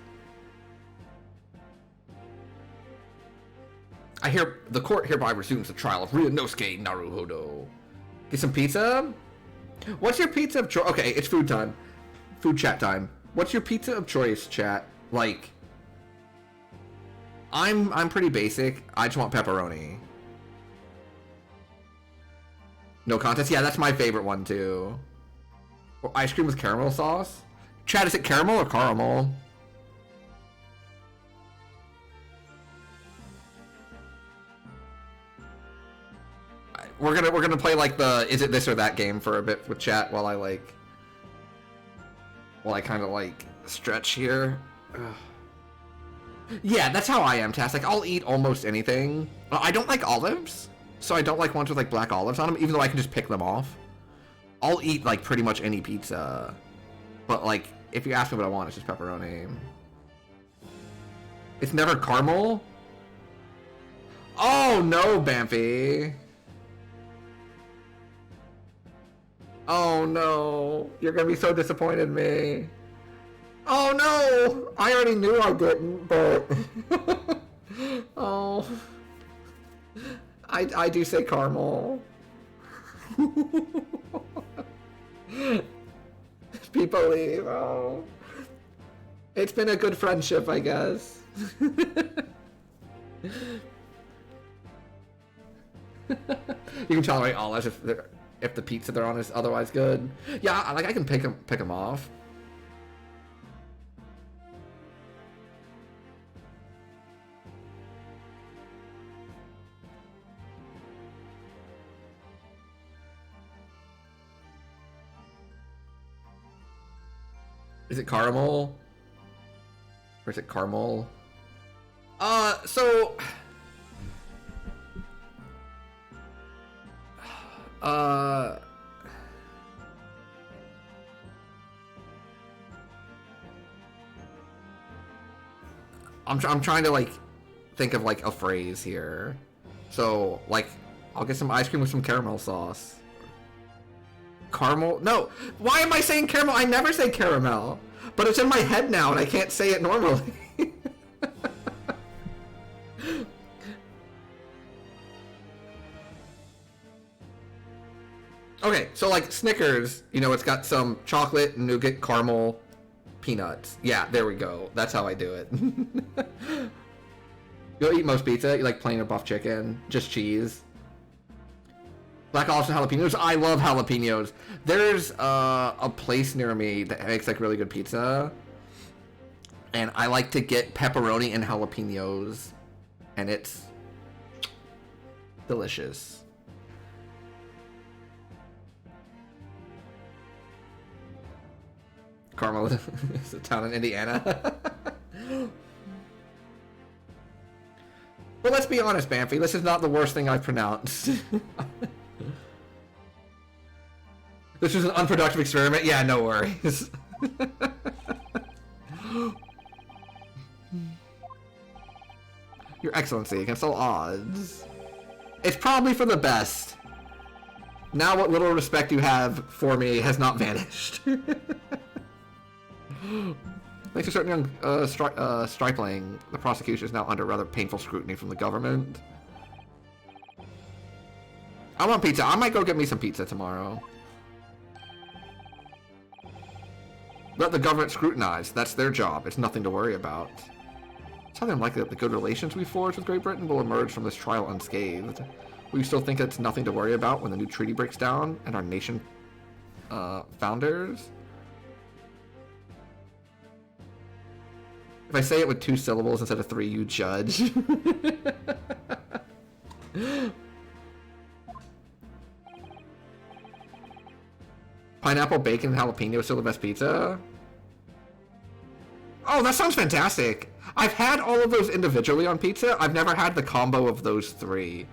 I hear the court hereby resumes the trial of Ryunosuke Naruhodo. Get some pizza? What's your pizza of choice? Okay, it's food time. Food chat time. What's your pizza of choice, chat? Like, I'm pretty basic. I just want pepperoni. No contest? Yeah, that's my favorite one too. Or ice cream with caramel sauce? Chad, is it caramel or caramel? We're gonna play like the is it this or that game for a bit with chat while I kind of like stretch here. Ugh. Yeah, that's how I am, Tass. Like, I'll eat almost anything. I don't like olives, so I don't like ones with like black olives on them, even though I can just pick them off. I'll eat like pretty much any pizza, but like if you ask me what I want, it's just pepperoni. It's never caramel. Oh no, Bamfy. Oh no. You're gonna be so disappointed in me. Oh no! I already knew I didn't, but... oh. I do say caramel. People leave, oh. It's been a good friendship, I guess. You can tolerate olives if the pizza they're on is otherwise good. Yeah, like I can pick them off. Is it caramel? Or is it caramel? So... I'm trying to, like, think of, like, a phrase here. So, like, I'll get some ice cream with some caramel sauce. Caramel? No! Why am I saying caramel? I never say caramel! But it's in my head now and I can't say it normally. Okay, so like Snickers, you know, it's got some chocolate, nougat, caramel, peanuts. Yeah, there we go. That's how I do it. You'll eat most pizza. You like plain or buff chicken, just cheese. Black olives and jalapenos. I love jalapenos. There's a place near me that makes like really good pizza, and I like to get pepperoni and jalapenos, and it's delicious. Carmel is a town in Indiana. But let's be honest, Bamfy, this is not the worst thing I've pronounced. This was an unproductive experiment? Yeah, no worries. Your Excellency, against all odds. It's probably for the best. Now what little respect you have for me has not vanished. Thanks for starting on Stripling. The prosecution is now under rather painful scrutiny from the government. I want pizza. I might go get me some pizza tomorrow. Let the government scrutinize. That's their job. It's nothing to worry about. It's highly unlikely that the good relations we forged with Great Britain will emerge from this trial unscathed. Will you still think it's nothing to worry about when the new treaty breaks down and our nation founders? If I say it with 2 syllables instead of 3, you judge. Pineapple, bacon, and jalapeno is still the best pizza? Oh, that sounds fantastic. I've had all of those individually on pizza. I've never had the combo of those 3.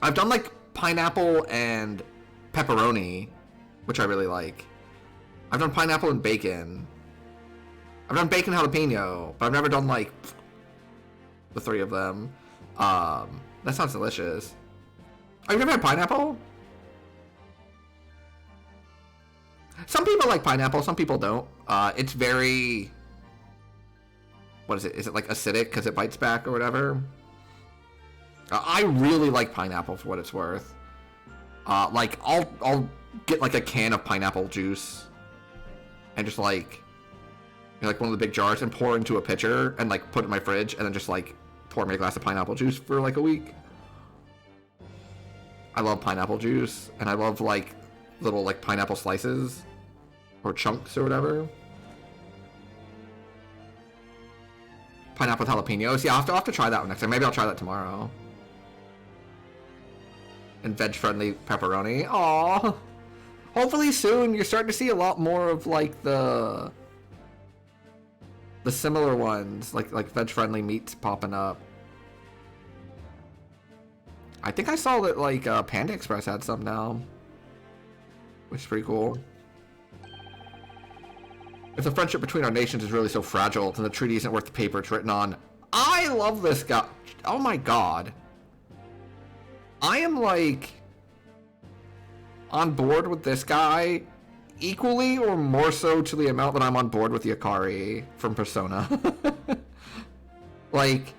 I've done like pineapple and pepperoni, which I really like. I've done pineapple and bacon. I've done bacon jalapeno, but I've never done like the 3 of them. That sounds delicious. Oh, you've never had pineapple? Some people like pineapple, some people don't. It's very... What is it? Is it like acidic because it bites back or whatever? I really like pineapple for what it's worth. Like, I'll get like a can of pineapple juice and just like one of the big jars and pour into a pitcher and like put it in my fridge and then just like pour me a glass of pineapple juice for like a week. I love pineapple juice, and I love like little like pineapple slices or chunks or whatever. Pineapple with jalapenos. Yeah, I'll have to try that one next time. Maybe I'll try that tomorrow. And veg-friendly pepperoni. Aww. Hopefully soon you're starting to see a lot more of like the similar ones, like veg-friendly meats popping up. I think I saw that like Panda Express had some now, which is pretty cool. If the friendship between our nations is really so fragile, then the treaty isn't worth the paper it's written on. I love this guy. Oh my god. I am like on board with this guy equally or more so to the amount that I'm on board with Yakari from Persona. Like,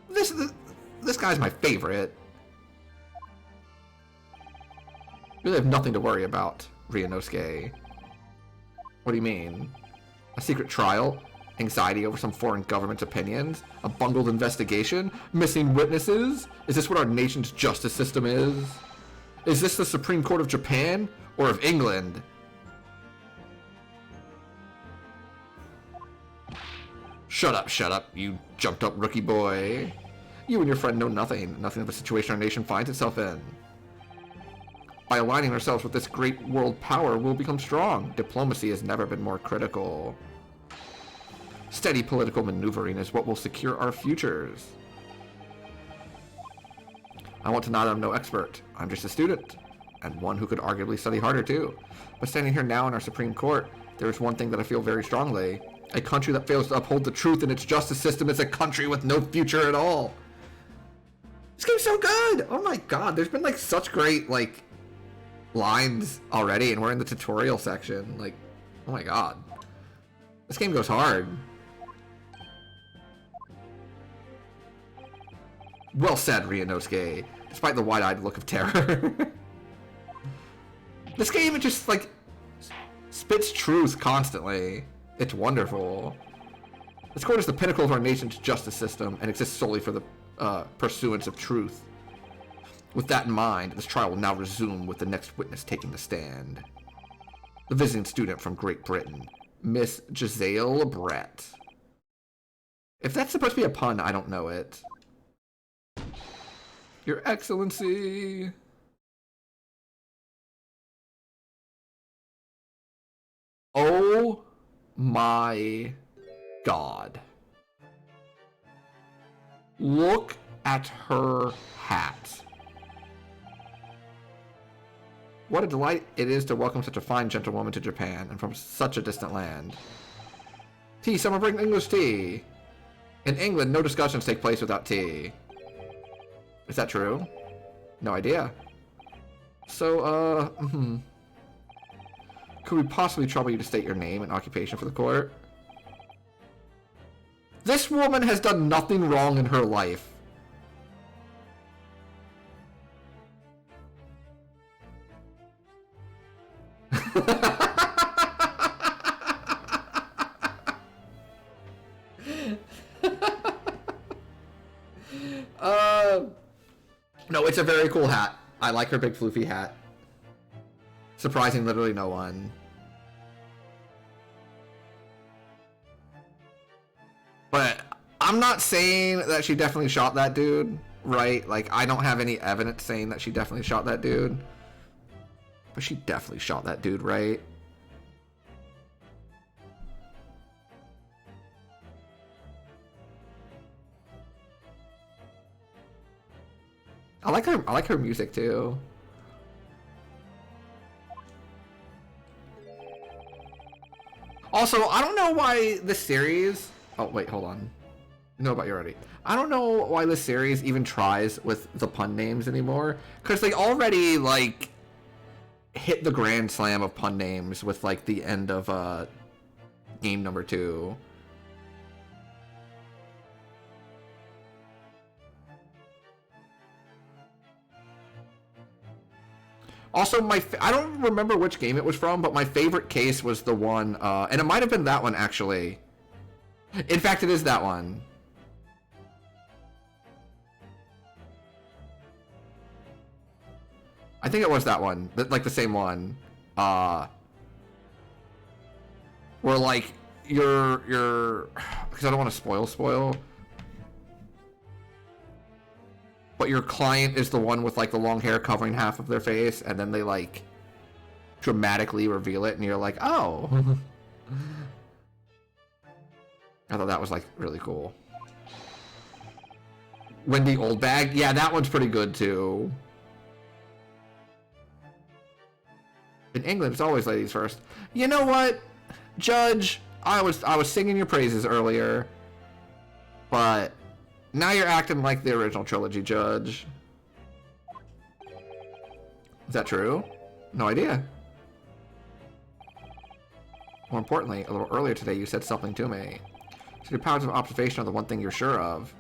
this guy's my favorite. Really have nothing to worry about, Ryunosuke. What do you mean? A secret trial? Anxiety over some foreign government's opinions? A bungled investigation? Missing witnesses? Is this what our nation's justice system is? Is this the Supreme Court of Japan or of England? Shut up, you jumped up rookie boy. You and your friend know nothing of the situation our nation finds itself in. By aligning ourselves with this great world power, we'll become strong. Diplomacy has never been more critical. Steady political maneuvering is what will secure our futures. I want to nod I'm no expert. I'm just a student, and one who could arguably study harder too. But standing here now in our Supreme Court, there is one thing that I feel very strongly. A country that fails to uphold the truth in its justice system is a country with no future at all. This game's so good! Oh my god, there's been like such great like lines already, and we're in the tutorial section. Like, oh my god. This game goes hard. Well said, Ryunosuke, despite the wide-eyed look of terror. This game, it just, like, spits truth constantly. It's wonderful. This court is the pinnacle of our nation's justice system and exists solely for the pursuance of truth. With that in mind, this trial will now resume with the next witness taking the stand. The visiting student from Great Britain, Miss Giselle Brett. If that's supposed to be a pun, I don't know it. Your Excellency. Oh my god. Look at her hat. What a delight it is to welcome such a fine gentlewoman to Japan, and from such a distant land. Tea, someone bring English tea. In England, no discussions take place without tea. Is that true? No idea. So, could we possibly trouble you to state your name and occupation for the court? This woman has done nothing wrong in her life. No, it's a very cool hat. I like her big floofy hat. Surprising literally no one. But I'm not saying that she definitely shot that dude, right? Like, I don't have any evidence saying that she definitely shot that dude. But she definitely shot that dude, right? I like her music too. Also, I don't know why this series... Oh, wait, hold on. You know about you already. I don't know why this series even tries with the pun names anymore. Because they already, like, hit the grand slam of pun names with, like, the end of game number 2. Also, I don't remember which game it was from, but my favorite case was the one, and it might have been that one, actually. In fact, it is that one. I think it was that one, like the same one. Where, like, you're, because I don't want to spoil. But your client is the one with, like, the long hair covering half of their face, and then they, like, dramatically reveal it, and you're like, oh. I thought that was, like, really cool. Wendy Oldbag? Yeah, that one's pretty good, too. In England, it's always ladies first. You know what? Judge, I was singing your praises earlier, but now you're acting like the original trilogy, Judge. Is that true? No idea. More importantly, a little earlier today you said something to me. So your powers of observation are the one thing you're sure of.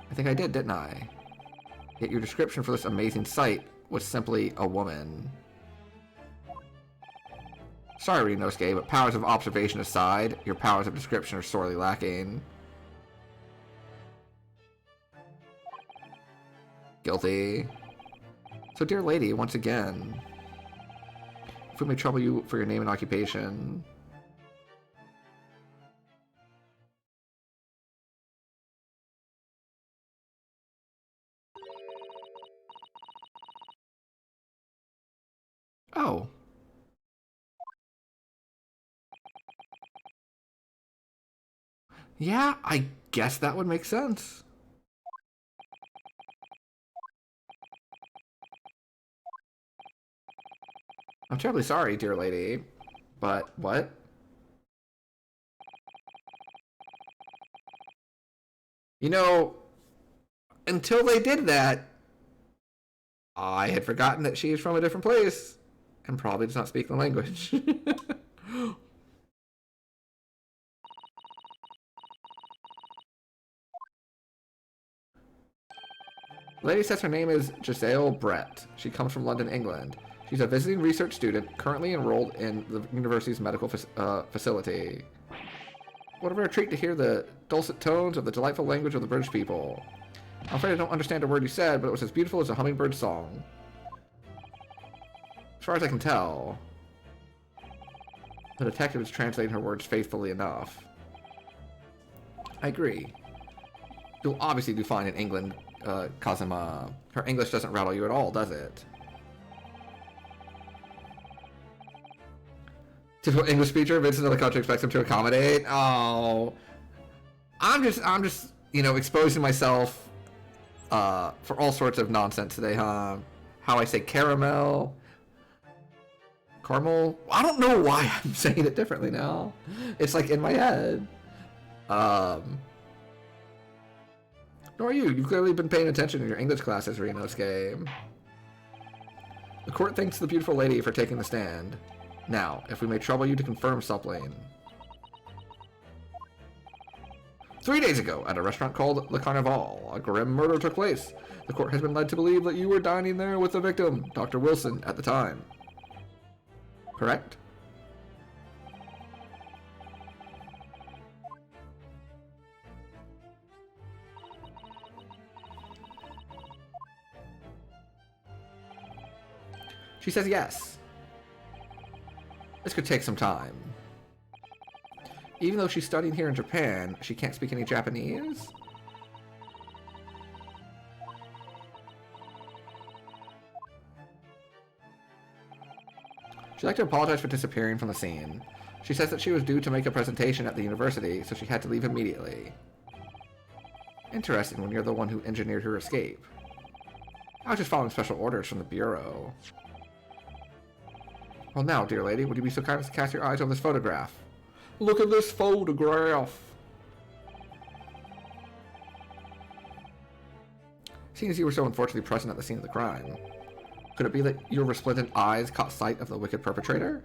I think I did, didn't I? Yet your description for this amazing sight was simply a woman. Sorry, Rinosuke, but powers of observation aside, your powers of description are sorely lacking. Guilty. So, dear lady, once again, if we may trouble you for your name and occupation. Oh. Yeah, I guess that would make sense. I'm terribly sorry, dear lady, but what? You know, until they did that, I had forgotten that she is from a different place and probably does not speak the language. The lady says her name is Giselle Brett. She comes from London, England. She's a visiting research student currently enrolled in the university's medical facility. What a rare treat to hear the dulcet tones of the delightful language of the British people. I'm afraid I don't understand a word you said, but it was as beautiful as a hummingbird's song. As far as I can tell, the detective is translating her words faithfully enough. I agree. You'll obviously do fine in England, Kazuma. Her English doesn't rattle you at all, does it? Typical English speaker, Vincent of the country expects him to accommodate. Oh, I'm just, you know, exposing myself for all sorts of nonsense today, huh? How I say caramel, caramel. I don't know why I'm saying it differently now. It's like in my head. Nor are you. You've clearly been paying attention in your English classes, Rinosuke. The court thanks the beautiful lady for taking the stand. Now, if we may trouble you to confirm something. 3 days ago, at a restaurant called Le Carnival, a grim murder took place. The court has been led to believe that you were dining there with the victim, Dr. Wilson, at the time. Correct? She says yes. This could take some time. Even though she's studying here in Japan, she can't speak any Japanese? She'd like to apologize for disappearing from the scene. She says that she was due to make a presentation at the university, so she had to leave immediately. Interesting when you're the one who engineered her escape. I was just following special orders from the Bureau. Well now, dear lady, would you be so kind as to cast your eyes on this photograph? Look at this photograph! Seeing as you were so unfortunately present at the scene of the crime, could it be that your resplendent eyes caught sight of the wicked perpetrator?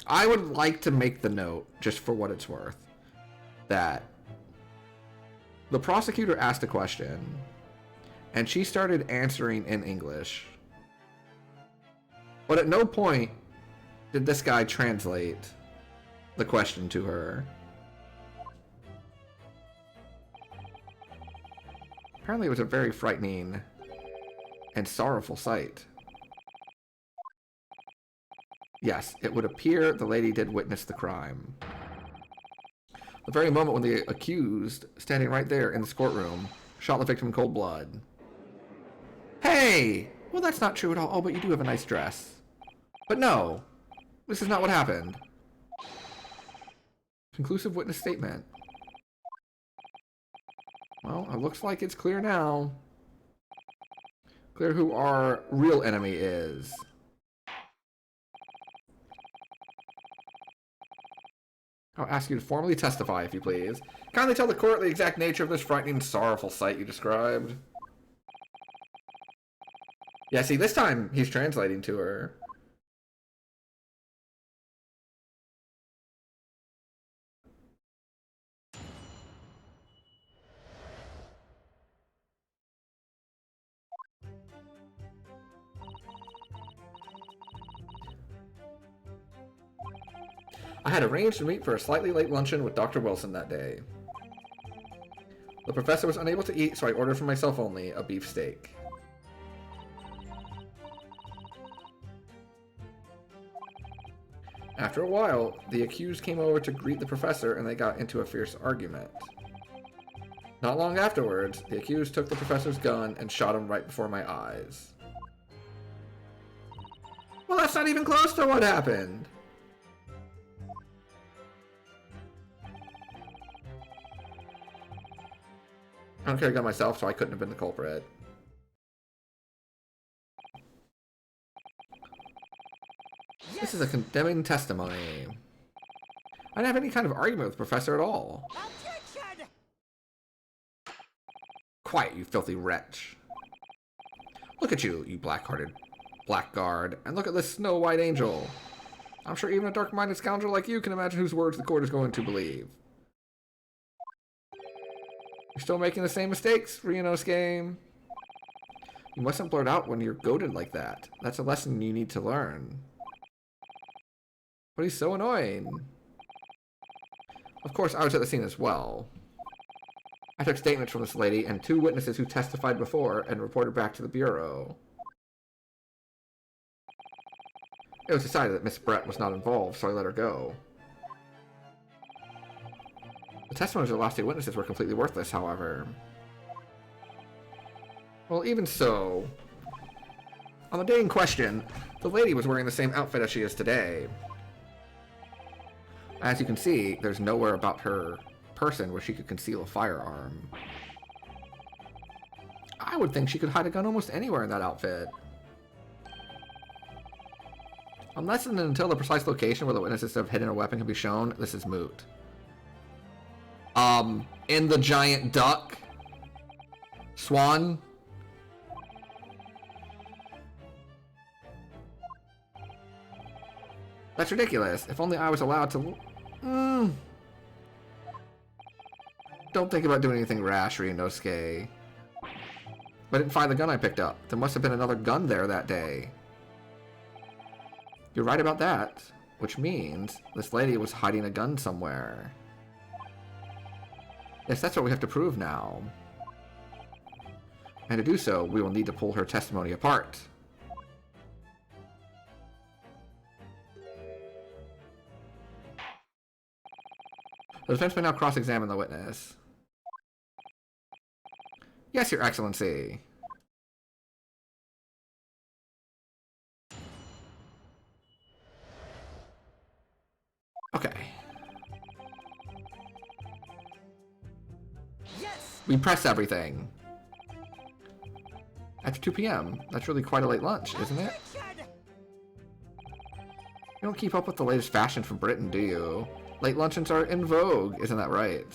I would like to make the note, just for what it's worth, that the prosecutor asked a question, and she started answering in English. But at no point did this guy translate the question to her. Apparently it was a very frightening and sorrowful sight. Yes, it would appear the lady did witness the crime. The very moment when the accused, standing right there in this courtroom, shot the victim in cold blood. Hey! Well, that's not true at all. Oh, but you do have a nice dress. But no, this is not what happened. Conclusive witness statement. Well, it looks like it's clear now. Clear who our real enemy is. I'll ask you to formally testify, if you please. Kindly tell the court the exact nature of this frightening, sorrowful sight you described. Yeah, see, this time he's translating to her. I had arranged to meet for a slightly late luncheon with Dr. Wilson that day. The professor was unable to eat, so I ordered for myself only a beef steak. After a while, the accused came over to greet the professor and they got into a fierce argument. Not long afterwards, the accused took the professor's gun and shot him right before my eyes. Well, that's not even close to what happened! I don't carry a gun myself, so I couldn't have been the culprit. Yes. This is a condemning testimony. I didn't have any kind of argument with the professor at all. Objection! Quiet, you filthy wretch. Look at you, you black-hearted blackguard, and look at this snow-white angel. I'm sure even a dark-minded scoundrel like you can imagine whose words the court is going to believe. You're still making the same mistakes, Ryunosuke. You mustn't blurt out when you're goaded like that. That's a lesson you need to learn. But he's so annoying. Of course, I was at the scene as well. I took statements from this lady and 2 witnesses who testified before and reported back to the Bureau. It was decided that Miss Brett was not involved, so I let her go. The testimonies of the last 2 witnesses were completely worthless, however. Well, even so, on the day in question, the lady was wearing the same outfit as she is today. As you can see, there's nowhere about her person where she could conceal a firearm. I would think she could hide a gun almost anywhere in that outfit. Unless and until the precise location where the witnesses have hidden a weapon can be shown, this is moot. In the giant duck? Swan? That's ridiculous. If only I was allowed to... Don't think about doing anything rash, Ryunosuke. I didn't find the gun I picked up. There must have been another gun there that day. You're right about that. Which means this lady was hiding a gun somewhere. Yes, that's what we have to prove now. And to do so, we will need to pull her testimony apart. The defense may now cross-examine the witness. Yes, Your Excellency. Okay. Yes! We press everything. After 2 p.m. That's really quite a late lunch, isn't it? Objection! You don't keep up with the latest fashion from Britain, do you? Late luncheons are in vogue, isn't that right?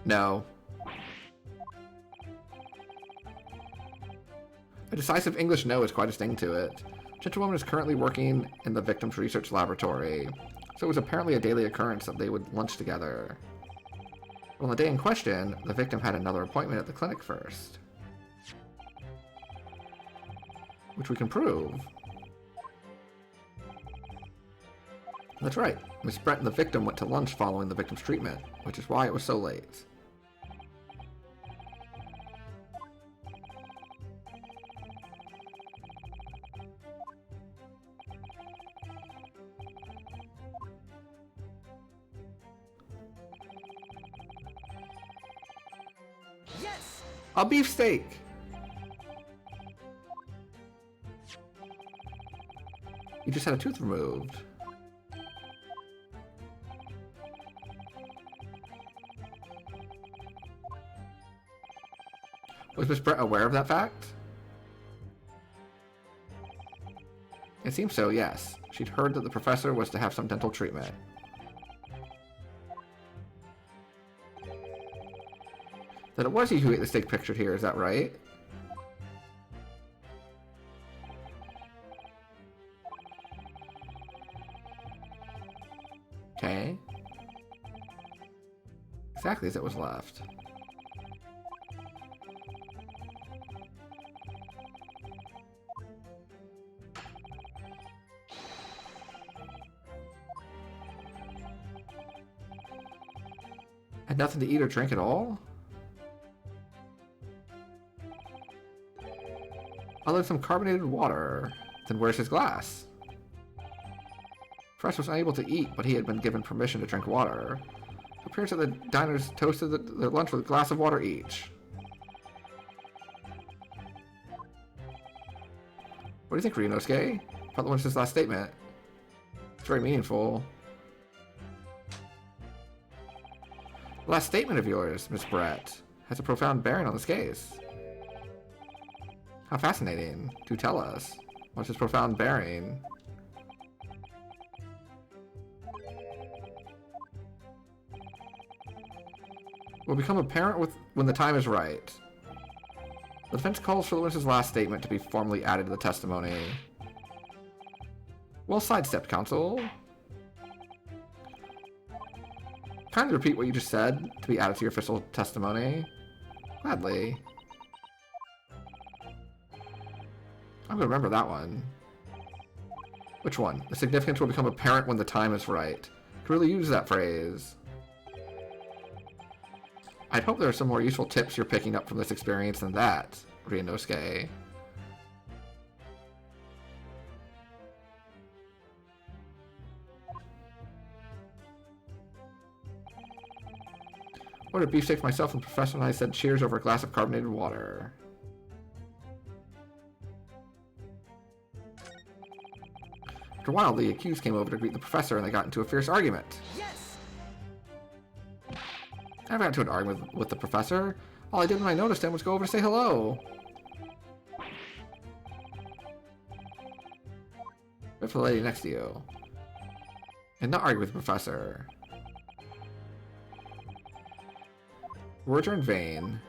No. A decisive English no is quite a sting to it. Gentlewoman is currently working in the victim's research laboratory, so it was apparently a daily occurrence that they would lunch together. But on the day in question, the victim had another appointment at the clinic first. Which we can prove. That's right. Miss Brett and the victim went to lunch following the victim's treatment, which is why it was so late. Yes! A beefsteak! You just had a tooth removed. Was Miss Brett aware of that fact? It seems so, yes. She'd heard that the professor was to have some dental treatment. Then it was you who ate the steak pictured here, is that right? Okay. Exactly as it was left. Had nothing to eat or drink at all? Other than some carbonated water. Then where's his glass? Fresh was unable to eat, but he had been given permission to drink water. It appears that the diners toasted their lunch with a glass of water each. What do you think, Ryunosuke? About the Winch's last statement? It's very meaningful. The last statement of yours, Miss Brett, has a profound bearing on this case. How fascinating. Do tell us. What's his profound bearing? Will become apparent when the time is right. The defense calls for the witness's last statement to be formally added to the testimony. Well sidestepped, counsel. Kindly repeat what you just said to be added to your official testimony. Gladly. I'm gonna remember that one. Which one? The significance will become apparent when the time is right. Could really use that phrase. I'd hope there are some more useful tips you're picking up from this experience than that, Ryunosuke. Ordered beefsteak for myself, and the professor and I said cheers over a glass of carbonated water. After a while, the accused came over to greet the professor, and they got into a fierce argument. Yes! I never got into an argument with the professor. All I did when I noticed him was go over to say hello. Wait for the lady next to you. And not argue with the professor. Words are in vain.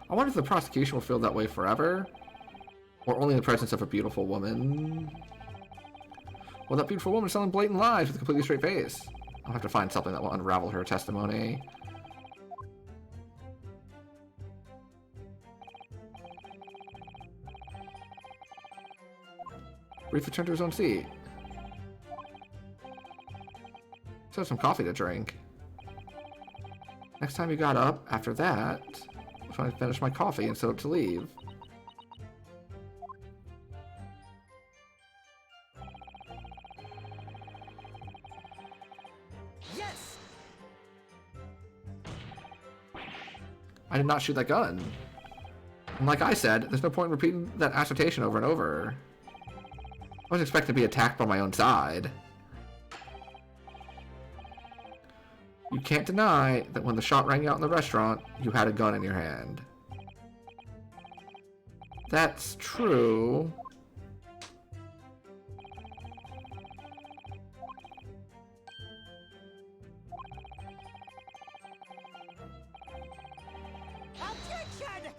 I wonder if the prosecution will feel that way forever, or only in the presence of a beautiful woman. Well, that beautiful woman is telling blatant lies with a completely straight face. I'll have to find something that will unravel her testimony. Reef returned to his own seat. So some coffee to drink. Next time he got up, after that, I was trying to finish my coffee and set up to leave. Yes! I did not shoot that gun. And like I said, there's no point in repeating that assertion over and over. I was expecting to be attacked by my own side. You can't deny that when the shot rang out in the restaurant, you had a gun in your hand. That's true. Objection!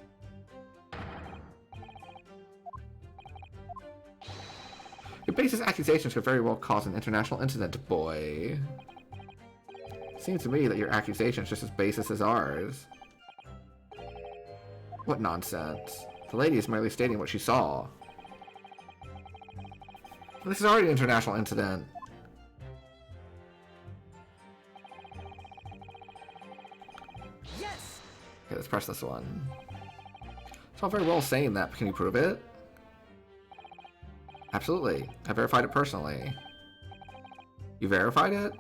Your baseless accusations could very well cause an international incident, boy. Seems to me that your accusation's just as baseless as ours. What nonsense. The lady is merely stating what she saw. This is already an international incident. Yes! Okay, let's press this one. It's all very well saying that, but can you prove it? Absolutely. I verified it personally. You verified it?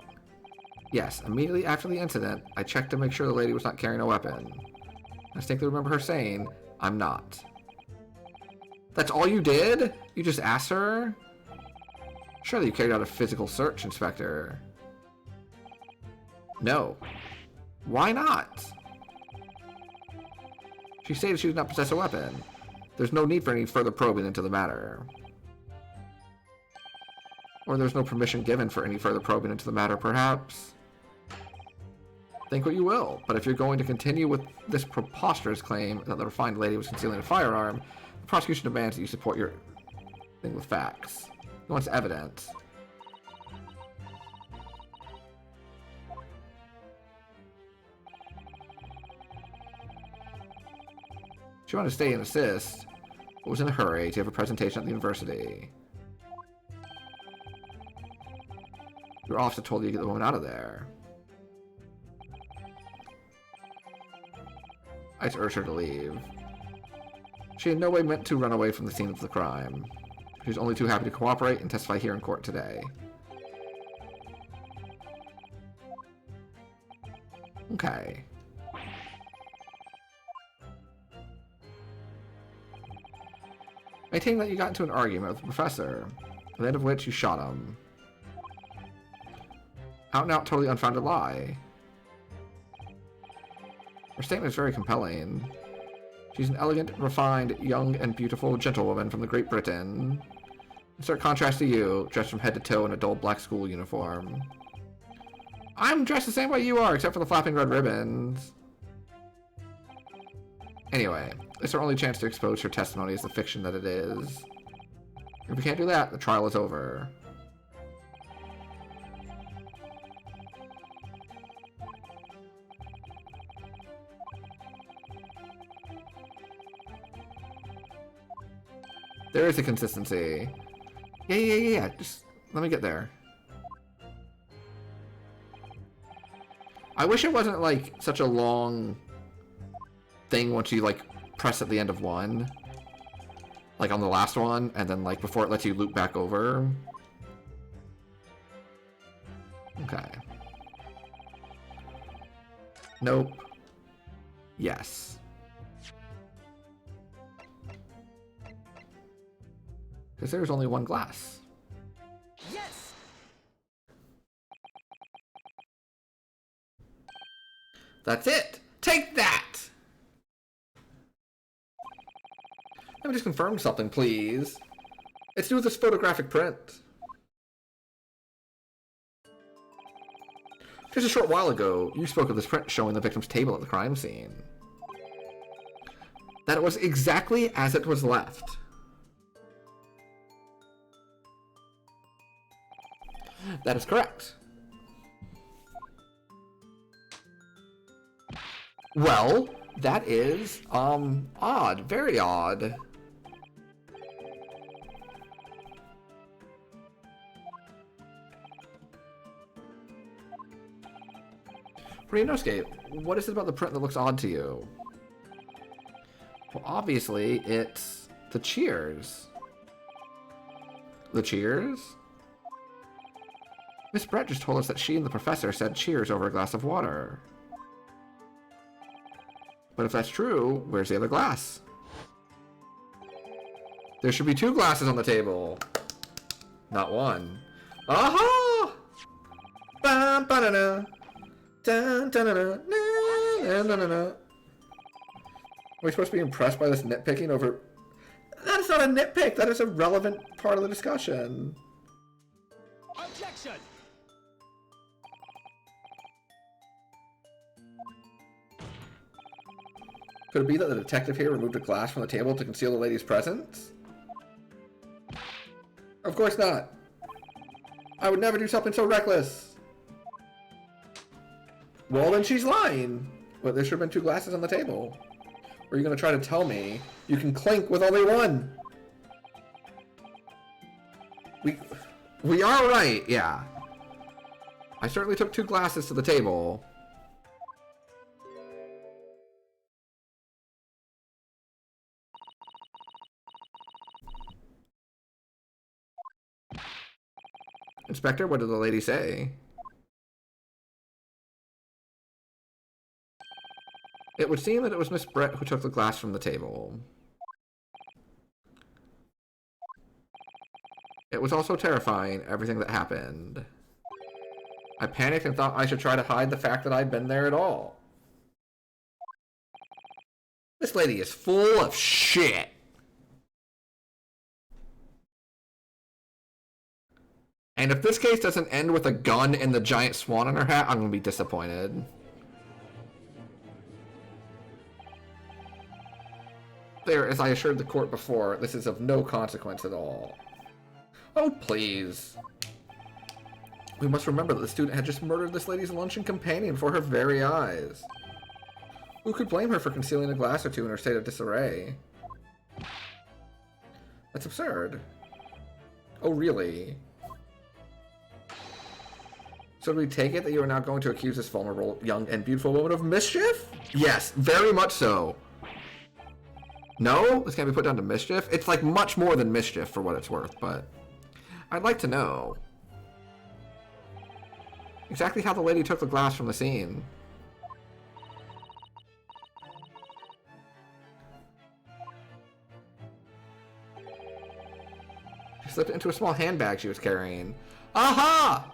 Yes, immediately after the incident, I checked to make sure the lady was not carrying a weapon. I distinctly remember her saying, "I'm not." That's all you did? You just asked her? Surely you carried out a physical search, Inspector. No. Why not? She stated she did not possess a weapon. There's no need for any further probing into the matter. Or there's no permission given for any further probing into the matter, perhaps? Think what you will, but if you're going to continue with this preposterous claim that the refined lady was concealing a firearm, the prosecution demands that you support your thing with facts. He wants evidence. She wanted to stay and assist, but was in a hurry to have a presentation at the university. Your officer told you to get the woman out of there. I just urged her to leave. She in no way meant to run away from the scene of the crime. She was only too happy to cooperate and testify here in court today. Okay. Maintaining that you got into an argument with the professor, at the end of which you shot him. Out and out, totally unfounded lie. Her statement is very compelling. She's an elegant, refined, young, and beautiful gentlewoman from the Great Britain. In stark contrast to you, dressed from head to toe in a dull black school uniform. I'm dressed the same way you are, except for the flapping red ribbons. Anyway, it's our only chance to expose her testimony as the fiction that it is. If we can't do that, the trial is over. There is a consistency. Yeah. Just let me get there. I wish it wasn't like such a long thing once you like press at the end of one. Like on the last one, and then like before it lets you loop back over. Okay. Nope. Yes. Because there's only one glass. Yes! That's it! Take that! Let me just confirm something, please. It's to do with this photographic print. Just a short while ago, you spoke of this print showing the victim's table at the crime scene. That it was exactly as it was left. That is correct. Well, that is, odd. Very odd. Renosuke, what is it about the print that looks odd to you? Well, obviously, it's the cheers. The cheers? Miss Brett just told us that she and the professor said cheers over a glass of water. But if that's true, where's the other glass? There should be 2 glasses on the table. Not one. Aha! Bam, ba-da-da. Dun, dun-da-da. Na, na, na, na. Are we supposed to be impressed by this nitpicking over... That is not a nitpick! That is a relevant part of the discussion. Objection! Could it be that the detective here removed a glass from the table to conceal the lady's presence? Of course not. I would never do something so reckless. Well, then she's lying. But there should have been 2 glasses on the table. Or are you going to try to tell me you can clink with only one? We are right, yeah. I certainly took 2 glasses to the table. Inspector, what did the lady say? It would seem that it was Miss Brett who took the glass from the table. It was also terrifying, everything that happened. I panicked and thought I should try to hide the fact that I'd been there at all. This lady is full of shit. And if this case doesn't end with a gun and the giant swan on her hat, I'm gonna be disappointed. There, as I assured the court before, this is of no consequence at all. Oh, please. We must remember that the student had just murdered this lady's luncheon companion before her very eyes. Who could blame her for concealing a glass or two in her state of disarray? That's absurd. Oh, really? So do we take it that you are now going to accuse this vulnerable, young, and beautiful woman of mischief? Yes, very much so. No? This can't be put down to mischief? It's like much more than mischief for what it's worth, but I'd like to know exactly how the lady took the glass from the scene. She slipped it into a small handbag she was carrying. Aha!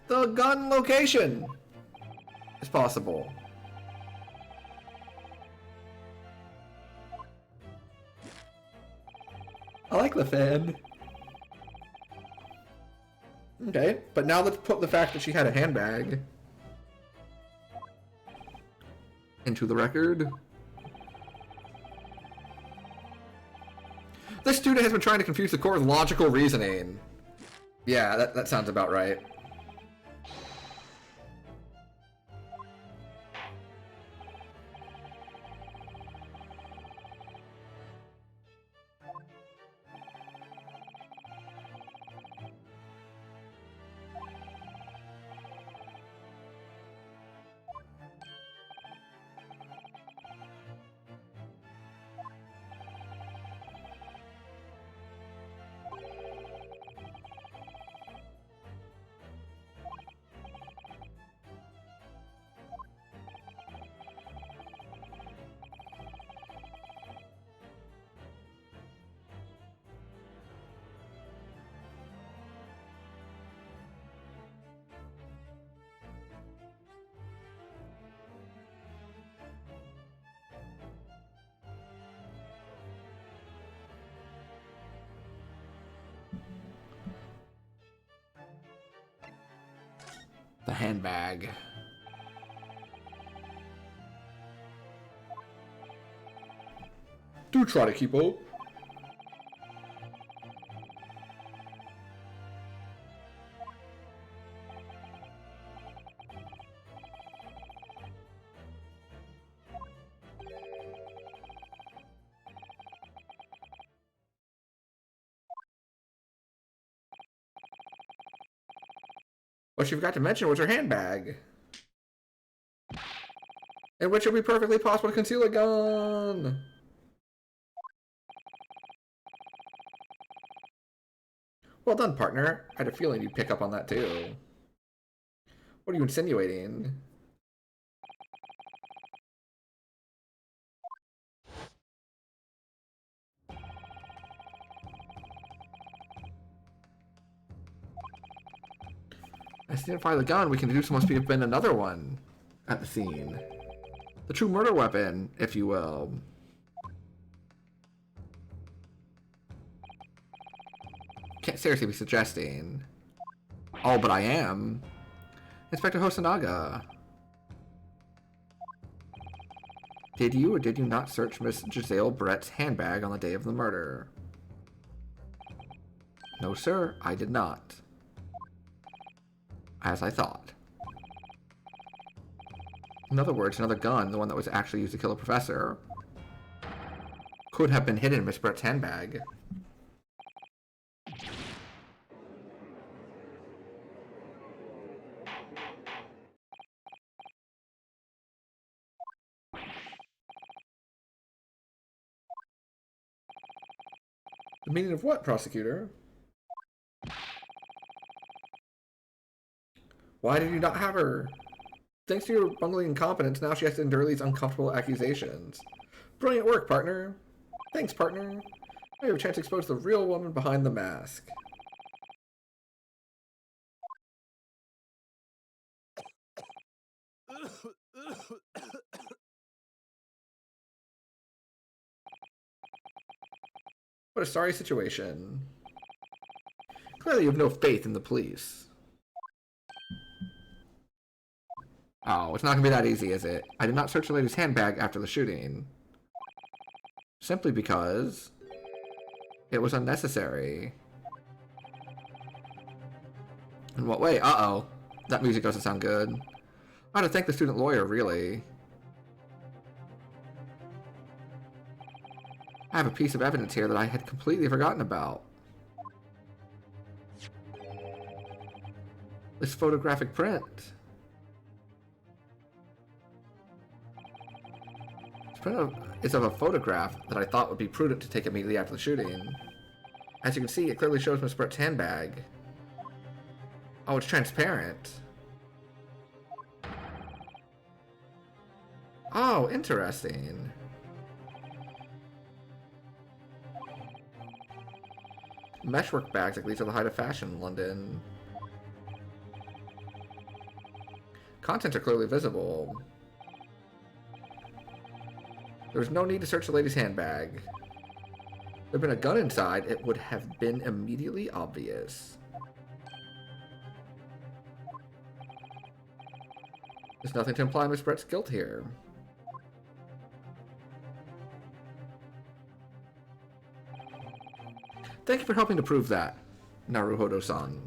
The gun location is possible. I like the fan. Okay, but now let's put the fact that she had a handbag into the record. This student has been trying to confuse the court with logical reasoning. Yeah, that sounds about right. The handbag. Do try to keep up. What she forgot to mention was her handbag, in which it would be perfectly possible to conceal a gun. Well done, partner. I had a feeling you'd pick up on that too. What are you insinuating? I identify the gun. We can deduce must have been another one at the scene. The true murder weapon, if you will. Can't seriously be suggesting. Oh, but I am. Inspector Hosonaga. Did you or did you not search Miss Giselle Brett's handbag on the day of the murder? No, sir, I did not. As I thought. In other words, another gun, the one that was actually used to kill a professor, could have been hidden in Miss Brett's handbag. The meaning of what, prosecutor? Why did you not have her? Thanks to your bungling incompetence, now she has to endure these uncomfortable accusations. Brilliant work, partner. Thanks, partner. I have a chance to expose the real woman behind the mask. What a sorry situation. Clearly you have no faith in the police. Oh, it's not gonna be that easy, is it? I did not search the lady's handbag after the shooting. Simply because it was unnecessary. In what way? Uh-oh. That music doesn't sound good. I ought to thank the student lawyer, really. I have a piece of evidence here that I had completely forgotten about. This photographic print. This print is of a photograph that I thought would be prudent to take immediately after the shooting. As you can see, it clearly shows Miss Brett's handbag. Oh, it's transparent. Oh, interesting. Meshwork bags that lead to the height of fashion in London. Contents are clearly visible. There was no need to search the lady's handbag. If there had been a gun inside, it would have been immediately obvious. There's nothing to imply Miss Brett's guilt here. Thank you for helping to prove that, Naruhodo-san.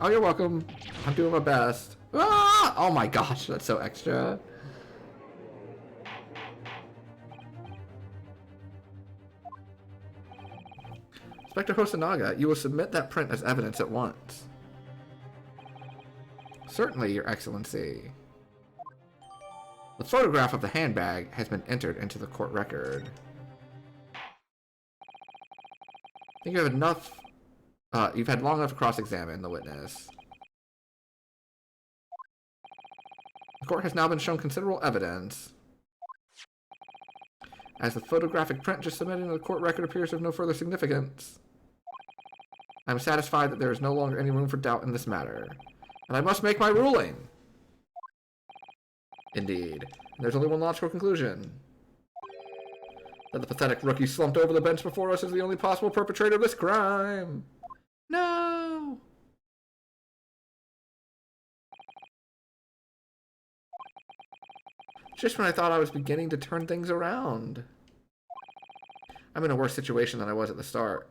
Oh, you're welcome. I'm doing my best. Ah! Oh my gosh, that's so extra. Inspector Hosonaga, you will submit that print as evidence at once. Certainly, Your Excellency. The photograph of the handbag has been entered into the court record. I think you have enough. You've had long enough to cross-examine the witness. The court has now been shown considerable evidence. As the photographic print just submitted into the court record appears of no further significance, I am satisfied that there is no longer any room for doubt in this matter, and I must make my ruling. Indeed. And there's only one logical conclusion. That the pathetic rookie slumped over the bench before us is the only possible perpetrator of this crime. No! Just when I thought I was beginning to turn things around. I'm in a worse situation than I was at the start.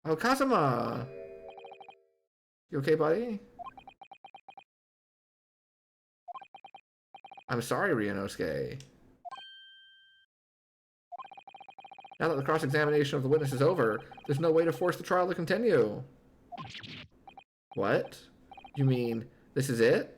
Oh, Kazuma! You okay, buddy? I'm sorry, Ryunosuke. Now that the cross-examination of the witness is over, there's no way to force the trial to continue. What? You mean, this is it?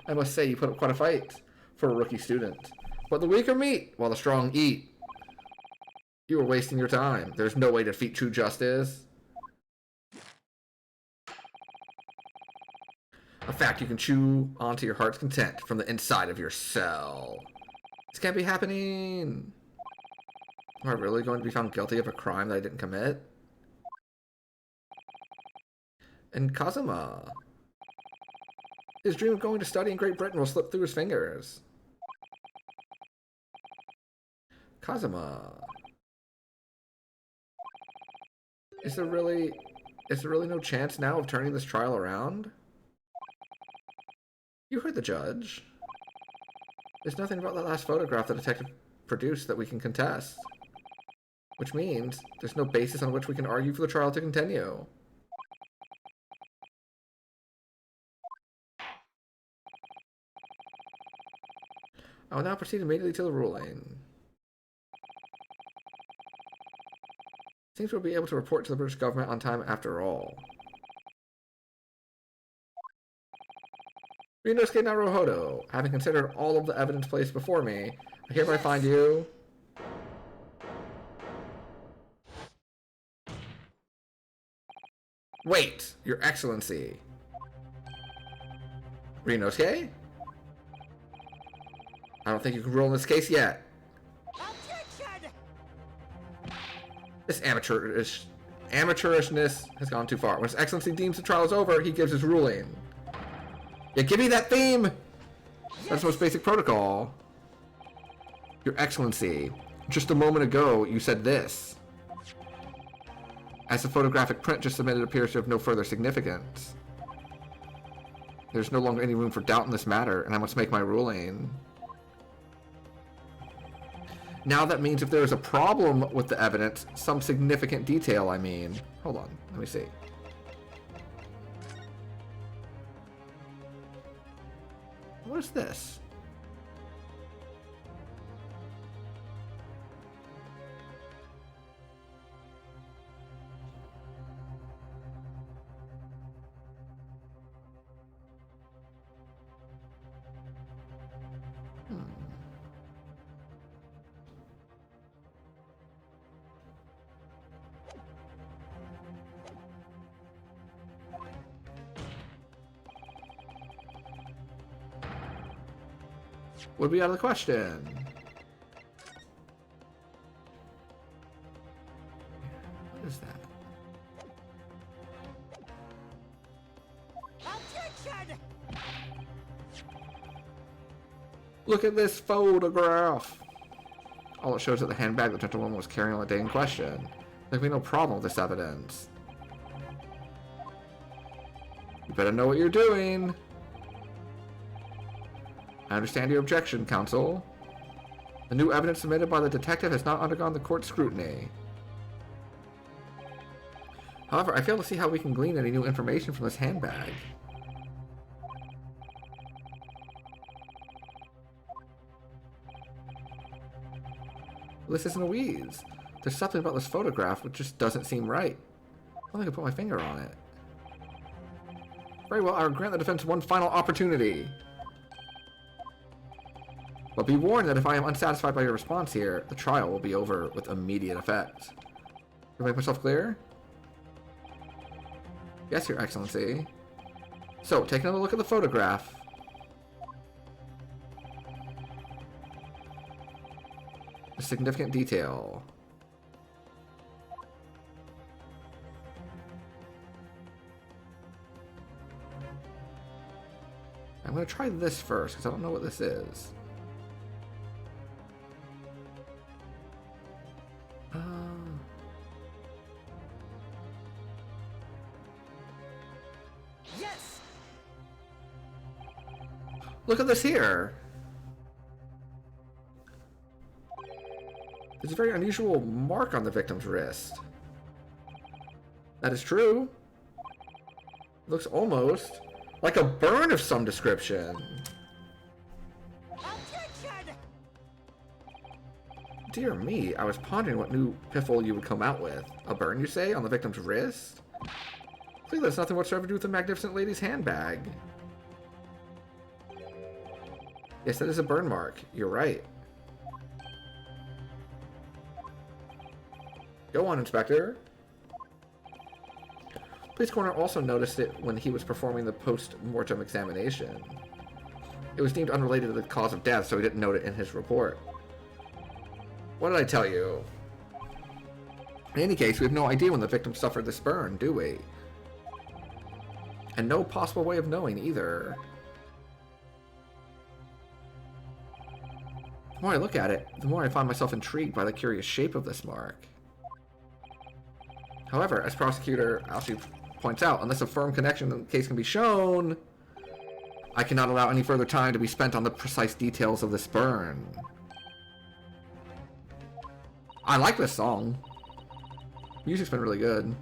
I must say, you put up quite a fight for a rookie student. But the weaker meet, while the strong eat. You were wasting your time. There's no way to defeat true justice. A fact you can chew onto your heart's content from the inside of your cell. This can't be happening. Am I really going to be found guilty of a crime that I didn't commit? And Kazuma. His dream of going to study in Great Britain will slip through his fingers. Kazuma. Is there really no chance now of turning this trial around? You heard the judge. There's nothing about that last photograph the detective produced that we can contest. Which means there's no basis on which we can argue for the trial to continue. I will now proceed immediately to the ruling. Seems we'll be able to report to the British government on time after all. Ryunosuke Naruhodo, having considered all of the evidence placed before me, I hereby find you... Wait, Your Excellency. Rinosuke? I don't think you can rule in this case yet. Objection! This amateurishness has gone too far. When His Excellency deems the trial is over, he gives his ruling. Yeah, give me that theme! That's the most basic protocol. Your Excellency, just a moment ago, you said this. As the photographic print just submitted appears to have no further significance. There's no longer any room for doubt in this matter, and I must make my ruling. Now that means if there is a problem with the evidence, some significant detail, I mean. Hold on, let me see. What is this? Would be out of the question. What is that? Objection! Look at this photograph. All it shows is the handbag the gentlewoman was carrying on the day in question. There can be no problem with this evidence. You better know what you're doing. I understand your objection, counsel. The new evidence submitted by the detective has not undergone the court's scrutiny. However, I fail to see how we can glean any new information from this handbag. This isn't a wheeze. There's something about this photograph which just doesn't seem right. I don't think I can put my finger on it. Very well, I will grant the defense one final opportunity. But be warned that if I am unsatisfied by your response here, the trial will be over with immediate effect. Do I make myself clear? Yes, Your Excellency. So, take another look at the photograph. A significant detail. I'm going to try this first, because I don't know what this is. Yes! Look at this here! There's a very unusual mark on the victim's wrist. That is true. It looks almost like a burn of some description. Objection! Dear me, I was pondering what new piffle you would come out with. A burn, you say, on the victim's wrist? Clearly that's nothing whatsoever to do with the magnificent lady's handbag. Yes, that is a burn mark. You're right. Go on, Inspector. Police coroner also noticed it when he was performing the post-mortem examination. It was deemed unrelated to the cause of death, so he didn't note it in his report. What did I tell you? In any case, we have no idea when the victim suffered this burn, do we? And no possible way of knowing either. The more I look at it, the more I find myself intrigued by the curious shape of this mark. However, as Prosecutor Alshi points out, unless a firm connection in the case can be shown, I cannot allow any further time to be spent on the precise details of this burn. I like this song. Music's been really good.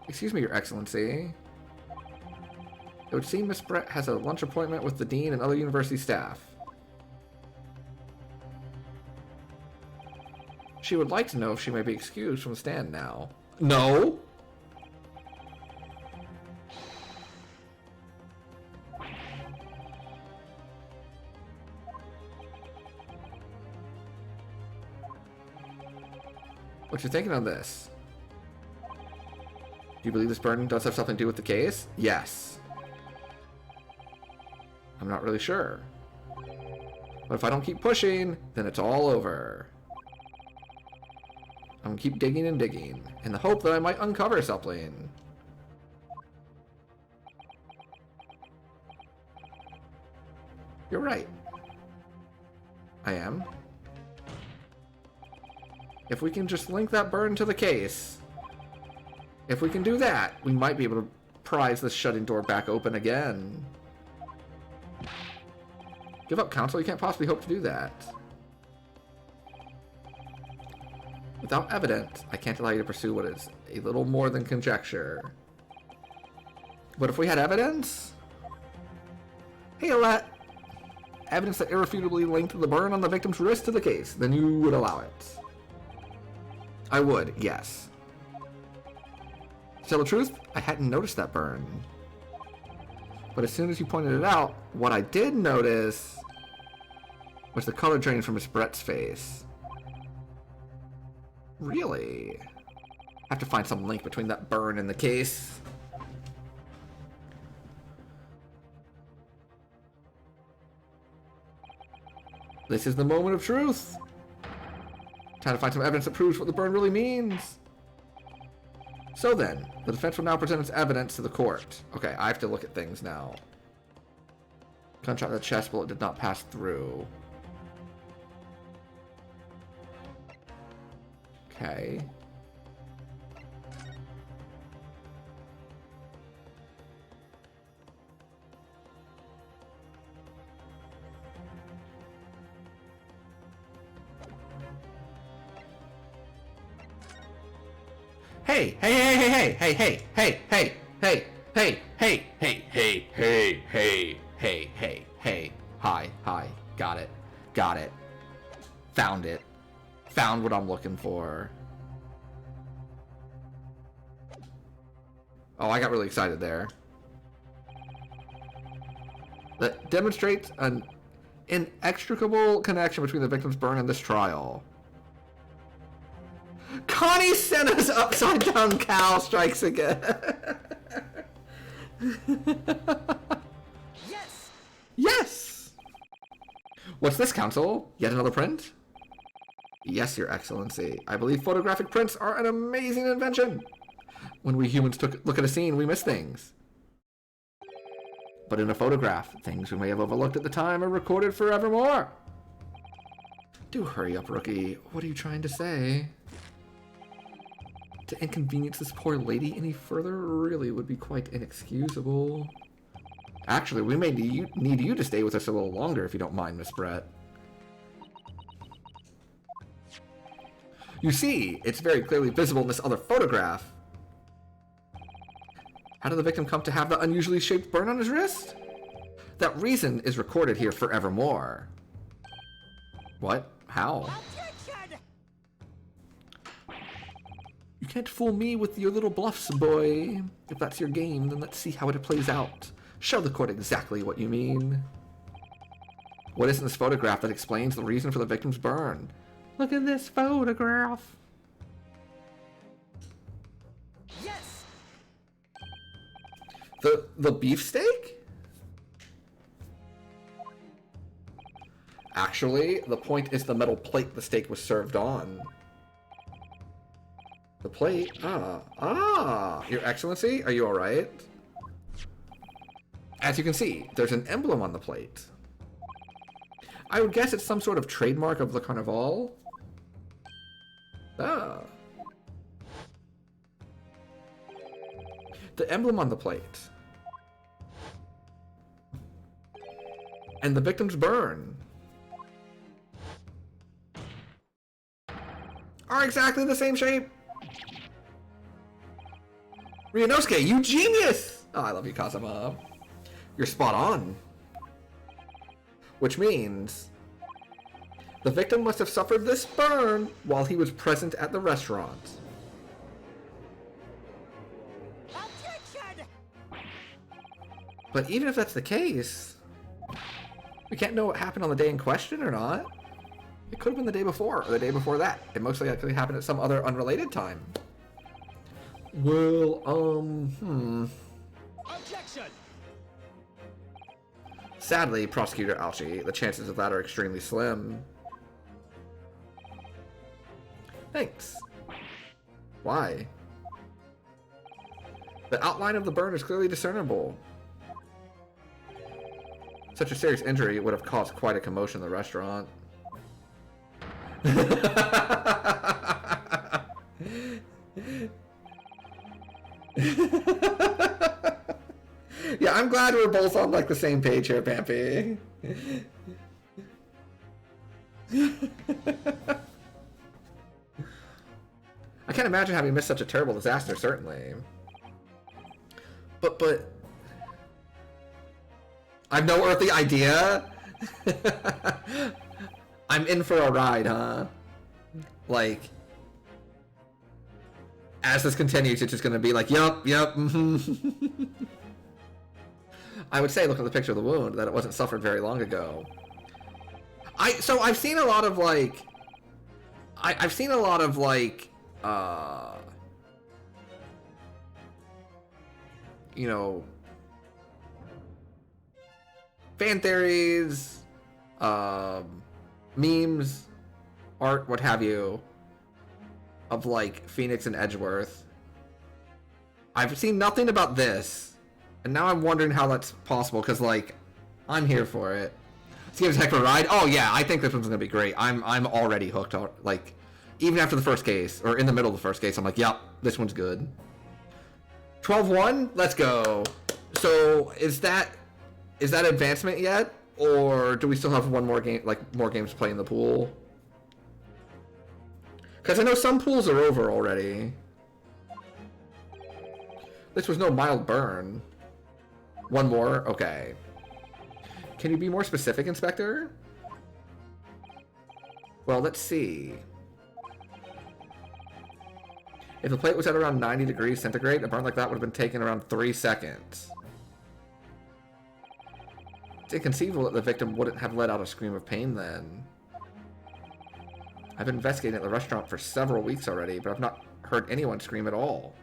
Excuse me, Your Excellency. It would seem Miss Brett has a lunch appointment with the Dean and other university staff. She would like to know if she may be excused from the stand now. No! What you thinking of this? you believe this burn does have something to do with the case? Yes. I'm not really sure. But if I don't keep pushing, then it's all over. I'm gonna keep digging and digging, in the hope that I might uncover something. You're right. I am. If we can just link that burn to the case, if we can do that, we might be able to prise this shutting door back open again. Give up, Council. You can't possibly hope to do that. Without evidence, I can't allow you to pursue what is a little more than conjecture. But if we had evidence? Hey, Alette! Evidence that irrefutably linked the burn on the victim's wrist to the case, then you would allow it. I would, yes. To tell the truth, I hadn't noticed that burn. But as soon as you pointed it out, what I did notice was the color draining from Miss Brett's face. Really? I have to find some link between that burn and the case. This is the moment of truth. Time to find some evidence that proves what the burn really means. So then, the defense will now present its evidence to the court. Okay, I have to look at things now. Gunshot in the chest, bullet did not pass through. Okay. Hey, hey, hey, hey, hey, hey, hey, hey, hey, hey, hey, hey, hey, hey, hey, hey, hey, hey, hi, got it, found it, found what I'm looking for. Oh, I got really excited there. That demonstrates an inextricable connection between the victim's burn and this trial. Connie sent us upside down cow strikes again. Yes! Yes! What's this, Council? Yet another print? Yes, Your Excellency. I believe photographic prints are an amazing invention. When we humans look at a scene, we miss things. But in a photograph, things we may have overlooked at the time are recorded forevermore. Do hurry up, Rookie. What are you trying to say? To inconvenience this poor lady any further really would be quite inexcusable. Actually, we may need you to stay with us a little longer if you don't mind, Miss Brett. You see, it's very clearly visible in this other photograph. How did the victim come to have the unusually shaped burn on his wrist? That reason is recorded here forevermore. What? How? Objection! You can't fool me with your little bluffs, boy. If that's your game, then let's see how it plays out. Show the court exactly what you mean. What is in this photograph that explains the reason for the victim's burn? Look at this photograph. Yes! The beefsteak? Actually, the point is the metal plate the steak was served on. The plate? Your Excellency, are you alright? As you can see, there's an emblem on the plate. I would guess it's some sort of trademark of the Carnival. Ah. The emblem on the plate. And the victim's burn are exactly the same shape. Ryunosuke, you genius! Oh, I love you, Kazama. You're spot on. Which means the victim must have suffered this burn while he was present at the restaurant. Objection! But even if that's the case, we can't know what happened on the day in question or not. It could have been the day before or the day before that. It most likely happened at some other unrelated time. Well, Objection! Sadly, Prosecutor Alchi, the chances of that are extremely slim. Thanks. Why? The outline of the burn is clearly discernible. Such a serious injury would have caused quite a commotion in the restaurant. Yeah, I'm glad we're both on like the same page here, Pampy. I can't imagine having missed such a terrible disaster, certainly. But I've no earthly idea. I'm in for a ride, huh? Like, as this continues, it's just gonna be like, yup, mm-hmm. I would say, look at the picture of the wound, that it wasn't suffered very long ago. So I've seen a lot of like, I've seen a lot of like, you know, fan theories, memes, art, what have you, of like Phoenix and Edgeworth. I've seen nothing about this, and now I'm wondering how that's possible, because like, I'm here for it. Let's give it a heck of a ride. Oh yeah, I think this one's gonna be great. I'm already hooked. Like, even after the first case, or in the middle of the first case, I'm like, yep, this one's good. 12-1, let's go. So is that advancement yet, or do we still have one more game, like more games to play in the pool? Because I know some pools are over already. This was no mild burn. One more? Okay. Can you be more specific, Inspector? Well, let's see. If the plate was at around 90 degrees centigrade, a burn like that would have been taken around 3 seconds. It's inconceivable that the victim wouldn't have let out a scream of pain then. I've been investigating at the restaurant for several weeks already, but I've not heard anyone scream at all.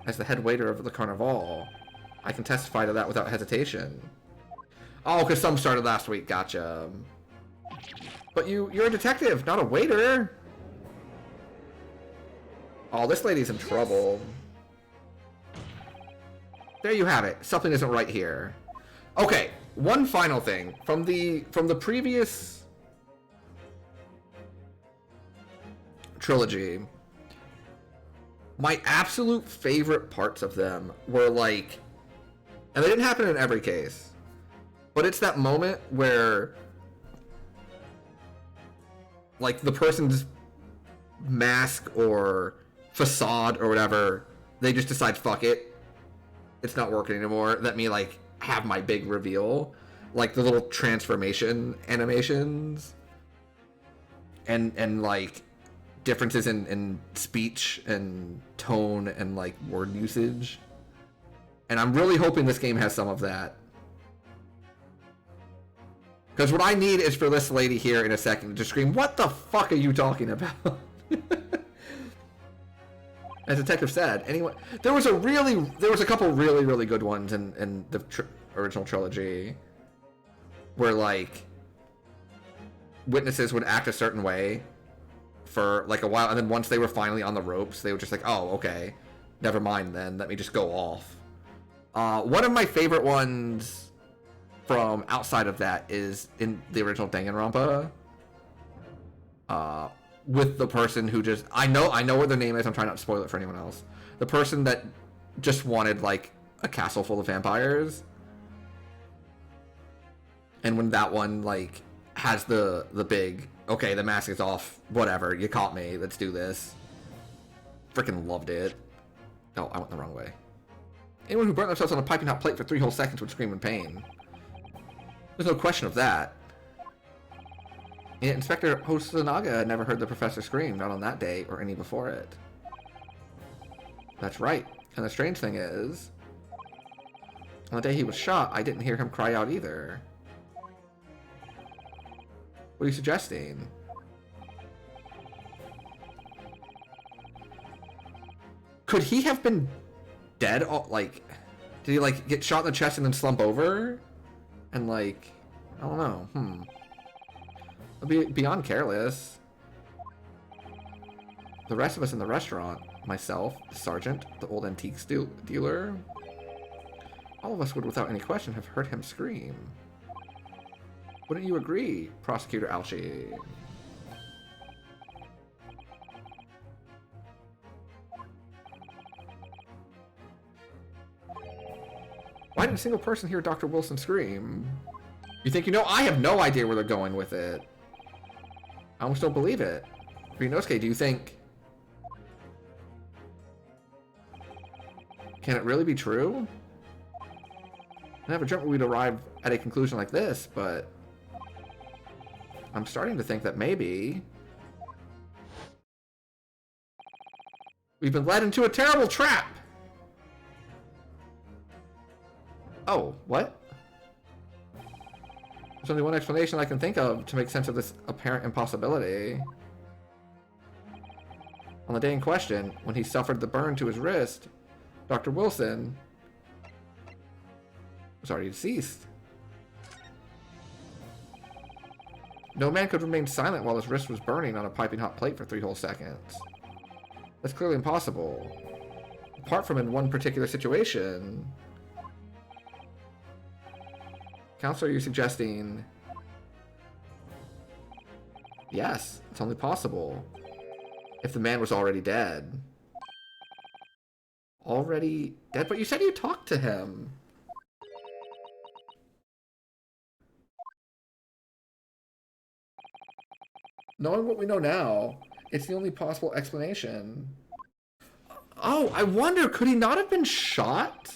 As the head waiter of the Carnival, I can testify to that without hesitation. Oh, because some started last week, gotcha. But you're a detective, not a waiter! Oh, this lady's in trouble. There you have it. Something isn't right here. Okay, one final thing. From the previous trilogy, my absolute favorite parts of them were like, and they didn't happen in every case, but it's that moment where like the person's mask or facade or whatever, they just decide, fuck it, it's not working anymore. Let me like have my big reveal, like the little transformation animations and like differences in speech and tone and like word usage. And I'm really hoping this game has some of that, because what I need is for this lady here in a second to scream, "What the fuck are you talking about?" As Detective said, anyway, there was a couple really good ones in the original trilogy, where like witnesses would act a certain way for like a while, and then once they were finally on the ropes, they were just like, "Oh, okay, never mind then. Let me just go off." One of my favorite ones from outside of that is in the original Danganronpa. With the person who just, I know what their name is, I'm trying not to spoil it for anyone else. The person that just wanted like a castle full of vampires. And when that one like has the big, okay, the mask is off, whatever, you caught me, let's do this. Freaking loved it. Oh, I went the wrong way. Anyone who burnt themselves on a piping hot plate for 3 whole seconds would scream in pain. There's no question of that. And Inspector Hosonaga had never heard the professor scream, not on that day or any before it. That's right. And the strange thing is, on the day he was shot, I didn't hear him cry out either. What are you suggesting? Could he have been dead? Like, did he like get shot in the chest and then slump over? And like, I don't know. I'll be beyond careless. The rest of us in the restaurant, myself, the sergeant, the old antiques dealer, all of us would without any question have heard him scream. Wouldn't you agree, Prosecutor Alchi? Why didn't a single person hear Dr. Wilson scream? You think you know? I have no idea where they're going with it. I almost don't believe it. Ryunosuke, do you think... Can it really be true? I never dreamt we'd arrive at a conclusion like this, but... I'm starting to think that maybe... we've been led into a terrible trap! Oh, what? There's only one explanation I can think of to make sense of this apparent impossibility. On the day in question, when he suffered the burn to his wrist, Dr. Wilson was already deceased. No man could remain silent while his wrist was burning on a piping hot plate for 3 whole seconds. That's clearly impossible. Apart from in one particular situation. Counselor, are you suggesting... Yes, it's only possible. If the man was already dead. Already dead? But you said you talked to him. Knowing what we know now, it's the only possible explanation. Oh, I wonder, could he not have been shot?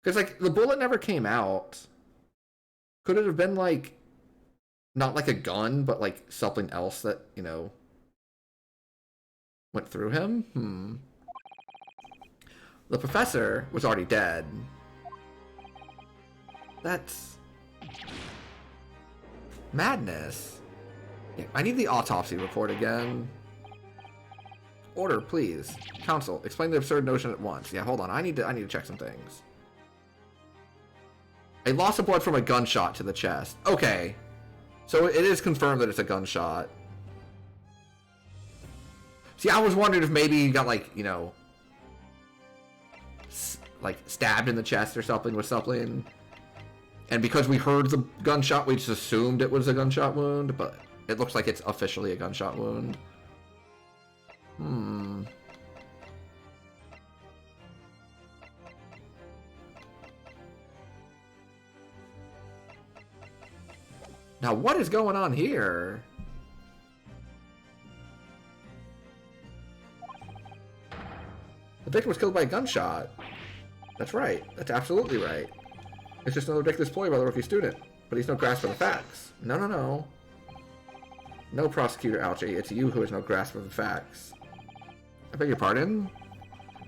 Because, like, the bullet never came out. Could it have been, like, not like a gun, but, like, something else that, you know, went through him? The professor was already dead. That's... madness. Yeah, I need the autopsy report again. Order, please. Counsel, explain the absurd notion at once. Yeah, hold on. I need to check some things. A loss of blood from a gunshot to the chest. Okay. So it is confirmed that it's a gunshot. See, I was wondering if maybe he got, like, you know, like, stabbed in the chest or something with something. And because we heard the gunshot, we just assumed it was a gunshot wound, but it looks like it's officially a gunshot wound. Now, what is going on here? The victim was killed by a gunshot. That's right. That's absolutely right. It's just another ridiculous ploy by the rookie student. But he's no grasp of the facts. No. No, Prosecutor Alchi. It's you who has no grasp of the facts. I beg your pardon?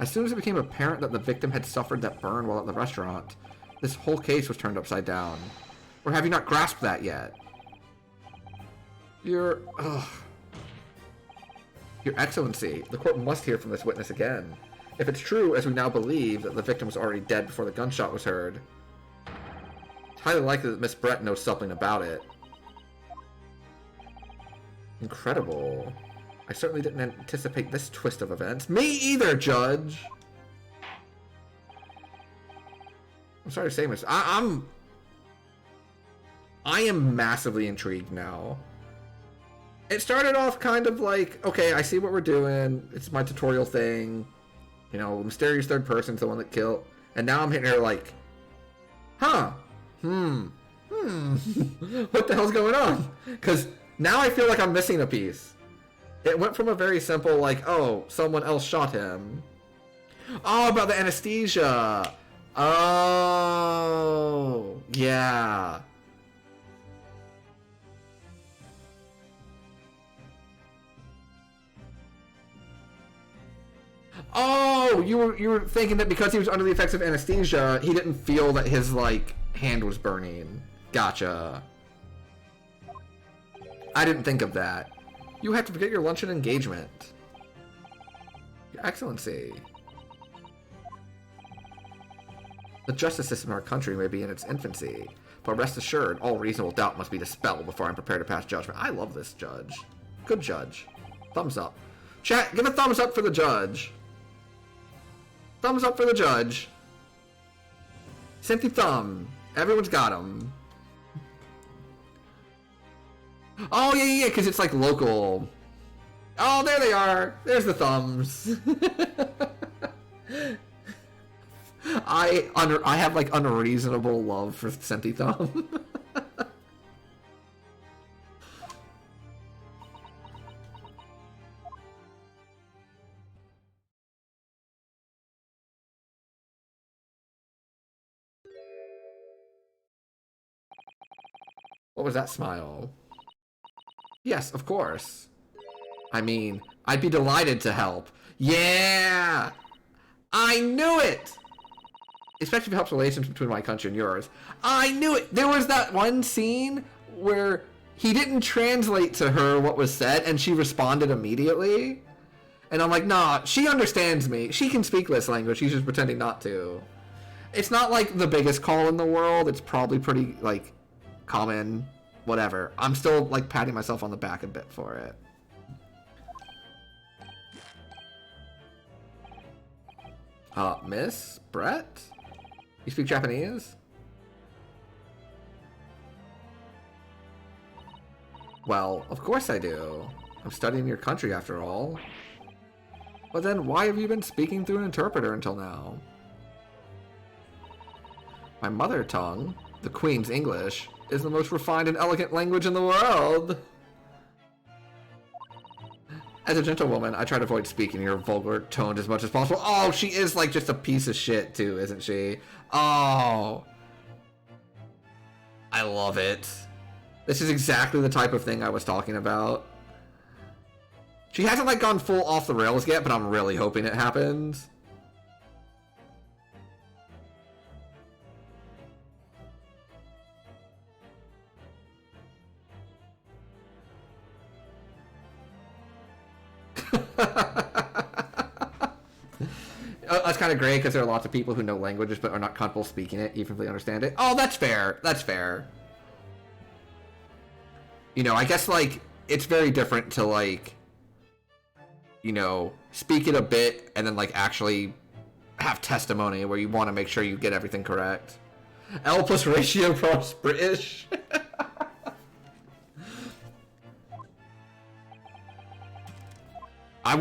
As soon as it became apparent that the victim had suffered that burn while at the restaurant, this whole case was turned upside down. Or have you not grasped that yet? Your Excellency, the court must hear from this witness again. If it's true, as we now believe, that the victim was already dead before the gunshot was heard, it's highly likely that Miss Brett knows something about it. Incredible. I certainly didn't anticipate this twist of events. Me either, Judge! I'm sorry to say, Miss... I am massively intrigued now. It started off kind of like, okay, I see what we're doing. It's my tutorial thing. You know, mysterious third person's the one that killed. And now I'm hitting her like, what the hell's going on? Because now I feel like I'm missing a piece. It went from a very simple, like, oh, someone else shot him. Oh, about the anesthesia. Oh, yeah. Oh, you were thinking that because he was under the effects of anesthesia, he didn't feel that his, like, hand was burning. Gotcha. I didn't think of that. You have to forget your luncheon engagement. Your Excellency. The justice system in our country may be in its infancy, but rest assured, all reasonable doubt must be dispelled before I'm prepared to pass judgment. I love this judge. Good judge. Thumbs up. Chat, give a thumbs up for the judge. Thumbs up for the judge. Cynthia thumb. Everyone's got him. Oh, yeah, because it's like local. Oh, there they are. There's the thumbs. I have like unreasonable love for Cynthia thumb. What was that smile? Yes, of course. I mean, I'd be delighted to help. Yeah! I knew it! Especially if it helps relations between my country and yours. I knew it! There was that one scene where he didn't translate to her what was said, and she responded immediately. And I'm like, nah, she understands me. She can speak this language, she's just pretending not to. It's not like the biggest call in the world. It's probably pretty, like, common. Whatever. I'm still, like, patting myself on the back a bit for it. Miss Brett? You speak Japanese? Well, of course I do. I'm studying your country after all. But then why have you been speaking through an interpreter until now? My mother tongue, the Queen's English, is the most refined and elegant language in the world. As a gentlewoman, I try to avoid speaking in your vulgar tone as much as possible. Oh, she is like just a piece of shit too, isn't she? Oh. I love it. This is exactly the type of thing I was talking about. She hasn't like gone full off the rails yet, but I'm really hoping it happens. That's kind of great because there are lots of people who know languages but are not comfortable speaking it, even if they understand it. Oh, that's fair. That's fair. You know, I guess, like, it's very different to, like, you know, speak it a bit and then, like, actually have testimony where you want to make sure you get everything correct. L plus ratio plus British. I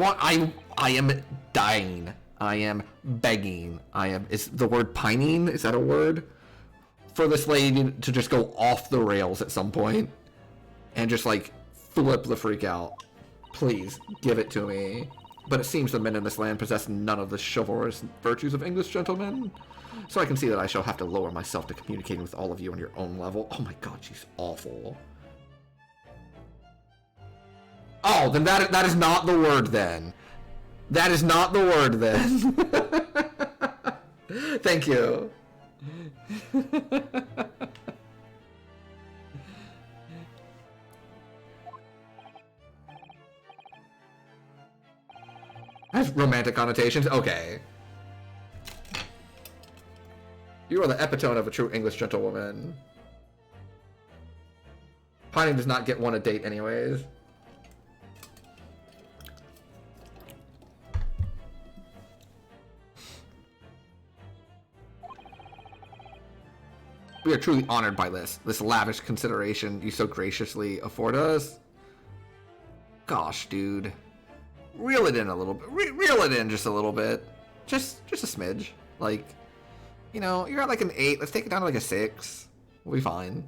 am dying. I am begging. Is the word pining? Is that a word? For this lady to just go off the rails at some point and just like flip the freak out. Please give it to me. But it seems the men in this land possess none of the chivalrous virtues of English gentlemen. So I can see that I shall have to lower myself to communicating with all of you on your own level. Oh my god, she's awful. Oh, then that is not the word then. That is not the word then. Thank you. Has romantic connotations? Okay. You are the epitome of a true English gentlewoman. Pining does not get one a date anyways. We are truly honored by this lavish consideration you so graciously afford us. Gosh, dude. Reel it in a little bit. Reel it in just a little bit. Just a smidge. Like, you know, you're at like an 8. Let's take it down to like a 6. We'll be fine.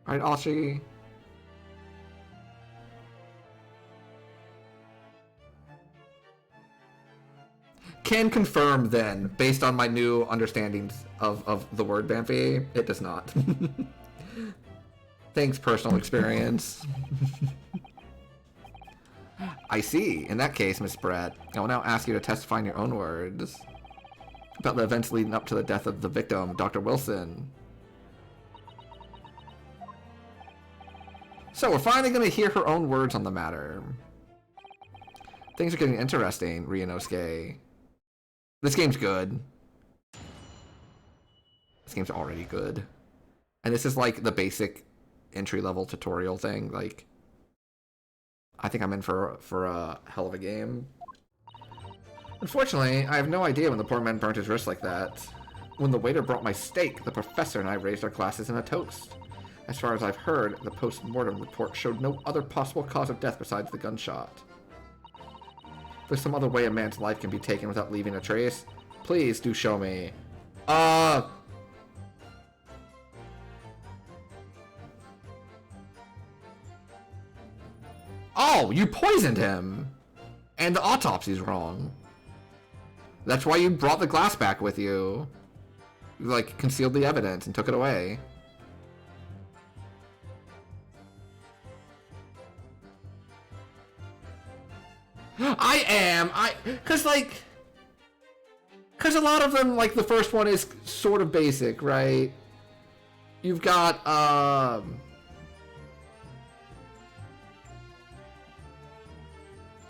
Alright, Ashi. Can confirm then, based on my new understandings of the word Bamfi, it does not. Thanks, personal experience. I see. In that case, Miss Brett, I will now ask you to testify in your own words about the events leading up to the death of the victim, Dr. Wilson. So we're finally going to hear her own words on the matter. Things are getting interesting, Ryunosuke. This game's good. This game's already good. And this is like the basic entry-level tutorial thing. Like, I think I'm in for a hell of a game. Unfortunately, I have no idea when the poor man burnt his wrist like that. When the waiter brought my steak, the professor and I raised our glasses in a toast. As far as I've heard, the post-mortem report showed no other possible cause of death besides the gunshot. If there's some other way a man's life can be taken without leaving a trace, please do show me. Oh, you poisoned him! And the autopsy's wrong. That's why you brought the glass back with you. You, like, concealed the evidence and took it away. Cause a lot of them, like, the first one is sort of basic, right? You've got,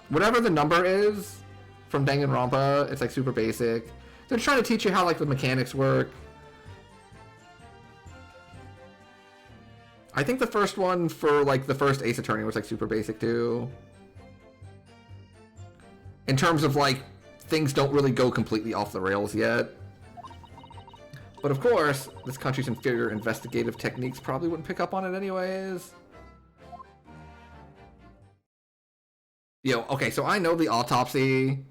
whatever the number is from Danganronpa, it's like super basic. They're trying to teach you how like the mechanics work. I think the first one for like the first Ace Attorney was like super basic too. In terms of like things don't really go completely off the rails yet. But of course, this country's inferior investigative techniques probably wouldn't pick up on it anyways. Yo, okay, so I know the autopsy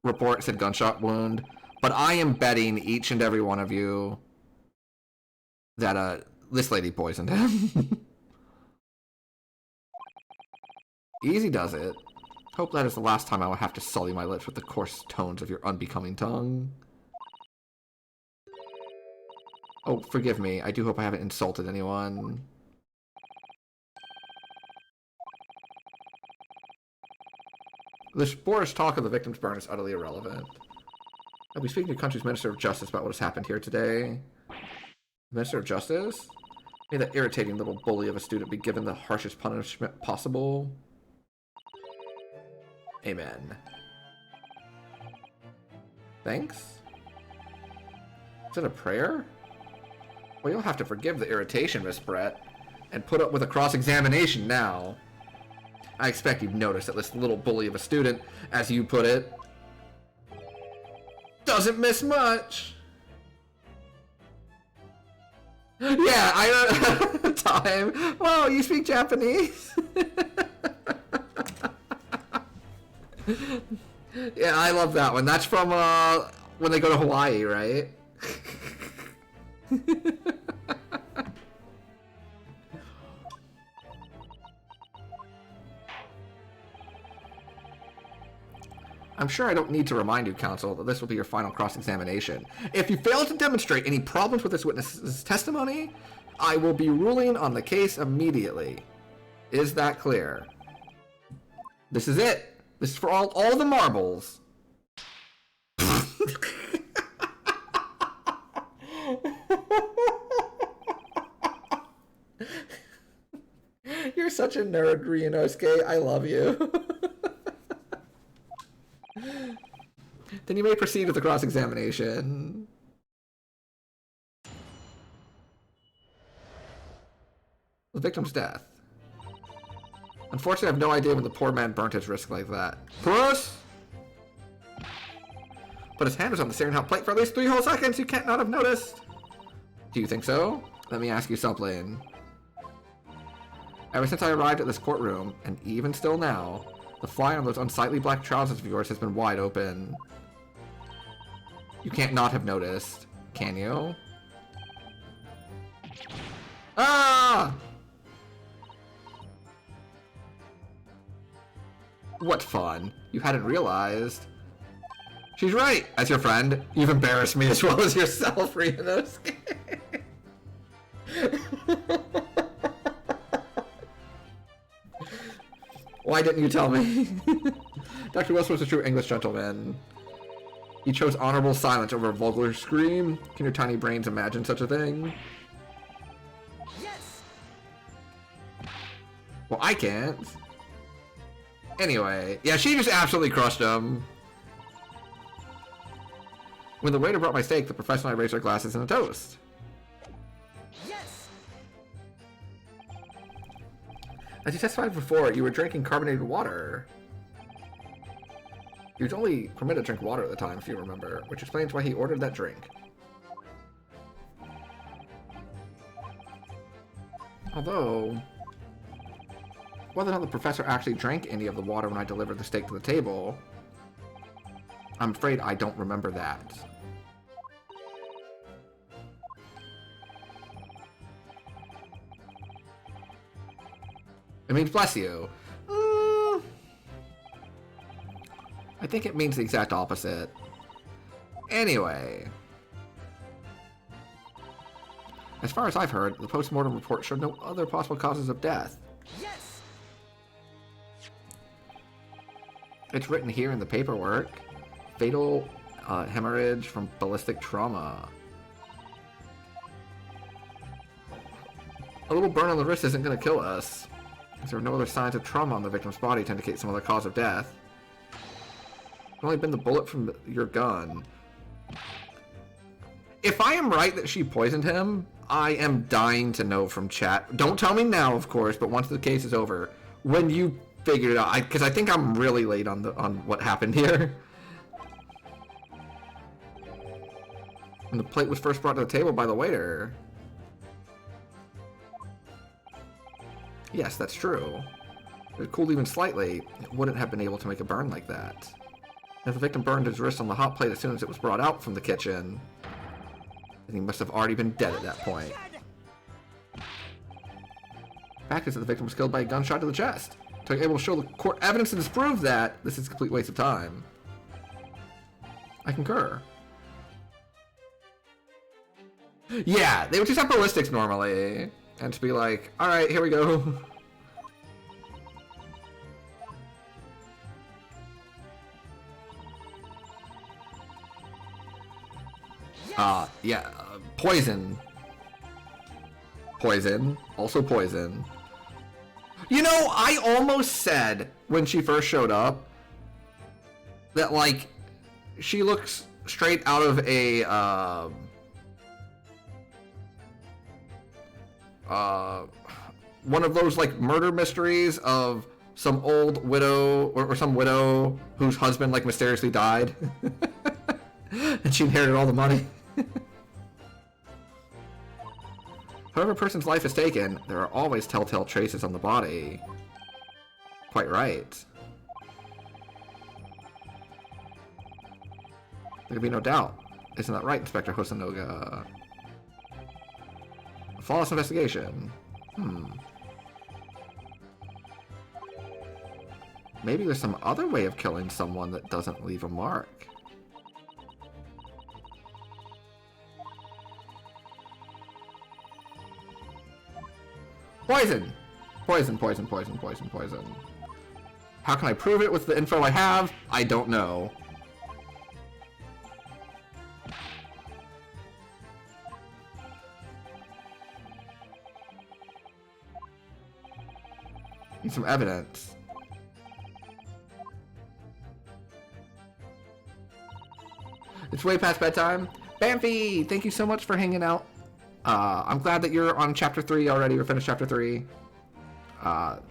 report said gunshot wound, but I am betting each and every one of you that this lady poisoned him. Easy does it. Hope that is the last time I will have to sully my lips with the coarse tones of your unbecoming tongue. Oh, forgive me. I do hope I haven't insulted anyone. The boorish talk of the victim's burn is utterly irrelevant. I'll be speaking to the country's Minister of Justice about what has happened here today. Minister of Justice? May that irritating little bully of a student be given the harshest punishment possible. Amen. Thanks? Is that a prayer? Well, you'll have to forgive the irritation, Miss Brett, and put up with a cross-examination now. I expect you've noticed that this little bully of a student, as you put it, doesn't miss much. Yeah, I don't time. Whoa, you speak Japanese? Yeah, I love that one. That's from when they go to Hawaii, right? I'm sure I don't need to remind you, counsel, that this will be your final cross-examination. If you fail to demonstrate any problems with this witness's testimony, I will be ruling on the case immediately. Is that clear? This is it. This is for all the marbles. You're such a nerd, Ryunosuke. I love you. Then you may proceed with the cross-examination. The victim's death. Unfortunately, I have no idea when the poor man burnt his wrist like that. Puss! But his hand was on the steering wheel plate for at least 3 whole seconds. You can't not have noticed. Do you think so? Let me ask you something. Ever since I arrived at this courtroom, and even still now, the fly on those unsightly black trousers of yours has been wide open. You can't not have noticed, can you? Ah! What fun. You hadn't realized. She's right. As your friend, you've embarrassed me as well as yourself, Ryunosuke. Why didn't you tell me? Dr. Wilson was a true English gentleman. He chose honorable silence over a vulgar scream. Can your tiny brains imagine such a thing? Yes. Well, I can't. Anyway, yeah, she just absolutely crushed him. When the waiter brought my steak, the professor and I raised our glasses in a toast. Yes. As you testified before, you were drinking carbonated water. He was only permitted to drink water at the time, if you remember, which explains why he ordered that drink. Although, whether or not the professor actually drank any of the water when I delivered the steak to the table, I'm afraid I don't remember that. It means bless you. I think it means the exact opposite. Anyway. As far as I've heard, the post-mortem report showed no other possible causes of death. Yes. It's written here in the paperwork. Fatal hemorrhage from ballistic trauma. A little burn on the wrist isn't going to kill us. As there are no other signs of trauma on the victim's body to indicate some other cause of death. It's only been the bullet from your gun. If I am right that she poisoned him, I am dying to know from chat. Don't tell me now, of course, but once the case is over, when you figure it out, because I think I'm really late on what happened here. When the plate was first brought to the table by the waiter. Yes, that's true. If it cooled even slightly, it wouldn't have been able to make a burn like that. If the victim burned his wrist on the hot plate as soon as it was brought out from the kitchen, then he must have already been dead at that point. The fact is that the victim was killed by a gunshot to the chest. To be able to show the court evidence to disprove that, this is a complete waste of time. I concur. Yeah, they would just have ballistics normally. And to be like, alright, here we go. Poison. Poison. Also poison. You know, I almost said when she first showed up that, like, she looks straight out of a, one of those, like, murder mysteries of some old widow, or some widow whose husband, like, mysteriously died. And she inherited all the money. However a person's life is taken, there are always telltale traces on the body. Quite right. There can be no doubt. Isn't that right, Inspector Hosanoga? A flawless investigation. Maybe there's some other way of killing someone that doesn't leave a mark. Poison! Poison, poison, poison, poison, poison. How can I prove it with the info I have? I don't know. Need some evidence. It's way past bedtime. Bamfy, thank you so much for hanging out. I'm glad that you're on chapter 3 already, or finished chapter 3.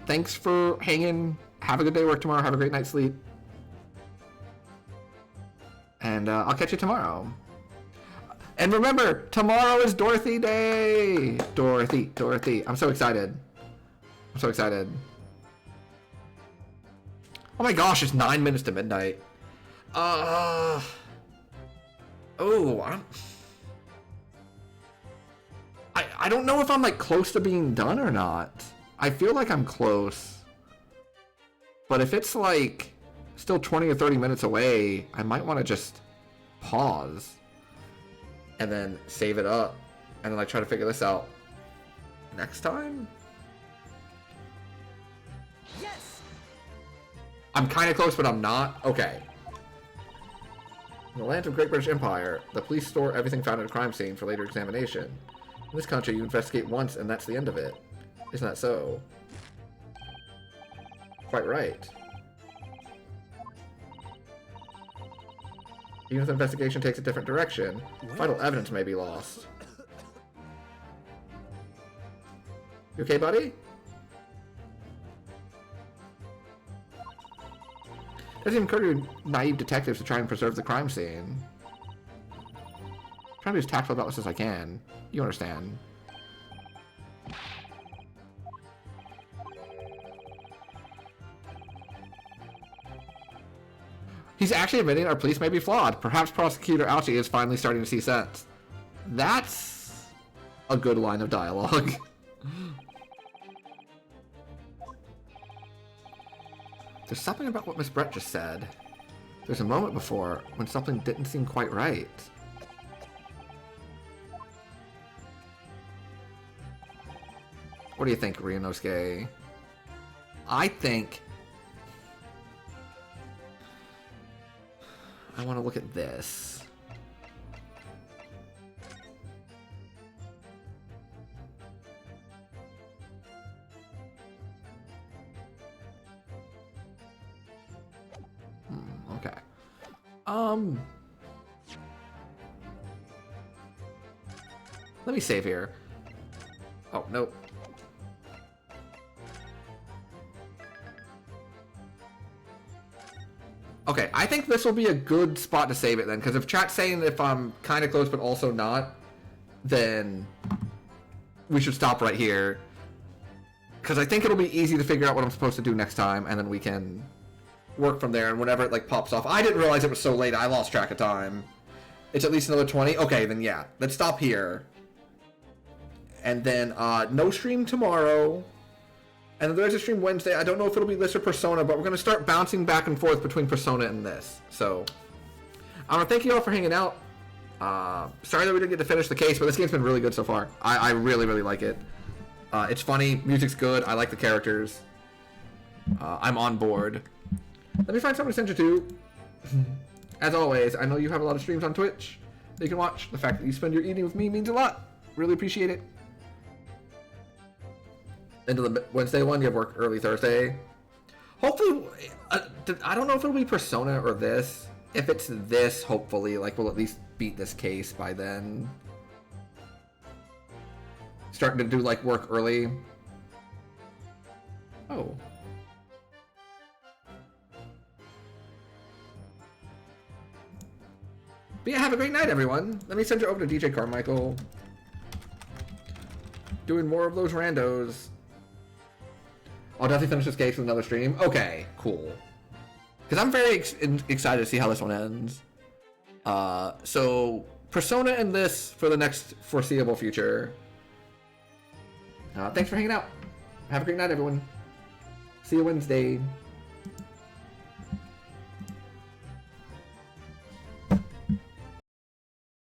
Thanks for hanging. Have a good day at work tomorrow. Have a great night's sleep. And I'll catch you tomorrow. And remember, tomorrow is Dorothy Day! Dorothy, Dorothy. I'm so excited. I'm so excited. Oh my gosh, it's 9 minutes to midnight. Oh, I don't know if I'm, like, close to being done or not. I feel like I'm close. But if it's, like, still 20 or 30 minutes away, I might want to just pause. And then save it up. And then, like, try to figure this out next time? Yes. I'm kind of close, but I'm not. Okay. In the lands of Great British Empire, the police store everything found at a crime scene for later examination. In this country, you investigate once and that's the end of it. Isn't that so? quite right. Even if the investigation takes a different direction, vital evidence may be lost. You okay, buddy? Doesn't even occur to naive detectives to try and preserve the crime scene. I'm trying to be as tactful about this as I can. You understand. He's actually admitting our police may be flawed. Perhaps Prosecutor Alchie is finally starting to see sense. That's a good line of dialogue. There's something about what Miss Brett just said. There's a moment before when something didn't seem quite right. What do you think, Ryunosuke? I think... I want to look at this. Okay. Let me save here. Oh, nope. Okay, I think this will be a good spot to save it then, because if chat's saying if I'm kind of close but also not, then we should stop right here. Because I think it'll be easy to figure out what I'm supposed to do next time, and then we can work from there, and whenever it like pops off. I didn't realize it was so late, I lost track of time. It's at least another 20? Okay, then yeah, let's stop here. And then no stream tomorrow. And then there's a stream Wednesday. I don't know if it'll be this or Persona, but we're going to start bouncing back and forth between Persona and this. So, I want to thank you all for hanging out. Sorry that we didn't get to finish the case, but this game's been really good so far. I really, really like it. It's funny. Music's good. I like the characters. I'm on board. Let me find something to send you to. As always, I know you have a lot of streams on Twitch that you can watch. The fact that you spend your evening with me means a lot. Really appreciate it. Into the Wednesday one, you have work early Thursday. Hopefully, I don't know if it'll be Persona or this. If it's this, hopefully, like, we'll at least beat this case by then. Starting to do, like, work early. Oh. But yeah, have a great night, everyone. Let me send you over to DJ Carmichael. Doing more of those randos. I'll definitely finish this case with another stream. Okay, cool. Because I'm very excited to see how this one ends. So, Persona and this for the next foreseeable future. Thanks for hanging out. Have a great night, everyone. See you Wednesday.